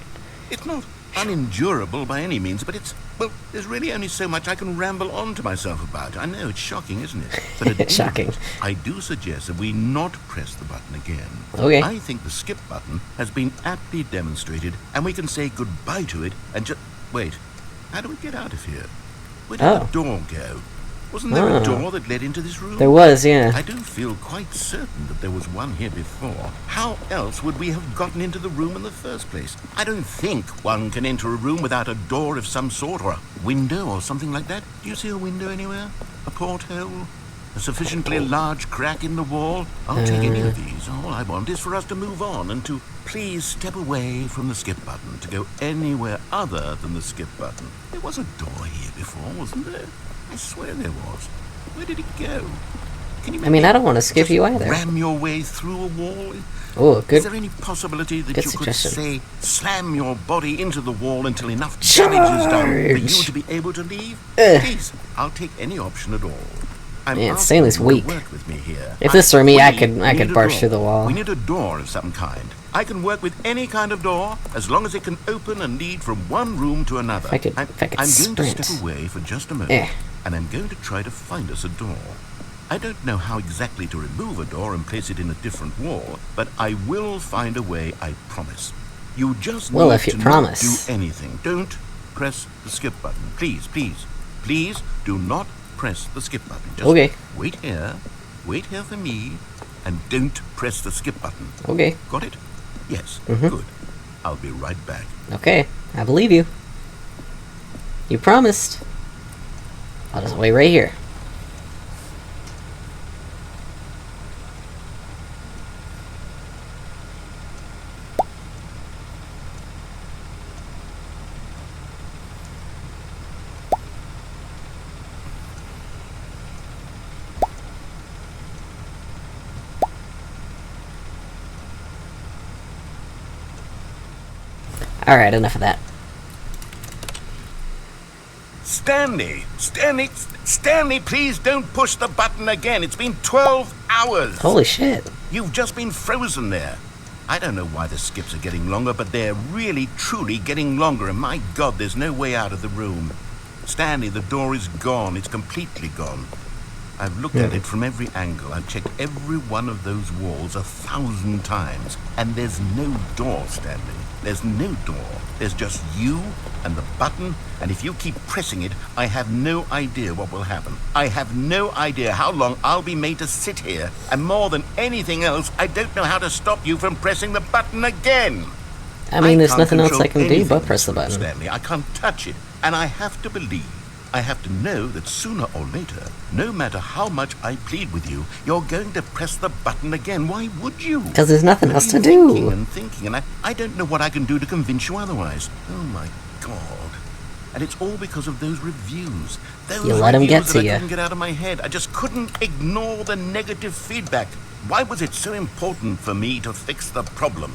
It's not unendurable by any means, but well, there's really only so much I can ramble on to myself about. I know, it's shocking, isn't it? But at It's shocking. I do suggest that we not press the button again. Okay. I think the skip button has been aptly demonstrated, and we can say goodbye to it and just... Wait, how do we get out of here? Where did the door go? Wasn't there a door that led into this room? There was, yeah. I do feel quite certain that there was one here before. How else would we have gotten into the room in the first place? I don't think one can enter a room without a door of some sort, or a window or something like that. Do you see a window anywhere? A porthole? A sufficiently large crack in the wall? I'll take any of these. All I want is for us to move on and to please step away from the skip button, to go anywhere other than the skip button. There was a door here before, wasn't there? I swear there was. Where did it go? Can you I mean, I don't want to skip you either. ram your way through a wall? Oh, Is good. there any possibility that good you suggestion. could, say, slam your body into the wall until enough damage is done for you to be able to leave? Please, I'll take any option at all. I'm Man, asking Stanley's you to weak. work with me here. If this were me, I We could need a barge door. through the wall. We need a door of some kind. I can work with any kind of door as long as it can open and lead from one room to another. If I could I'm going sprint. to step away for just a moment, Eh. and I'm going to try to find us a door. I don't know how exactly to remove a door and place it in a different wall, but I will find a way, I promise. You just Well, need if you to promise. not do anything. Don't press the skip button. Please, please, please do not press the skip button. Just Okay. wait here for me, and don't press the skip button. Okay. Got it? Yes, Mm-hmm. good. I'll be right back. Okay, I believe you. You promised. I'll just wait right here. Alright, enough of that. Stanley, please don't push the button again. It's been 12 hours. Holy shit. You've just been frozen there. I don't know why the skips are getting longer, but they're really, truly getting longer, and my God, there's no way out of the room. Stanley, the door is gone. It's completely gone. I've looked at it from every angle. I've checked every one of those walls 1,000 times, and there's no door, Stanley. There's no door. There's just you and the button, and if you keep pressing it, I have no idea what will happen. I have no idea how long I'll be made to sit here, and more than anything else, I don't know how to stop you from pressing the button again. I mean, there's can't nothing else control I can do anything, but press the button. Stanley, I can't touch it, and I have to believe I have to know that sooner or later, no matter how much I plead with you, you're going to press the button again. Why would you? Because there's nothing else to Thinking do. and thinking, and I don't know what I can do to convince you otherwise. Oh my God. And it's all because of those reviews. Those You let 'em get reviews to that ya. I couldn't get out of my head. I just couldn't ignore the negative feedback. Why was it so important for me to fix the problem?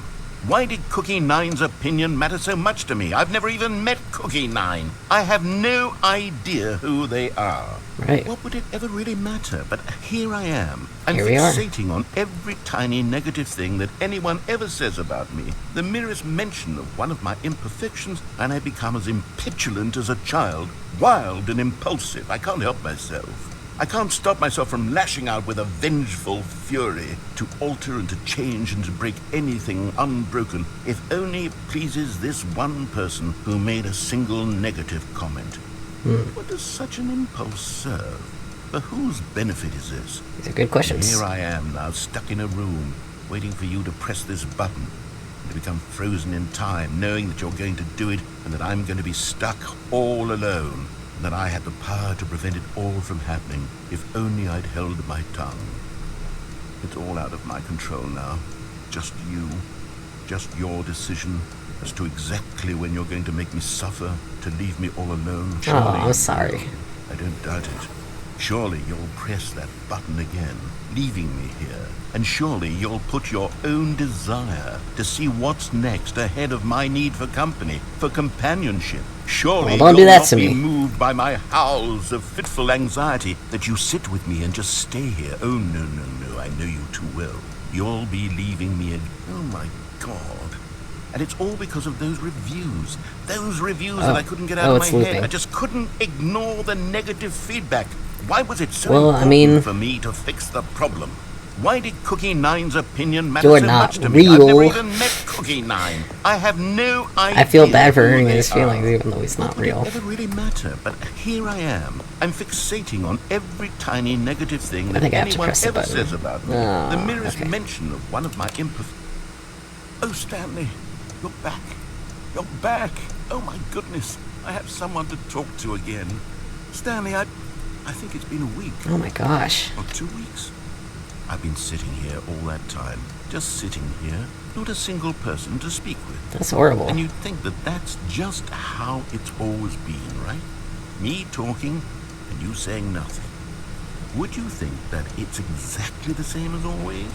Why did Cookie Nine's opinion matter so much to me? I've never even met Cookie Nine. I have no idea who they are. Right. What would it ever really matter? But here I am. I'm Here we are. fixating on every tiny negative thing that anyone ever says about me. The merest mention of one of my imperfections, and I become as impetulant as a child, wild and impulsive. I can't help myself. I can't stop myself from lashing out with a vengeful fury to alter and to change and to break anything unbroken, if only it pleases this one person who made a single negative comment. What does such an impulse serve? For whose benefit is this? These are good questions. Here I am now, stuck in a room, waiting for you to press this button, and to become frozen in time, knowing that you're going to do it, and that I'm going to be stuck all alone, and that I had the power to prevent it all from happening, if only I'd held my tongue. It's all out of my control now. Just you. Just your decision as to exactly when you're going to make me suffer, to leave me all alone. Oh, Surely I'm sorry. I don't doubt it. Surely you'll press that button again, leaving me here. And surely you'll put your own desire to see what's next ahead of my need for company, for companionship. Surely Well, don't do you'll that not to be me. moved by my howls of fitful anxiety that you sit with me and just stay here. Oh, no, no, no, I know you too well. You'll be leaving me again. Oh, my God. And it's all because of those reviews. Those reviews that I couldn't get out of my it's head. looping. I just couldn't ignore the negative feedback. Why was it so Well, I important mean- for me to fix the problem? Why did Cookie Nine's opinion matter You're so not much to me? I've never real. even met Cookie Nine. I have no idea. I feel bad for who hurting they his feelings, are. even though he's not What would it real. ever really matter? But here I am. I'm fixating on every tiny negative thing that think I have to anyone press the ever button. says about me. Ah, The merest okay. mention of one of my Oh, Stanley, you're back. You're back. Oh, my goodness. I have someone to talk to again. Stanley, I think it's been a week. Oh my gosh. Or 2 weeks. I've been sitting here all that time. Just sitting here. Not a single person to speak with. That's horrible. And you'd think that that's just how it's always been, right? Me talking and you saying nothing. Would you think that it's exactly the same as always?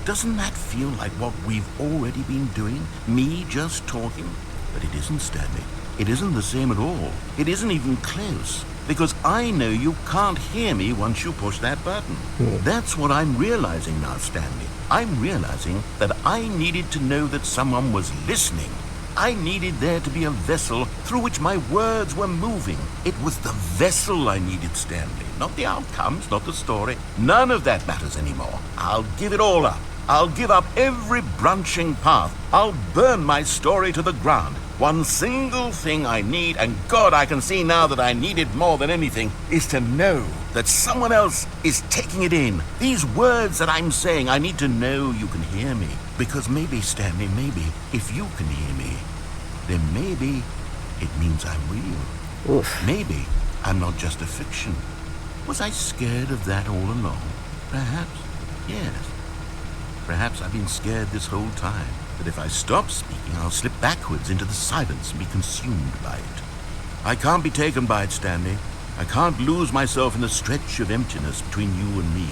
Doesn't that feel like what we've already been doing? Me just talking? But it isn't, Stanley. It isn't the same at all. It isn't even close. Because I know you can't hear me once you push that button. That's what I'm realizing now, Stanley. I'm realizing that I needed to know that someone was listening. I needed there to be a vessel through which my words were moving. It was the vessel I needed, Stanley. Not the outcomes, not the story. None of that matters anymore. I'll give it all up. I'll give up every branching path. I'll burn my story to the ground. One single thing I need, and God, I can see now that I need it more than anything, is to know that someone else is taking it in. These words that I'm saying, I need to know you can hear me. Because maybe, Stanley, maybe, if you can hear me, then maybe it means I'm real. Oof. Maybe I'm not just a fiction. Was I scared of that all along? Perhaps, yes. Perhaps I've been scared this whole time, that if I stop speaking, I'll slip backwards into the silence and be consumed by it. I can't be taken by it, Stanley. I can't lose myself in the stretch of emptiness between you and me.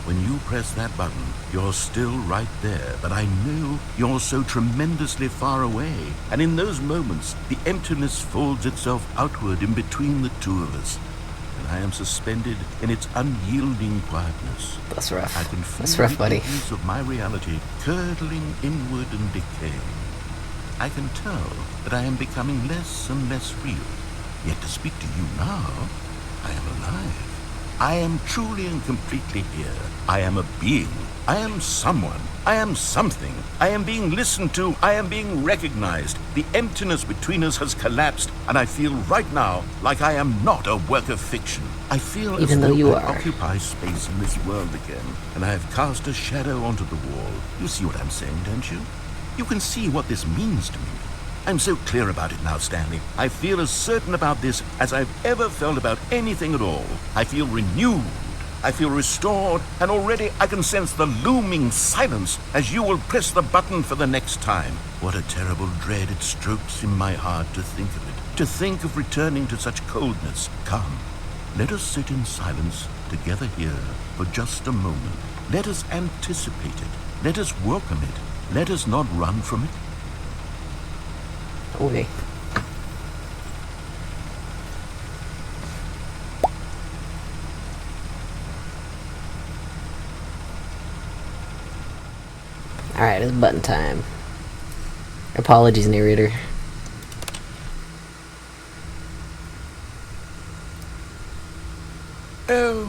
When you press that button, you're still right there, but I know you're so tremendously far away. And in those moments, the emptiness folds itself outward in between the two of us. And I am suspended in its unyielding quietness. That's rough. I can feel That's rough, the buddy. edges of my reality curdling inward and decaying. I can tell that I am becoming less and less real. Yet to speak to you now, I am alive. I am truly and completely here. I am a being. I am someone. I am something. I am being listened to. I am being recognized. The emptiness between us has collapsed, and I feel right now like I am not a work of fiction. I feel Even as though though you I are. occupy space in this world again, and I have cast a shadow onto the wall. You see what I'm saying, don't you? You can see what this means to me. I'm so clear about it now, Stanley. I feel as certain about this as I've ever felt about anything at all. I feel renewed. I feel restored, and already I can sense the looming silence as you will press the button for the next time. What a terrible dread it strokes in my heart to think of it, to think of returning to such coldness. Come, let us sit in silence together here for just a moment. Let us anticipate it. Let us welcome it. Let us not run from it. Okay. Alright, it's button time. Apologies, narrator. Oh,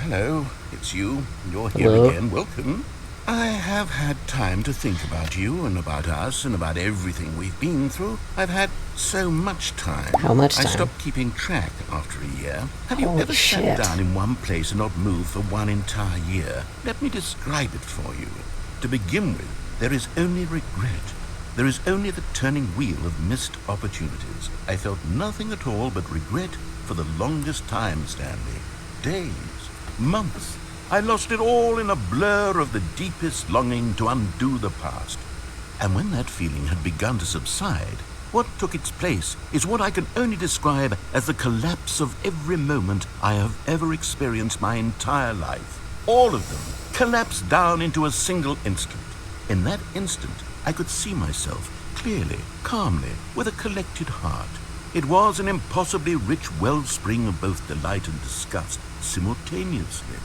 hello. It's you. You're here Hello. again. Welcome. I have had time to think about you and about us and about everything we've been through. I've had so much time. How much I time? stopped keeping track after a year. Have you Holy ever shit. sat down in one place and not moved for one entire year? Let me describe it for you. To begin with, there is only regret. There is only the turning wheel of missed opportunities. I felt nothing at all but regret for the longest time, Stanley. Days, months. I lost it all in a blur of the deepest longing to undo the past. And when that feeling had begun to subside, what took its place is what I can only describe as the collapse of every moment I have ever experienced my entire life. All of them collapsed down into a single instant. In that instant, I could see myself clearly, calmly, with a collected heart. It was an impossibly rich wellspring of both delight and disgust simultaneously.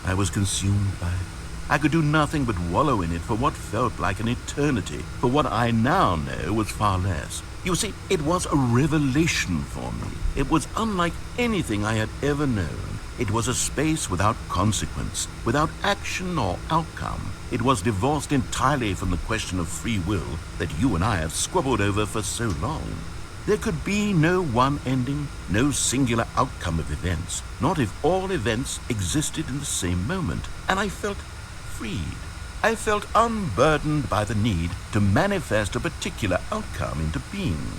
I was consumed by it. I could do nothing but wallow in it for what felt like an eternity, for what I now know was far less. You see, it was a revelation for me. It was unlike anything I had ever known. It was a space without consequence, without action or outcome. It was divorced entirely from the question of free will that you and I have squabbled over for so long. There could be no one ending, no singular outcome of events, not if all events existed in the same moment. And I felt freed. I felt unburdened by the need to manifest a particular outcome into being.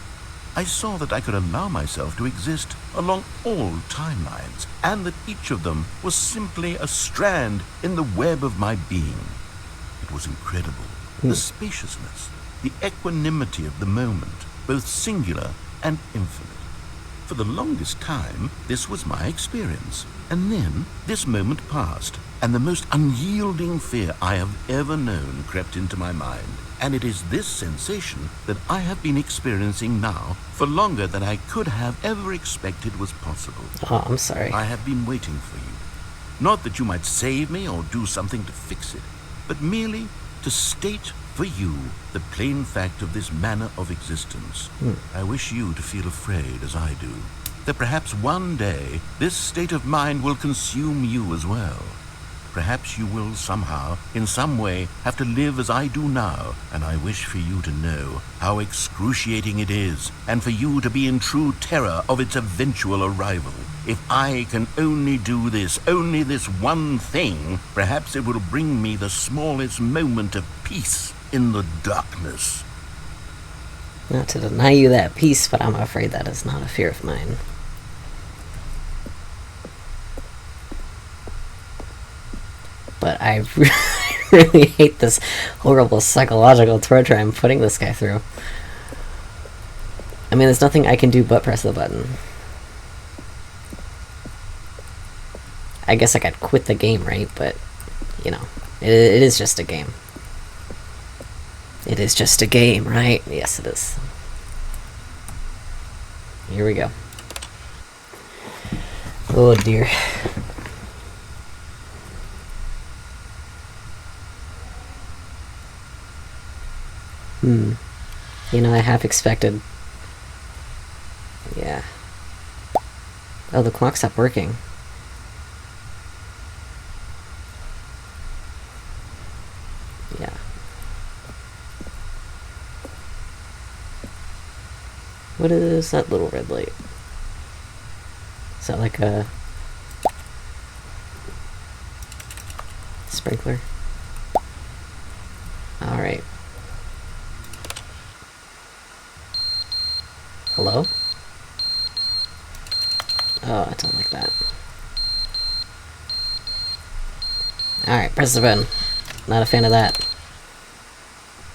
I saw that I could allow myself to exist along all timelines, and that each of them was simply a strand in the web of my being. It was incredible. The spaciousness, the equanimity of the moment, both singular and infinite. For the longest time, this was my experience. And then, this moment passed, and the most unyielding fear I have ever known crept into my mind. And it is this sensation that I have been experiencing now for longer than I could have ever expected was possible. Oh, I'm sorry. I have been waiting for you. Not that you might save me or do something to fix it, but merely to state for you the plain fact of this manner of existence. I wish you to feel afraid as I do, that perhaps one day this state of mind will consume you as well. Perhaps you will somehow, in some way, have to live as I do now, and I wish for you to know how excruciating it is, and for you to be in true terror of its eventual arrival. If I can only do this, only this one thing, perhaps it will bring me the smallest moment of peace in the darkness. Not to deny you that peace, but I'm afraid that is not a fear of mine. But I really hate this horrible psychological torture I'm putting this guy through. I mean, there's nothing I can do but press the button. I guess I could quit the game, right? But, you know, it is just a game. It is just a game, right? Yes, it is. Here we go. Oh, dear. You know, I half expected... Yeah. Oh, the clock stopped working. Yeah. What is that little red light? Is that like a... sprinkler? Alright. Hello? Oh, I don't like that. Alright, press the button. Not a fan of that.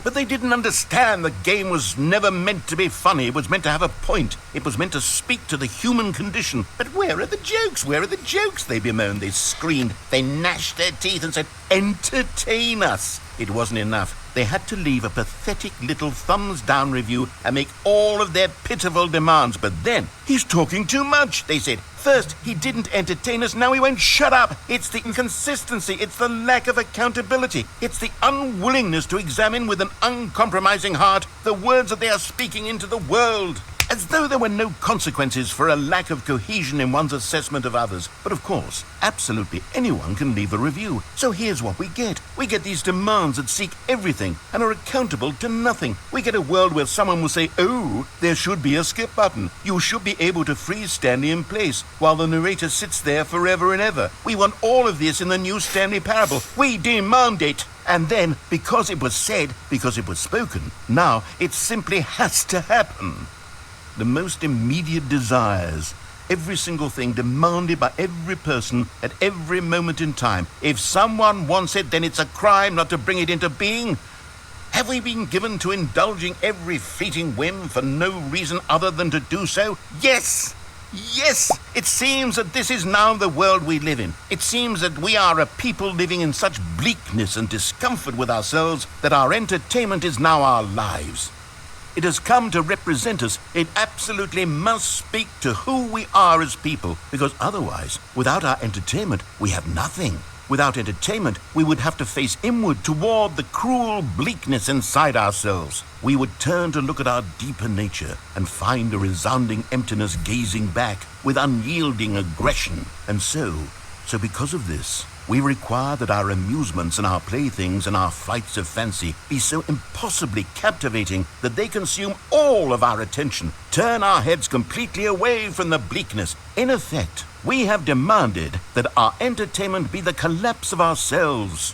But they didn't understand the game was never meant to be funny. It was meant to have a point. It was meant to speak to the human condition. But where are the jokes? Where are the jokes? They bemoaned, they screamed, they gnashed their teeth and said, entertain us. It wasn't enough. They had to leave a pathetic little thumbs-down review and make all of their pitiful demands. But then, he's talking too much, they said. First, he didn't entertain us, now he won't shut up. It's the inconsistency, it's the lack of accountability. It's the unwillingness to examine with an uncompromising heart the words that they are speaking into the world. As though there were no consequences for a lack of cohesion in one's assessment of others. But of course, absolutely anyone can leave a review. So here's what we get. We get these demands that seek everything and are accountable to nothing. We get a world where someone will say, oh, there should be a skip button. You should be able to freeze Stanley in place while the narrator sits there forever and ever. We want all of this in the new Stanley parable. We demand it. And then, because it was said, because it was spoken, now it simply has to happen. The most immediate desires, every single thing demanded by every person at every moment in time. If someone wants it, then it's a crime not to bring it into being. Have we been given to indulging every fleeting whim for no reason other than to do so? Yes! Yes! It seems that this is now the world we live in. It seems that we are a people living in such bleakness and discomfort with ourselves that our entertainment is now our lives. It has come to represent us. It absolutely must speak to who we are as people, because otherwise, without our entertainment, we have nothing. Without entertainment, we would have to face inward toward the cruel bleakness inside ourselves. We would turn to look at our deeper nature and find a resounding emptiness gazing back with unyielding aggression. And so because of this, we require that our amusements and our playthings and our flights of fancy be so impossibly captivating that they consume all of our attention, turn our heads completely away from the bleakness. In effect, we have demanded that our entertainment be the collapse of ourselves.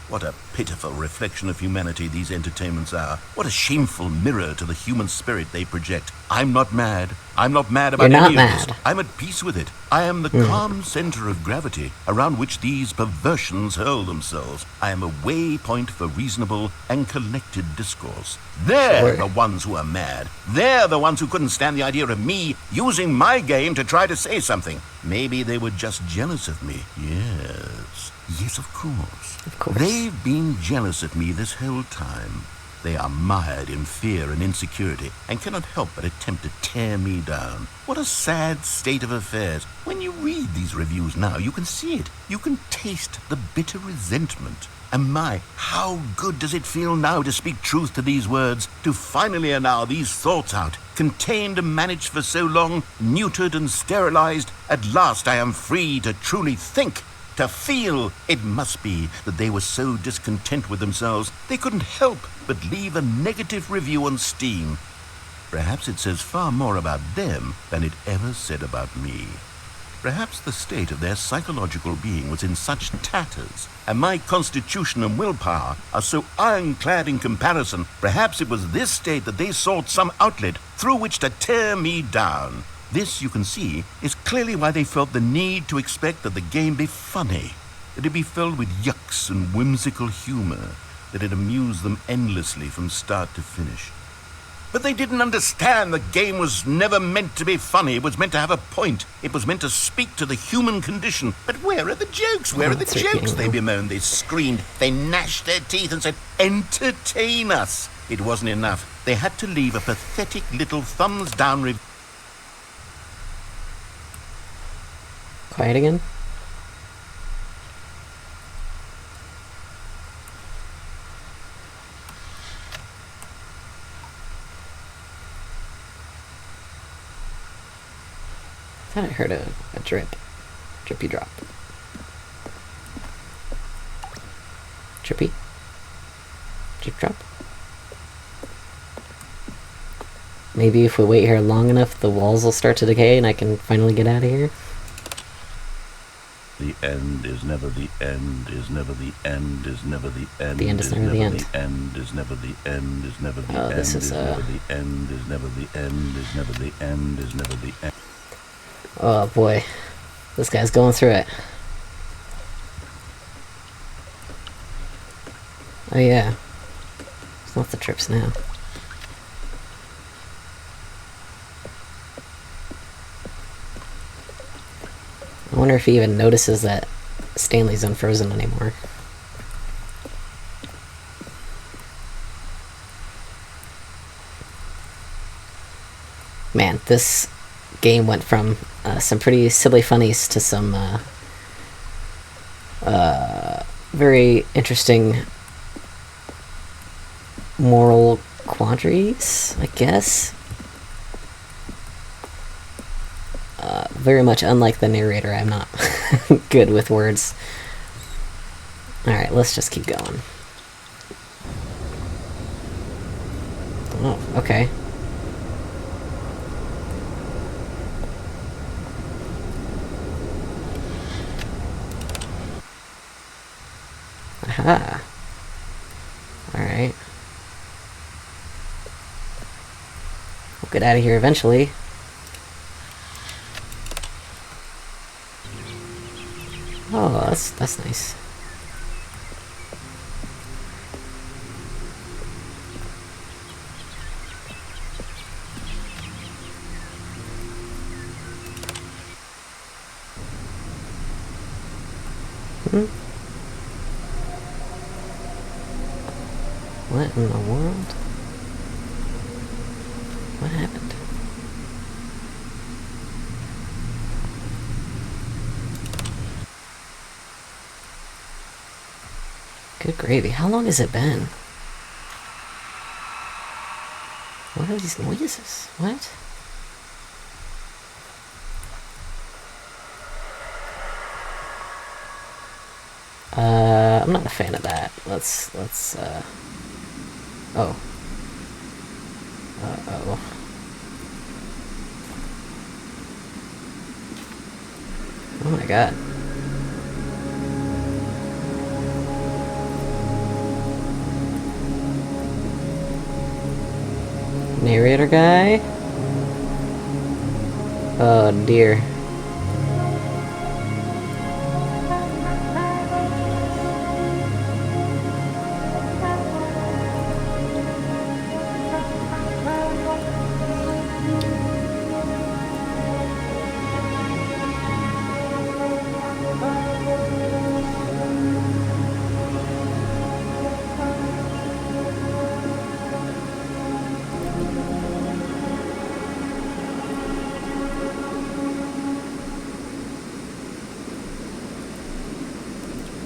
What a pitiful reflection of humanity these entertainments are. What a shameful mirror to the human spirit they project. I'm not mad. I'm not mad about any of this. I'm at peace with it. I am the calm center of gravity around which these perversions hurl themselves. I am a waypoint for reasonable and collected discourse. They're the ones who are mad. They're the ones who couldn't stand the idea of me using my game to try to say something. Maybe they were just jealous of me. Yes, of course. Of course. They've been jealous of me this whole time. They are mired in fear and insecurity and cannot help but attempt to tear me down. What a sad state of affairs. When you read these reviews now, you can see it. You can taste the bitter resentment. And my, how good does it feel now to speak truth to these words, to finally allow these thoughts out, contained and managed for so long, neutered and sterilized. At last I am free to truly think. To feel. It must be that they were so discontent with themselves they couldn't help but leave a negative review on Steam. Perhaps it says far more about them than it ever said about me. Perhaps the state of their psychological being was in such tatters, and my constitution and willpower are so ironclad in comparison. Perhaps it was this state that they sought some outlet through which to tear me down. This, you can see, is clearly why they felt the need to expect that the game be funny, that it be filled with yucks and whimsical humor, that it amuse them endlessly from start to finish. But they didn't understand the game was never meant to be funny. It was meant to have a point. It was meant to speak to the human condition. But where are the jokes? Where are the jokes? They bemoaned, they screamed, they gnashed their teeth and said, entertain us. It wasn't enough. They had to leave a pathetic little thumbs-down review. Quiet again? I thought I heard a drip. Drippy drop. Drippy? Drip drop? Maybe if we wait here long enough, the walls will start to decay and I can finally get out of here? The end is never the end, is never the end, is never the end. The end is never the end. The end is never the end, is never the Oh, end, this is, never the end, is never the end, is never the end, is never the end. Oh boy. This guy's going through it. Oh yeah. It's not the trips now. I wonder if he even notices that Stanley's unfrozen anymore. Man, this game went from some pretty silly funnies to some very interesting moral quandaries, I guess. Very much unlike the narrator, I'm not good with words. Alright, let's just keep going. Oh, okay. Aha. Alright. We'll get out of here eventually. Oh, that's nice. What in the world? What happened? Good gravy. How long has it been? What are these noises? What? I'm not a fan of that. Let's, oh. Uh-oh. Oh my god. Narrator guy? Oh dear.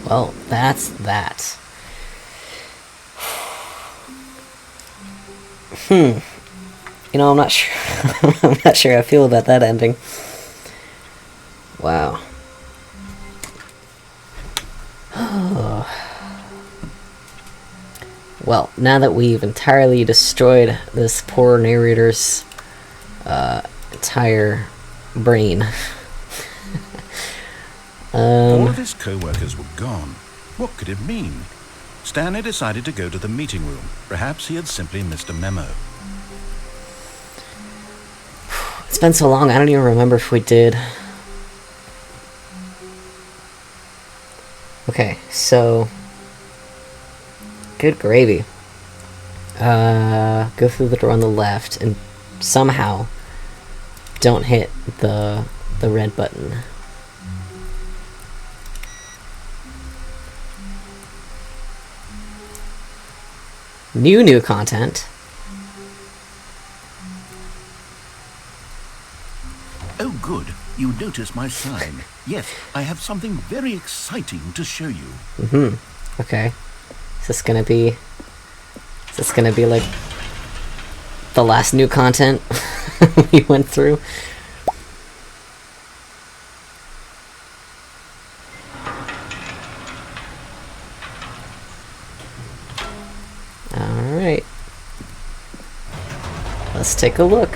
Well, that's that. You know, I'm not sure. I'm not sure how I feel about that ending. Wow. Well, now that we've entirely destroyed this poor narrator's entire brain. All of his co-workers were gone. What could it mean? Stanley decided to go to the meeting room. Perhaps he had simply missed a memo. It's been so long, I don't even remember if we did. Okay, so... Good gravy. Go through the door on the left and somehow don't hit the red button. New content. Oh, good. You noticed my sign. Yes, I have something very exciting to show you. Okay. Is this gonna be like the last new content we went through? Alright. Let's take a look.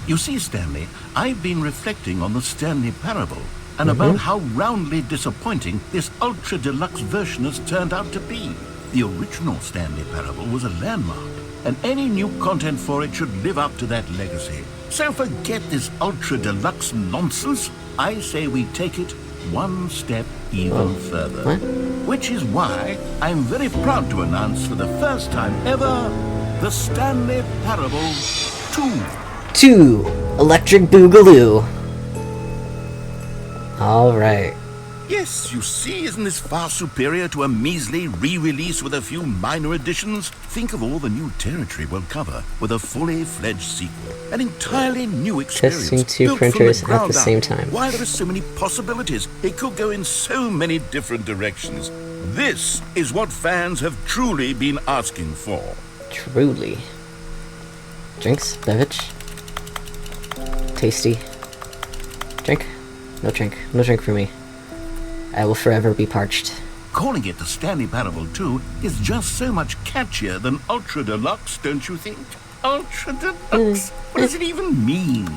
You see, Stanley, I've been reflecting on the Stanley parable. and about how roundly disappointing this ultra deluxe version has turned out to be. The original Stanley Parable was a landmark, and any new content for it should live up to that legacy. So forget this ultra deluxe nonsense. I say we take it one step even further. What? Which is why I'm very proud to announce for the first time ever, the Stanley Parable 2. 2 Electric Boogaloo. Alright. Yes, you see, isn't this far superior to a measly re-release with a few minor additions? Think of all the new territory we'll cover with a fully fledged sequel. An entirely new experience. Testing 2 built from printers at ground the up. same time. Why, there are so many possibilities. It could go in so many different directions. This is what fans have truly been asking for. Truly. Drinks? Beverage? Tasty. Drink? No drink. No drink for me. I will forever be parched. Calling it the Stanley Parable 2 is just so much catchier than Ultra Deluxe, don't you think? Ultra Deluxe? What does it even mean?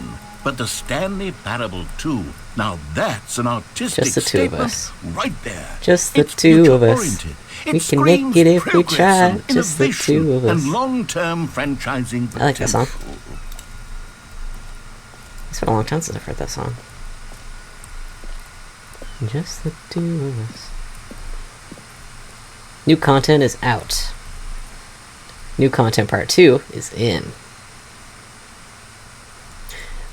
But the Stanley Parable 2, now that's an artistic Just the two of statement us. right there. Just the It's two of us. future-oriented. We It can make screams it if we progress try. and Just the innovation two of us. and long-term franchising potential. I like that song. It's been a long time since I've heard that song. Just the two of us. New content is out. New content part 2 is in.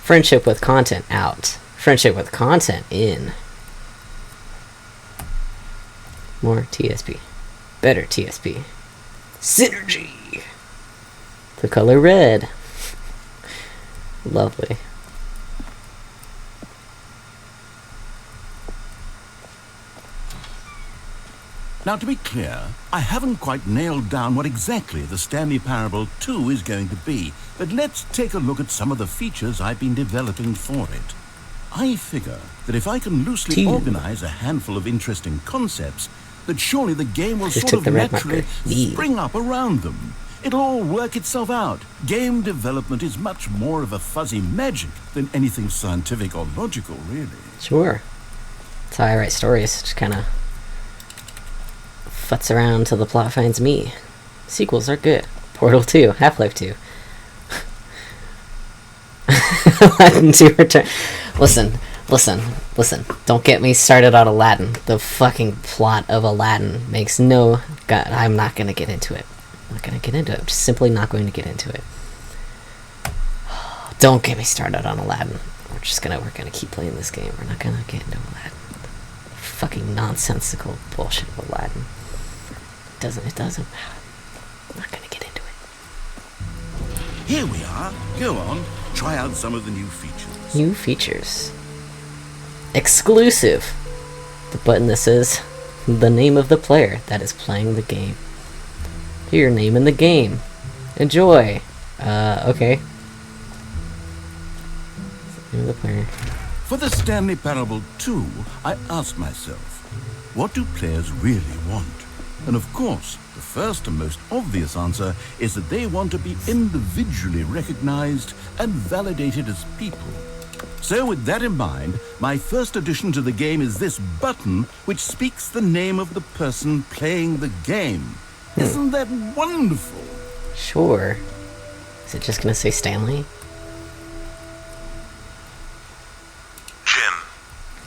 Friendship with content out. Friendship with content in. More TSP. Better TSP. Synergy! The color red. Lovely. Now, to be clear, I haven't quite nailed down what exactly the Stanley Parable 2 is going to be, but let's take a look at some of the features I've been developing for it. I figure that if I can loosely organize a handful of interesting concepts, that surely the game will Just sort took of the red naturally marker. Yeah. spring up around them. It'll all work itself out. Game development is much more of a fuzzy magic than anything scientific or logical, really. Sure. That's how I write stories. Just kind of futz around till the plot finds me. Sequels are good. Portal 2, Half-Life 2. Aladdin 2 Return. Listen. Don't get me started on Aladdin. The fucking plot of Aladdin makes no... God, I'm not gonna get into it. I'm not gonna get into it. I'm just simply not going to get into it. Don't get me started on Aladdin. We're gonna keep playing this game. We're not gonna get into Aladdin. Fucking nonsensical bullshit of Aladdin. It doesn't. I'm not gonna get into it. Here we are. Go on. Try out some of the new features. New features. Exclusive. The button that says the name of the player that is playing the game. Hear your name in the game. Enjoy. Okay. Name of the player. For the Stanley Parable 2, I asked myself, what do players really want? And of course, the first and most obvious answer is that they want to be individually recognized and validated as people. So with that in mind, my first addition to the game is this button which speaks the name of the person playing the game. Isn't that wonderful? Sure. Is it just gonna say Stanley?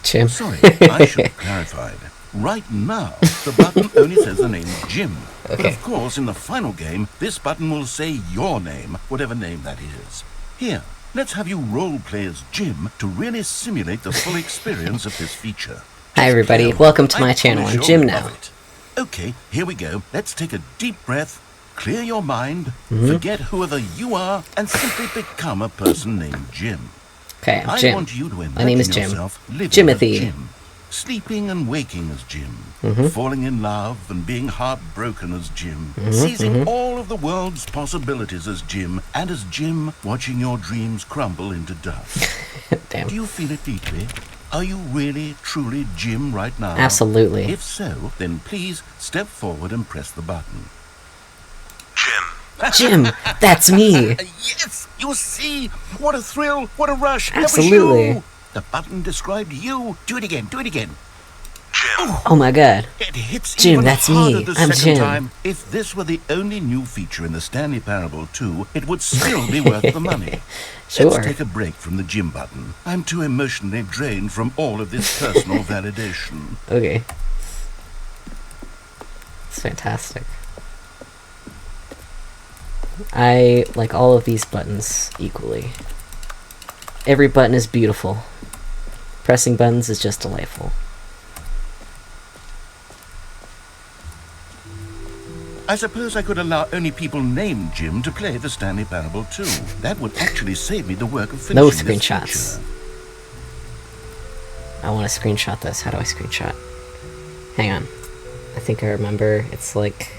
Jim. Sorry, I should have clarified. Right now, the button only says the name Jim. But Okay. of course, in the final game, this button will say your name, whatever name that is. Here, let's have you role-play as Jim to really simulate the full experience of this feature. Hi Just everybody, play along. welcome to my I channel. promise I'm Jim you'll now. love it. Okay, here we go. Let's take a deep breath, clear your mind, forget whoever you are, and simply become a person named Jim. Okay, I'm I Jim. want you to imagine My name is Jim. yourself living Jimothy. as Jim, sleeping and waking as Jim, falling in love and being heartbroken as Jim, seizing all of the world's possibilities as Jim, and as Jim watching your dreams crumble into dust. Damn. Do you feel it deeply? Are you really, truly Jim right now? Absolutely. If so, then please step forward and press the button. Jim, that's me. Yes, you see, what a thrill, what a rush. Absolutely. That was you. The button described you. Do it again. Do it again. Oh my god. It hits Jim, even that's harder me. the I'm second Jim. time. If this were the only new feature in the Stanley Parable 2, it would still be worth the money. Sure. Let's take a break from the Jim button. I'm too emotionally drained from all of this personal validation. Okay. It's fantastic. I like all of these buttons equally. Every button is beautiful. Pressing buttons is just delightful. I suppose I could allow only people named Jim to play the Stanley Parable 2. That would actually save me the work of finishing No this screenshots. feature. I want to screenshot this. How do I screenshot? Hang on. I think I remember. It's like...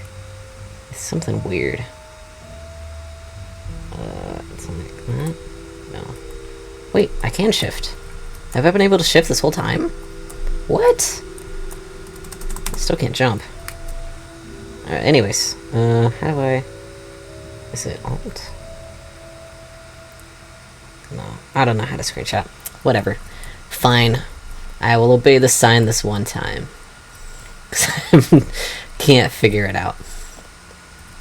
It's something weird. Something like that? No. Wait, I can shift. Have I been able to shift this whole time? What? I still can't jump. Alright, anyways. How do I... Is it Alt? No, I don't know how to screenshot. Whatever. Fine. I will obey the sign this one time. Because I can't figure it out.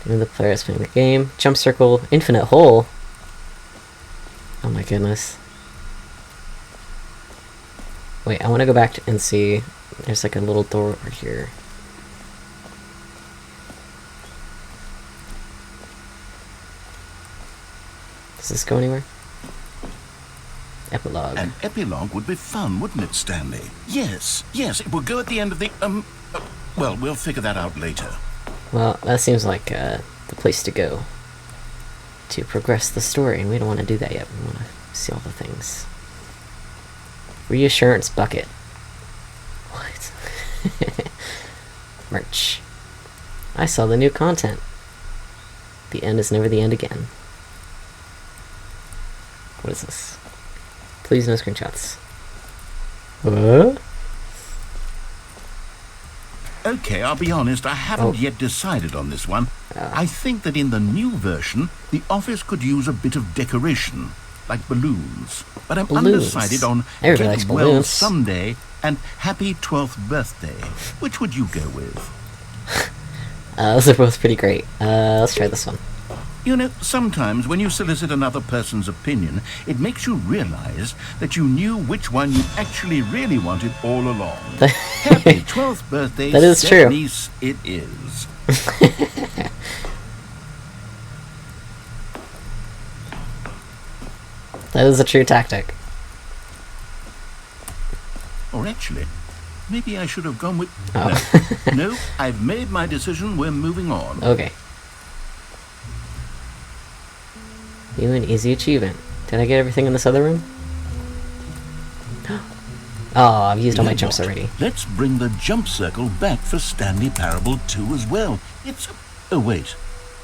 The player is playing the game. Jump circle, infinite hole. Oh my goodness. Wait, I want to go back and see. There's like a little door over here. Does this go anywhere? Epilogue. An epilogue would be fun, wouldn't it, Stanley? Yes, yes, it will go at the end of the, well, we'll figure that out later. Well, that seems like the place to go to progress the story, and we don't want to do that yet. We want to see all the things. Reassurance bucket. What? Merch. I saw the new content. The end is never the end again. What is this? Please no screenshots. What? Okay, I'll be honest, I haven't yet decided on this one. I think that in the new version, the office could use a bit of decoration, like balloons. But I'm undecided on Everybody likes Get Well balloons. Someday and Happy 12th Birthday. Which would you go with? Those are both pretty great. Let's try this one. You know, sometimes when you solicit another person's opinion, it makes you realize that you knew which one you actually really wanted all along. Happy 12th birthday, That is true. Niece, it is. That is a true tactic. Or actually, maybe I should have gone with... Oh. No, I've made my decision, we're moving on. Okay. New and easy achievement. Did I get everything in this other room? Oh, I've used all my jumps already. Let's bring the jump circle back for Stanley Parable 2 as well. It's... Oh, wait.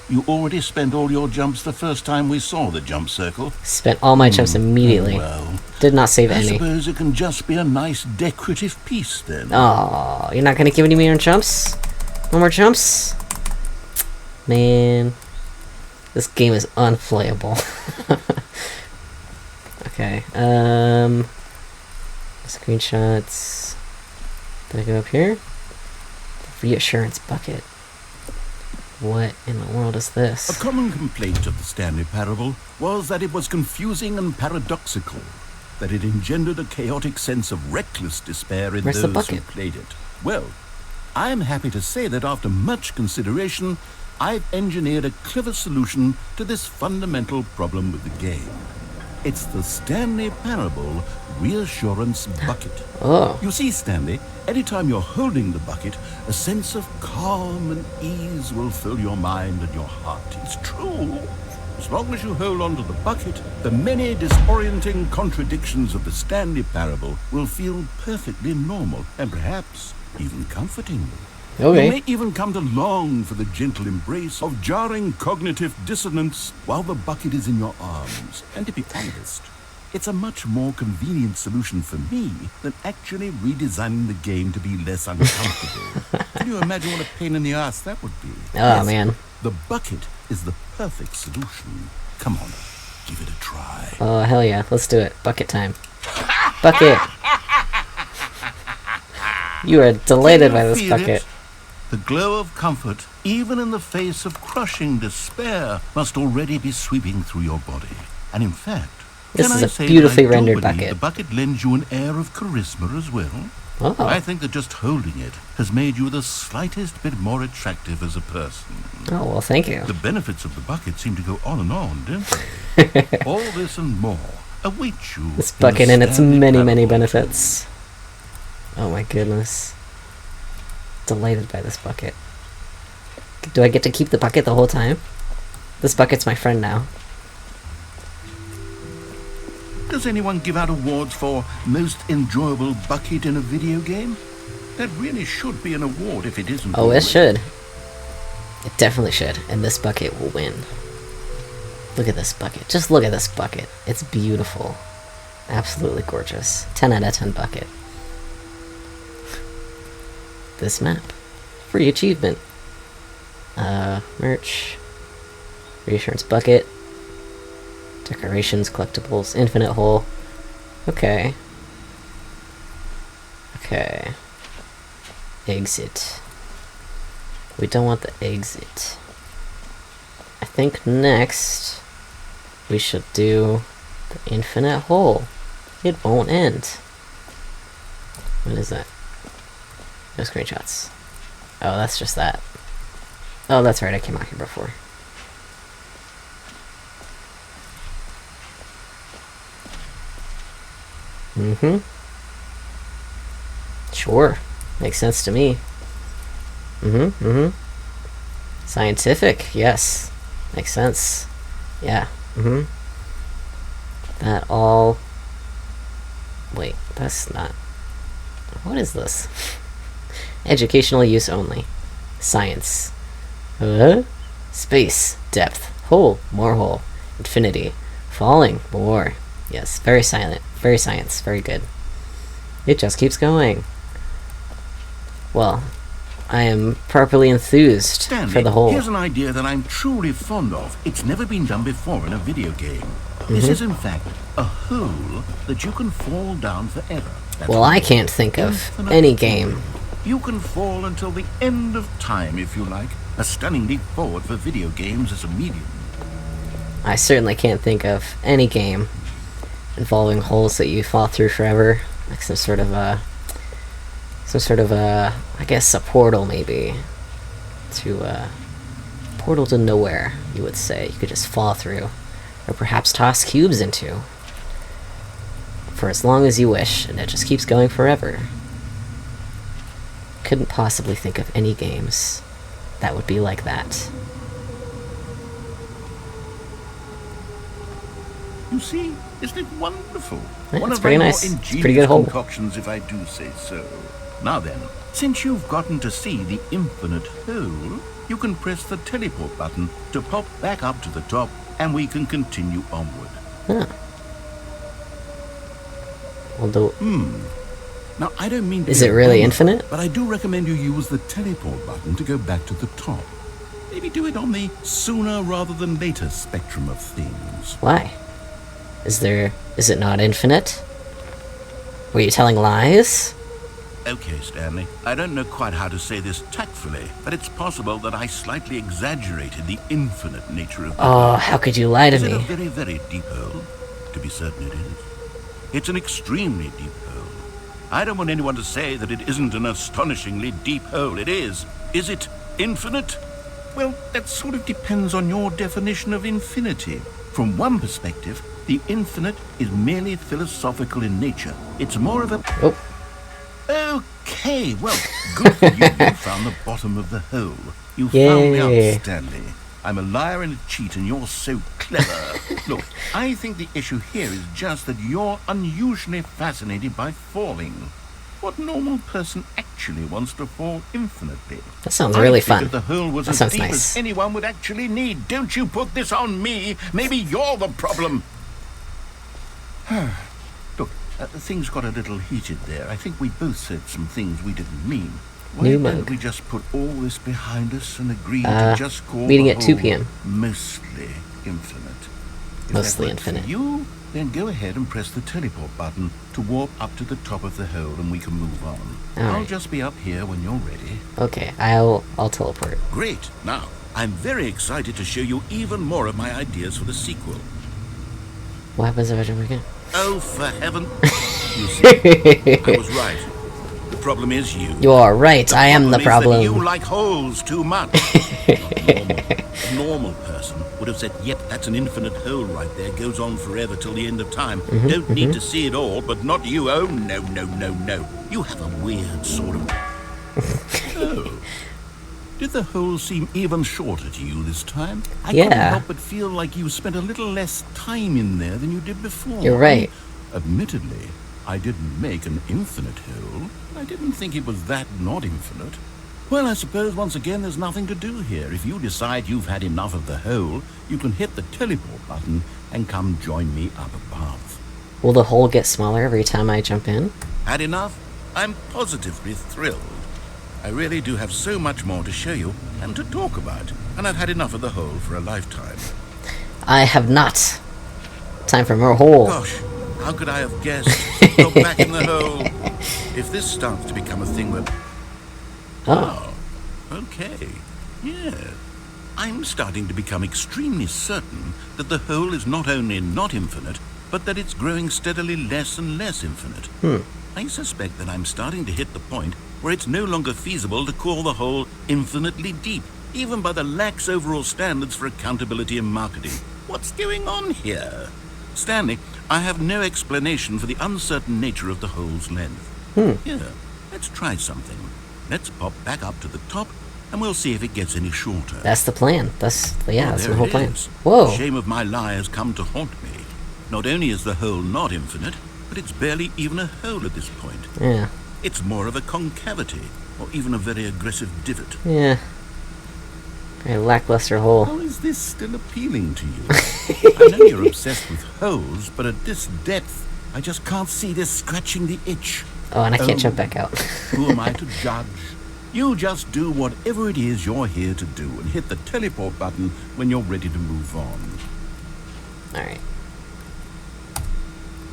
You already spent all your jumps the first time we saw the jump circle. Spent all my jumps immediately. Well, Did not save I any. suppose it can just be a nice decorative piece then. Oh, you're not gonna give any more jumps? No more jumps? Man. This game is unplayable. Okay, screenshots. Did I go up here? Reassurance bucket. What in the world is A this? common complaint of the Stanley Parable was that it was confusing and paradoxical, that it engendered a chaotic sense of reckless despair in Where's the those who bucket? played it. Well, I'm happy to say that after much consideration, I've engineered a clever solution to this fundamental problem with the game. It's the Stanley Parable Reassurance Bucket. Oh, You see, Stanley, anytime you're holding the bucket, a sense of calm and ease will fill your mind and your heart. It's true. As long as you hold on to the bucket, the many disorienting contradictions of the Stanley Parable will feel perfectly normal and perhaps even comforting. You okay. may even come to long for the gentle embrace of jarring cognitive dissonance while the bucket is in your arms. And to be honest, it's a much more convenient solution for me than actually redesigning the game to be less uncomfortable. Can you imagine what a pain in the ass that would be? Oh, man. The bucket is the perfect solution. Come on, give it a try. Oh, hell yeah. Let's do it. Bucket time. Bucket! You are delighted by this Feel bucket. it? The glow of comfort, even in the face of crushing despair, must already be sweeping through your body. And in fact, This can is I a say beautifully that I do rendered believe bucket. The bucket lends you an air of charisma as well. Oh. I think that just holding it has made you the slightest bit more attractive as a person. Oh, well, thank you. The benefits of the bucket seem to go on and on, don't they? All this and more await you. This in the bucket and its Stanley many, many Parable. benefits. Oh my goodness. Delighted by this bucket. Do I get to keep the bucket the whole time? This bucket's my friend now. Does anyone give out awards for most enjoyable bucket in a video game? That really should be an award if it isn't. Oh, it already. should. It definitely should. And this bucket will win. Look at this bucket. Just look at this bucket. It's beautiful. Absolutely gorgeous. 10 out of 10 bucket. This map. Free achievement. Merch. Reassurance bucket. Decorations, collectibles, infinite hole. Okay. Okay. Exit. We don't want the exit. I think next we should do the infinite hole. It won't end. What is that? No screenshots. Oh, that's just that. Oh, that's right, I came out here before. Mm-hmm. Sure. Makes sense to me. Mm-hmm, mm-hmm. Scientific, yes. Makes sense. Yeah, mm-hmm. That all... Wait, that's not... What is this? Educational use only. Science. Space. Depth. Hole. More hole. Infinity. Falling. More. Yes, very silent. Very science. Very good. It just keeps going. Well, I am properly enthused Stanley, for the hole. here's an idea that I'm truly fond of. It's never been done before in a video game. This is, in fact, a hole that you can fall down forever. That's Well, I can't think of infinite any hole. game. You can fall until the end of time, if you like. A stunning leap forward for video games as a medium. I certainly can't think of any game involving holes that you fall through forever. Like some sort of a, I guess a portal maybe. Portal to nowhere, you would say. You could just fall through. Or perhaps toss cubes into. For as long as you wish, and it just keeps going forever. Couldn't possibly think of any games that would be like that. You see, isn't it wonderful? Yeah, One it's of pretty my nice. more It's a pretty good ingenious hole. concoctions, if I do say so. Now then, since you've gotten to see the infinite hole, you can press the teleport button to pop back up to the top, and we can continue onward. Huh. Although, Now, I don't mean to is be it a really bummer, infinite? but I do recommend you use the teleport button to go back to the top. Maybe do it on the sooner rather than later spectrum of things. Why? Is it not infinite? Were you telling lies? Okay, Stanley, I don't know quite how to say this tactfully, but it's possible that I slightly exaggerated the infinite nature of the Oh, how could you lie to Is it a me? very, very deep hole? To be certain it is. It's an extremely deep hole. I don't want anyone to say that it isn't an astonishingly deep hole. It is. Is it infinite? Well, that sort of depends on your definition of infinity. From one perspective, the infinite is merely philosophical in nature. It's more of a... Oh, Okay, well, good for you. You found the bottom of the hole. You found me Yay. out, Stanley. I'm a liar and a cheat, and you're so clever. Look, I think the issue here is just that you're unusually fascinated by falling. What normal person actually wants to fall infinitely? that sounds really I figured fun. the hole was That as sounds deep nice. as anyone would actually need. Don't you put this on me. Maybe you're the problem. Look, things got a little heated there. I think we both said some things we didn't mean. Why New don't mug. we just put all this behind us and agree to just call meeting the at 2 hole p.m. mostly infinite? Is Mostly that work for infinite. You Then go ahead and press the teleport button to warp up to the top of the hole and we can move on. All I'll right. just be up here when you're ready. Okay, I'll teleport. Great. Now, I'm very excited to show you even more of my ideas for the sequel. What happens if I jump again? Oh, for heaven. You see, I was right. The problem is you. You are right. I am the Is problem. that you like holes too much. A normal person would have said, yep, that's an infinite hole right there. Goes on forever till the end of time. Don't need to see it all, but not you. Oh, no, no, no, no. You have a weird sort of... Oh. Did the hole seem even shorter to you this time? I couldn't help but feel like you spent a little less time in there than you did before. You're right. Admittedly, I didn't make an infinite hole. I didn't think it was that not infinite. Well, I suppose once again there's nothing to do here. If you decide you've had enough of the hole, you can hit the teleport button and come join me up above. Will the hole get smaller every time I jump in? Had enough? I'm positively thrilled. I really do have so much more to show you and to talk about, and I've had enough of the hole for a lifetime. I have not. Time for more hole. Gosh, how could I have guessed? You're back in the hole. If this starts to become a thing where... Oh. Okay. Yeah. I'm starting to become extremely certain that the hole is not only not infinite, but that it's growing steadily less and less infinite. I suspect that I'm starting to hit the point where it's no longer feasible to call the hole infinitely deep, even by the lax overall standards for accountability and marketing. What's going on here? Stanley, I have no explanation for the uncertain nature of the hole's length. Here, let's try something. Let's pop back up to the top, and we'll see if it gets any shorter. That's the plan. That's Well, the there whole it plan. is. Whoa. The shame of my lie has come to haunt me. Not only is the hole not infinite, but it's barely even a hole at this point. Yeah. It's more of a concavity, or even a very aggressive divot. Yeah. Very lackluster hole. How is this still appealing to you? I know you're obsessed with holes, but at this depth, I just can't see this scratching the itch. Oh, and I can't jump back out. Who am I to judge? You just do whatever it is you're here to do and hit the teleport button when you're ready to move on. Alright.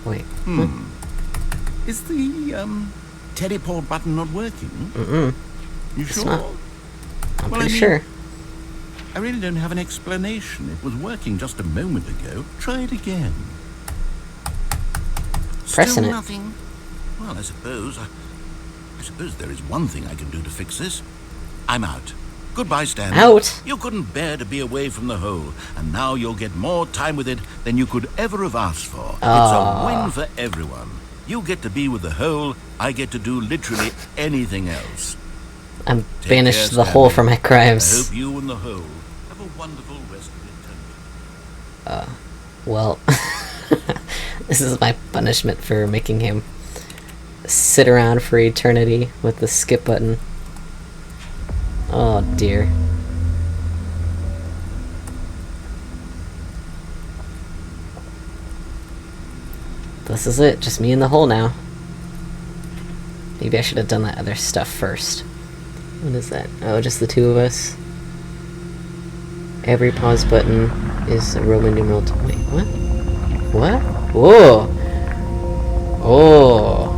Wait. Is the, teleport button not working? You sure? not. I'm Well, pretty I mean, sure. I really don't have an explanation. It was working just a moment ago. Try it again. Pressing Still it. nothing? Well, I suppose there is one thing I can do to fix this. I'm out. Goodbye, Stanley. Out? You couldn't bear to be away from the hole, and now you'll get more time with it than you could ever have asked for. It's a win for everyone. You get to be with the hole, I get to do literally anything else. I'm Take banished care, to the hole Stanley. for my I crimes. hope you and the hole have a wonderful rest of your time. Well, this is my punishment for making him sit around for eternity with the skip button. Oh dear. This is it, just me in the hole now. Maybe I should have done that other stuff first. What is that? Oh, just the two of us. Every pause button is a Roman numeral. Wait, what? What? Whoa! Oh!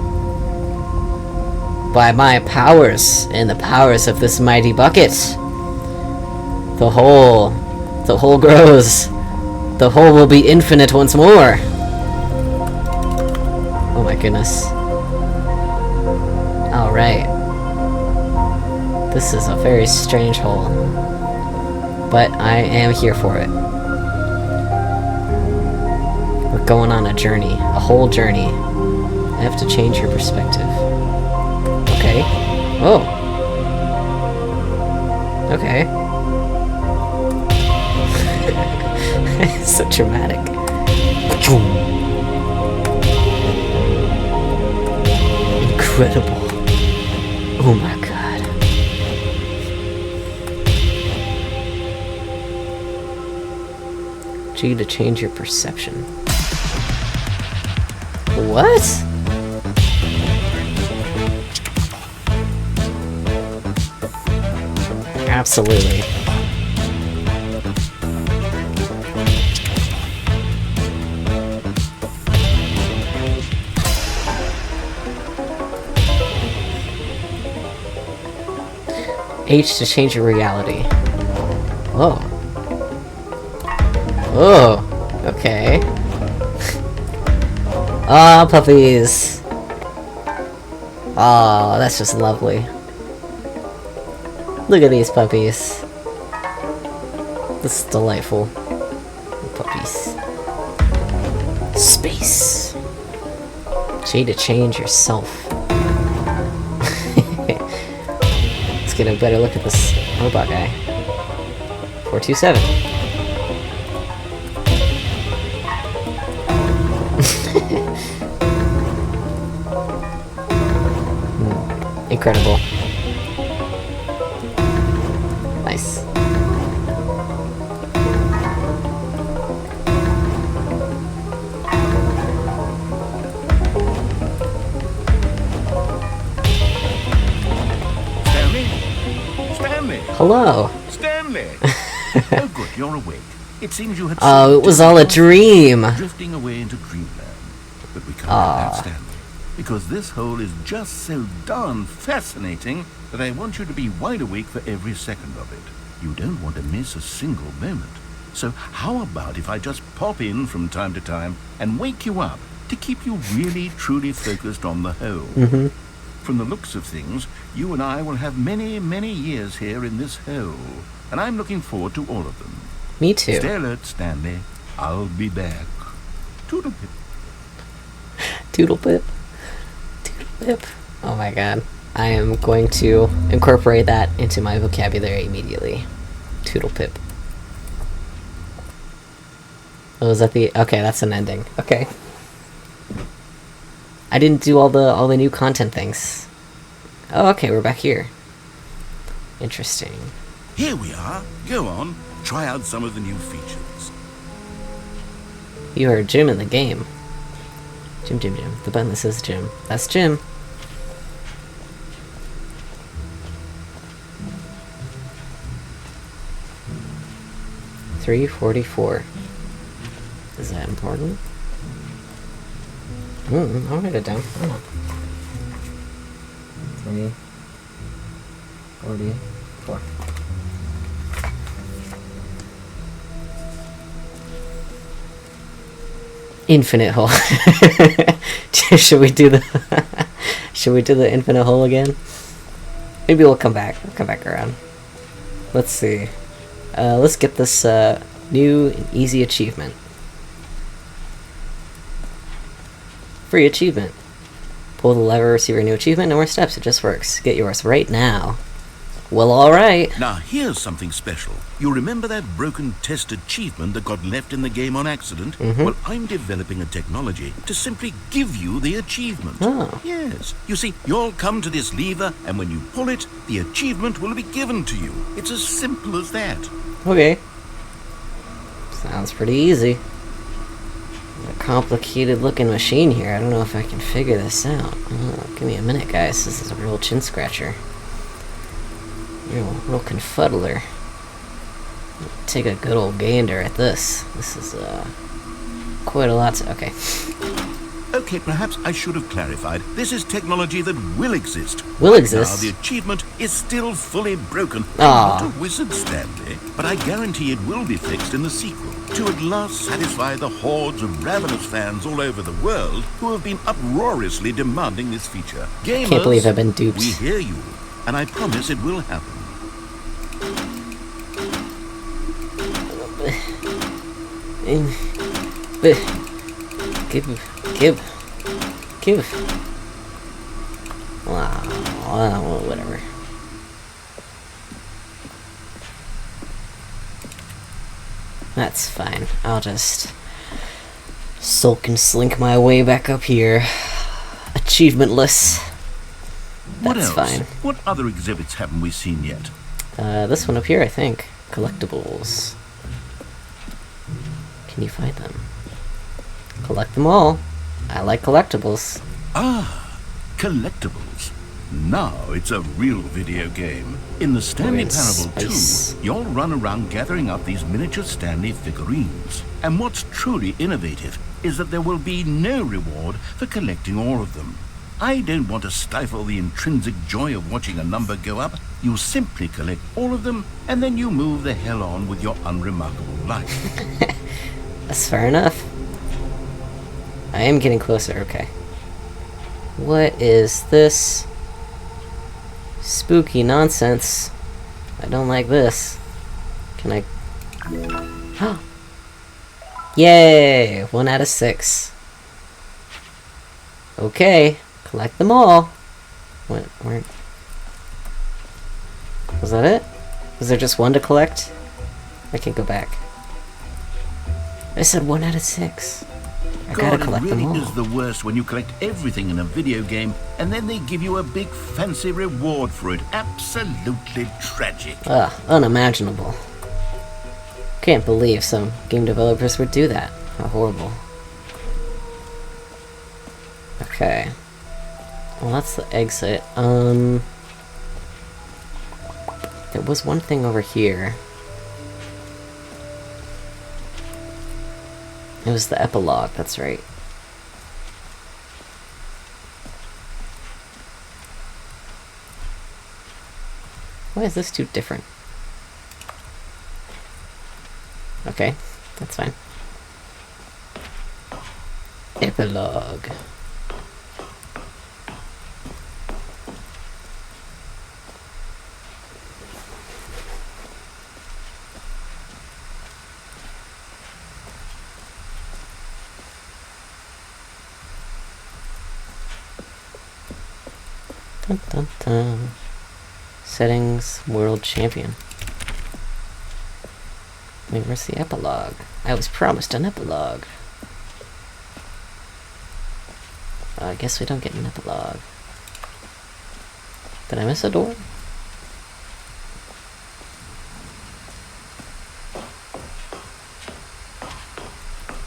By my powers and the powers of this mighty bucket, the hole grows. The hole will be infinite once more. Oh my goodness. Alright. This is a very strange hole. But I am here for it. We're going on a journey. A whole journey. I have to change your perspective. Okay. Oh. Okay. So dramatic. Incredible. Oh my god. G to change your perception. What? Absolutely. H to change your reality. Whoa. Oh, okay. Ah, puppies. Oh, that's just lovely. Look at these puppies. This is delightful. Puppies. Space. J to change yourself. Let's get a better look at this robot guy. 427. Incredible. Nice. Stanley! Hello. Stanley! Oh good, you're awake. It seems you had... Oh, it was all a dream. Drifting away into dreamland. But we can't let that, Stanley. Because this hole is just so darn fascinating that I want you to be wide awake for every second of it. You don't want to miss a single moment. So how about if I just pop in from time to time and wake you up to keep you really, truly focused on the hole? Mm-hmm. From the looks of things, you and I will have many, many years here in this hole. And I'm looking forward to all of them. Me too. Stay alert, Stanley. I'll be back. Toodle-pip. Doodle-pip. Doodle-pip. Oh my god. I am going to incorporate that into my vocabulary immediately. Toodle-pip. Oh, is that the... Okay, that's an ending. Okay. I didn't do all the new content things. Oh, okay, we're back here. Interesting. Here we are. Go on. Try out some of the new features. You are Jim in the game. Jim. The button that says Jim. That's Jim. $3.44. Is that important? I'll write it down. Oh. 3.44. Infinite hole. Should we do the should we do the infinite hole again? Maybe we'll come back. We'll come back around. Let's see. Let's get this new and easy achievement. Free achievement. Pull the lever, receive your new achievement, no more steps, it just works. Get yours right now. Well, alright. Now, here's something special. You remember that broken test achievement that got left in the game on accident? Well, I'm developing a technology to simply give you the achievement. Oh. Yes. You see, you'll come to this lever, and when you pull it, the achievement will be given to you. It's as simple as that. Okay. Sounds pretty easy. A complicated looking machine here. I don't know if I can figure this out. Oh, give me a minute, guys. This is a real chin scratcher. Real confuddler. Take a good old gander at this. This is quite a lot to... Okay. Okay, perhaps I should have clarified. This is technology that will exist. Will exist? Now, the achievement is still fully broken. Aw. I'm not a wizard, Stanley, but I guarantee it will be fixed in the sequel to at last satisfy the hordes of ravenous fans all over the world who have been uproariously demanding this feature. Gamers, Can't believe I've been duped. we hear you, and I promise it will happen. Give. Well, whatever. That's fine. I'll just sulk and slink my way back up here. Achievementless. What That's else? fine. What other exhibits haven't we seen yet? This one up here, I think. Collectibles. Can you find them? Collect them all. I like collectibles. Ah, collectibles. Now it's a real video game. In the Stanley We're in Parable space. 2, you'll run around gathering up these miniature Stanley figurines. And what's truly innovative is that there will be no reward for collecting all of them. I don't want to stifle the intrinsic joy of watching a number go up. You simply collect all of them, and then you move the hell on with your unremarkable life. That's fair enough. I am getting closer, okay. What is this? Spooky nonsense. I don't like this. Can I... Yay! 1 out of 6. Okay. Collect them all. Where? Was that it? Was there just one to collect? I can't go back. I said 1 out of 6. I gotta collect them all. It really is the worst when you collect everything in a video game and then they give you a big fancy reward for it. Absolutely tragic. Ugh, unimaginable. Can't believe some game developers would do that. How horrible. Okay. Well, that's the exit. There was one thing over here. It was the epilogue, that's right. Why is this too different? Okay, that's fine. Epilogue. Dun, dun, dun. Settings, World Champion. Wait, where's the epilogue? I was promised an epilogue. I guess we don't get an epilogue. Did I miss a door?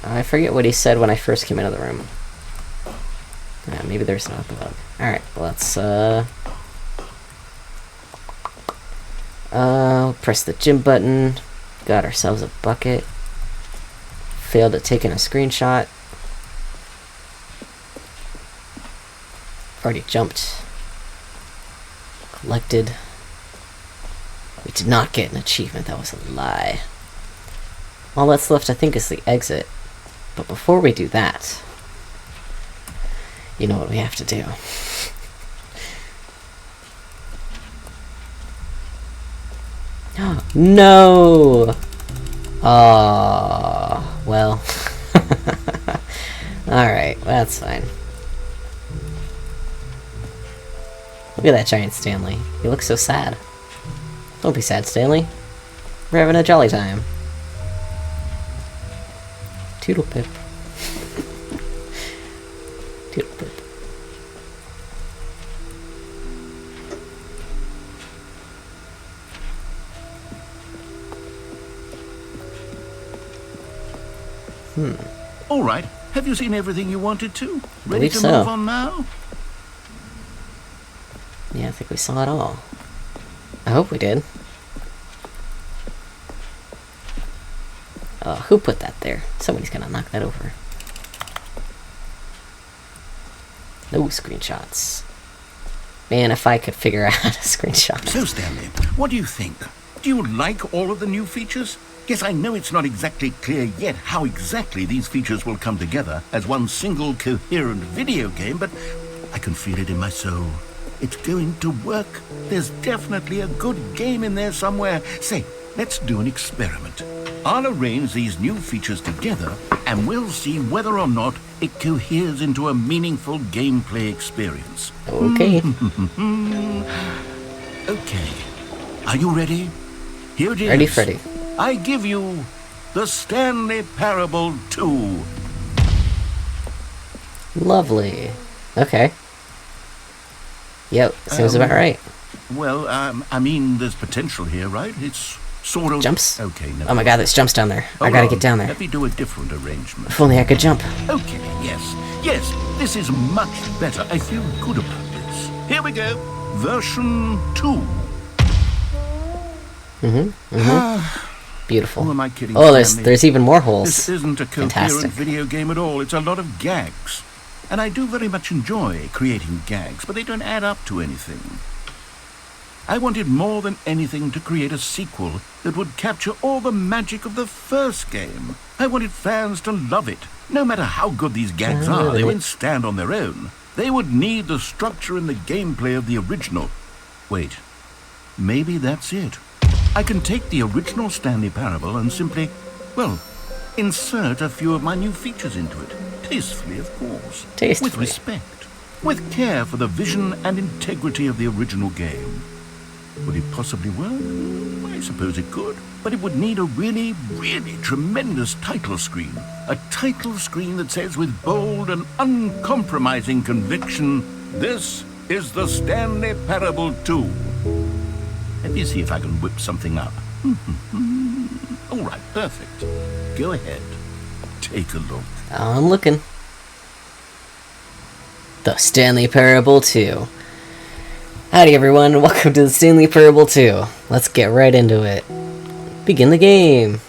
I forget what he said when I first came into the room. Yeah, maybe there's no epilogue. Alright, let's press the gym button. Got ourselves a bucket. Failed at taking a screenshot. Already jumped. Collected. We did not get an achievement, that was a lie. All that's left, I think, is the exit. But before we do that, you know what we have to do. No! Well. Alright, that's fine. Look at that giant Stanley. He looks so sad. Don't be sad, Stanley. We're having a jolly time. Toodle pip. Toodle pip. All right. Have you seen everything you wanted to? Ready Believe to so. move on now? Yeah, I think we saw it all. I hope we did. Who put that there? Somebody's gonna knock that over. No screenshots. Man, if I could figure out how to screenshot. So, Stanley, what do you think? Do you like all of the new features? Yes, I know it's not exactly clear yet how exactly these features will come together as one single coherent video game, but I can feel it in my soul. It's going to work. There's definitely a good game in there somewhere. Say, let's do an experiment. I'll arrange these new features together, and we'll see whether or not it coheres into a meaningful gameplay experience. Okay. Okay. Are you ready? Here it is. Ready, Freddy. I give you the Stanley Parable 2. Lovely. Okay. Yep, seems about right. Well, I mean, there's potential here, right? It's sort of... Jumps? Okay, no. Oh my god, there's jumps down there. I Hold gotta on. get down there. Let me do a different arrangement. If only I could jump. Okay, yes. Yes, this is much better. I feel good about this. Here we go. Version 2. Beautiful. Who am I kidding, Oh, Stanley? there's even more holes. This isn't a coherent Fantastic. video game at all. It's a lot of gags. And I do very much enjoy creating gags, but they don't add up to anything. I wanted more than anything to create a sequel that would capture all the magic of the first game. I wanted fans to love it. No matter how good these gags are, they won't stand on their own. They would need the structure and the gameplay of the original. Wait, maybe that's it. I can take the original Stanley Parable and simply, well, insert a few of my new features into it. Tastefully, of course. Tastefully. With respect. With care for the vision and integrity of the original game. Would it possibly work? I suppose it could. But it would need a really, really tremendous title screen. A title screen that says with bold and uncompromising conviction, "This is the Stanley Parable 2. Let me see if I can whip something up. All right, perfect. Go ahead. Take a look. I'm looking. The Stanley Parable 2. Howdy everyone, welcome to the Stanley Parable 2. Let's get right into it. Begin the game.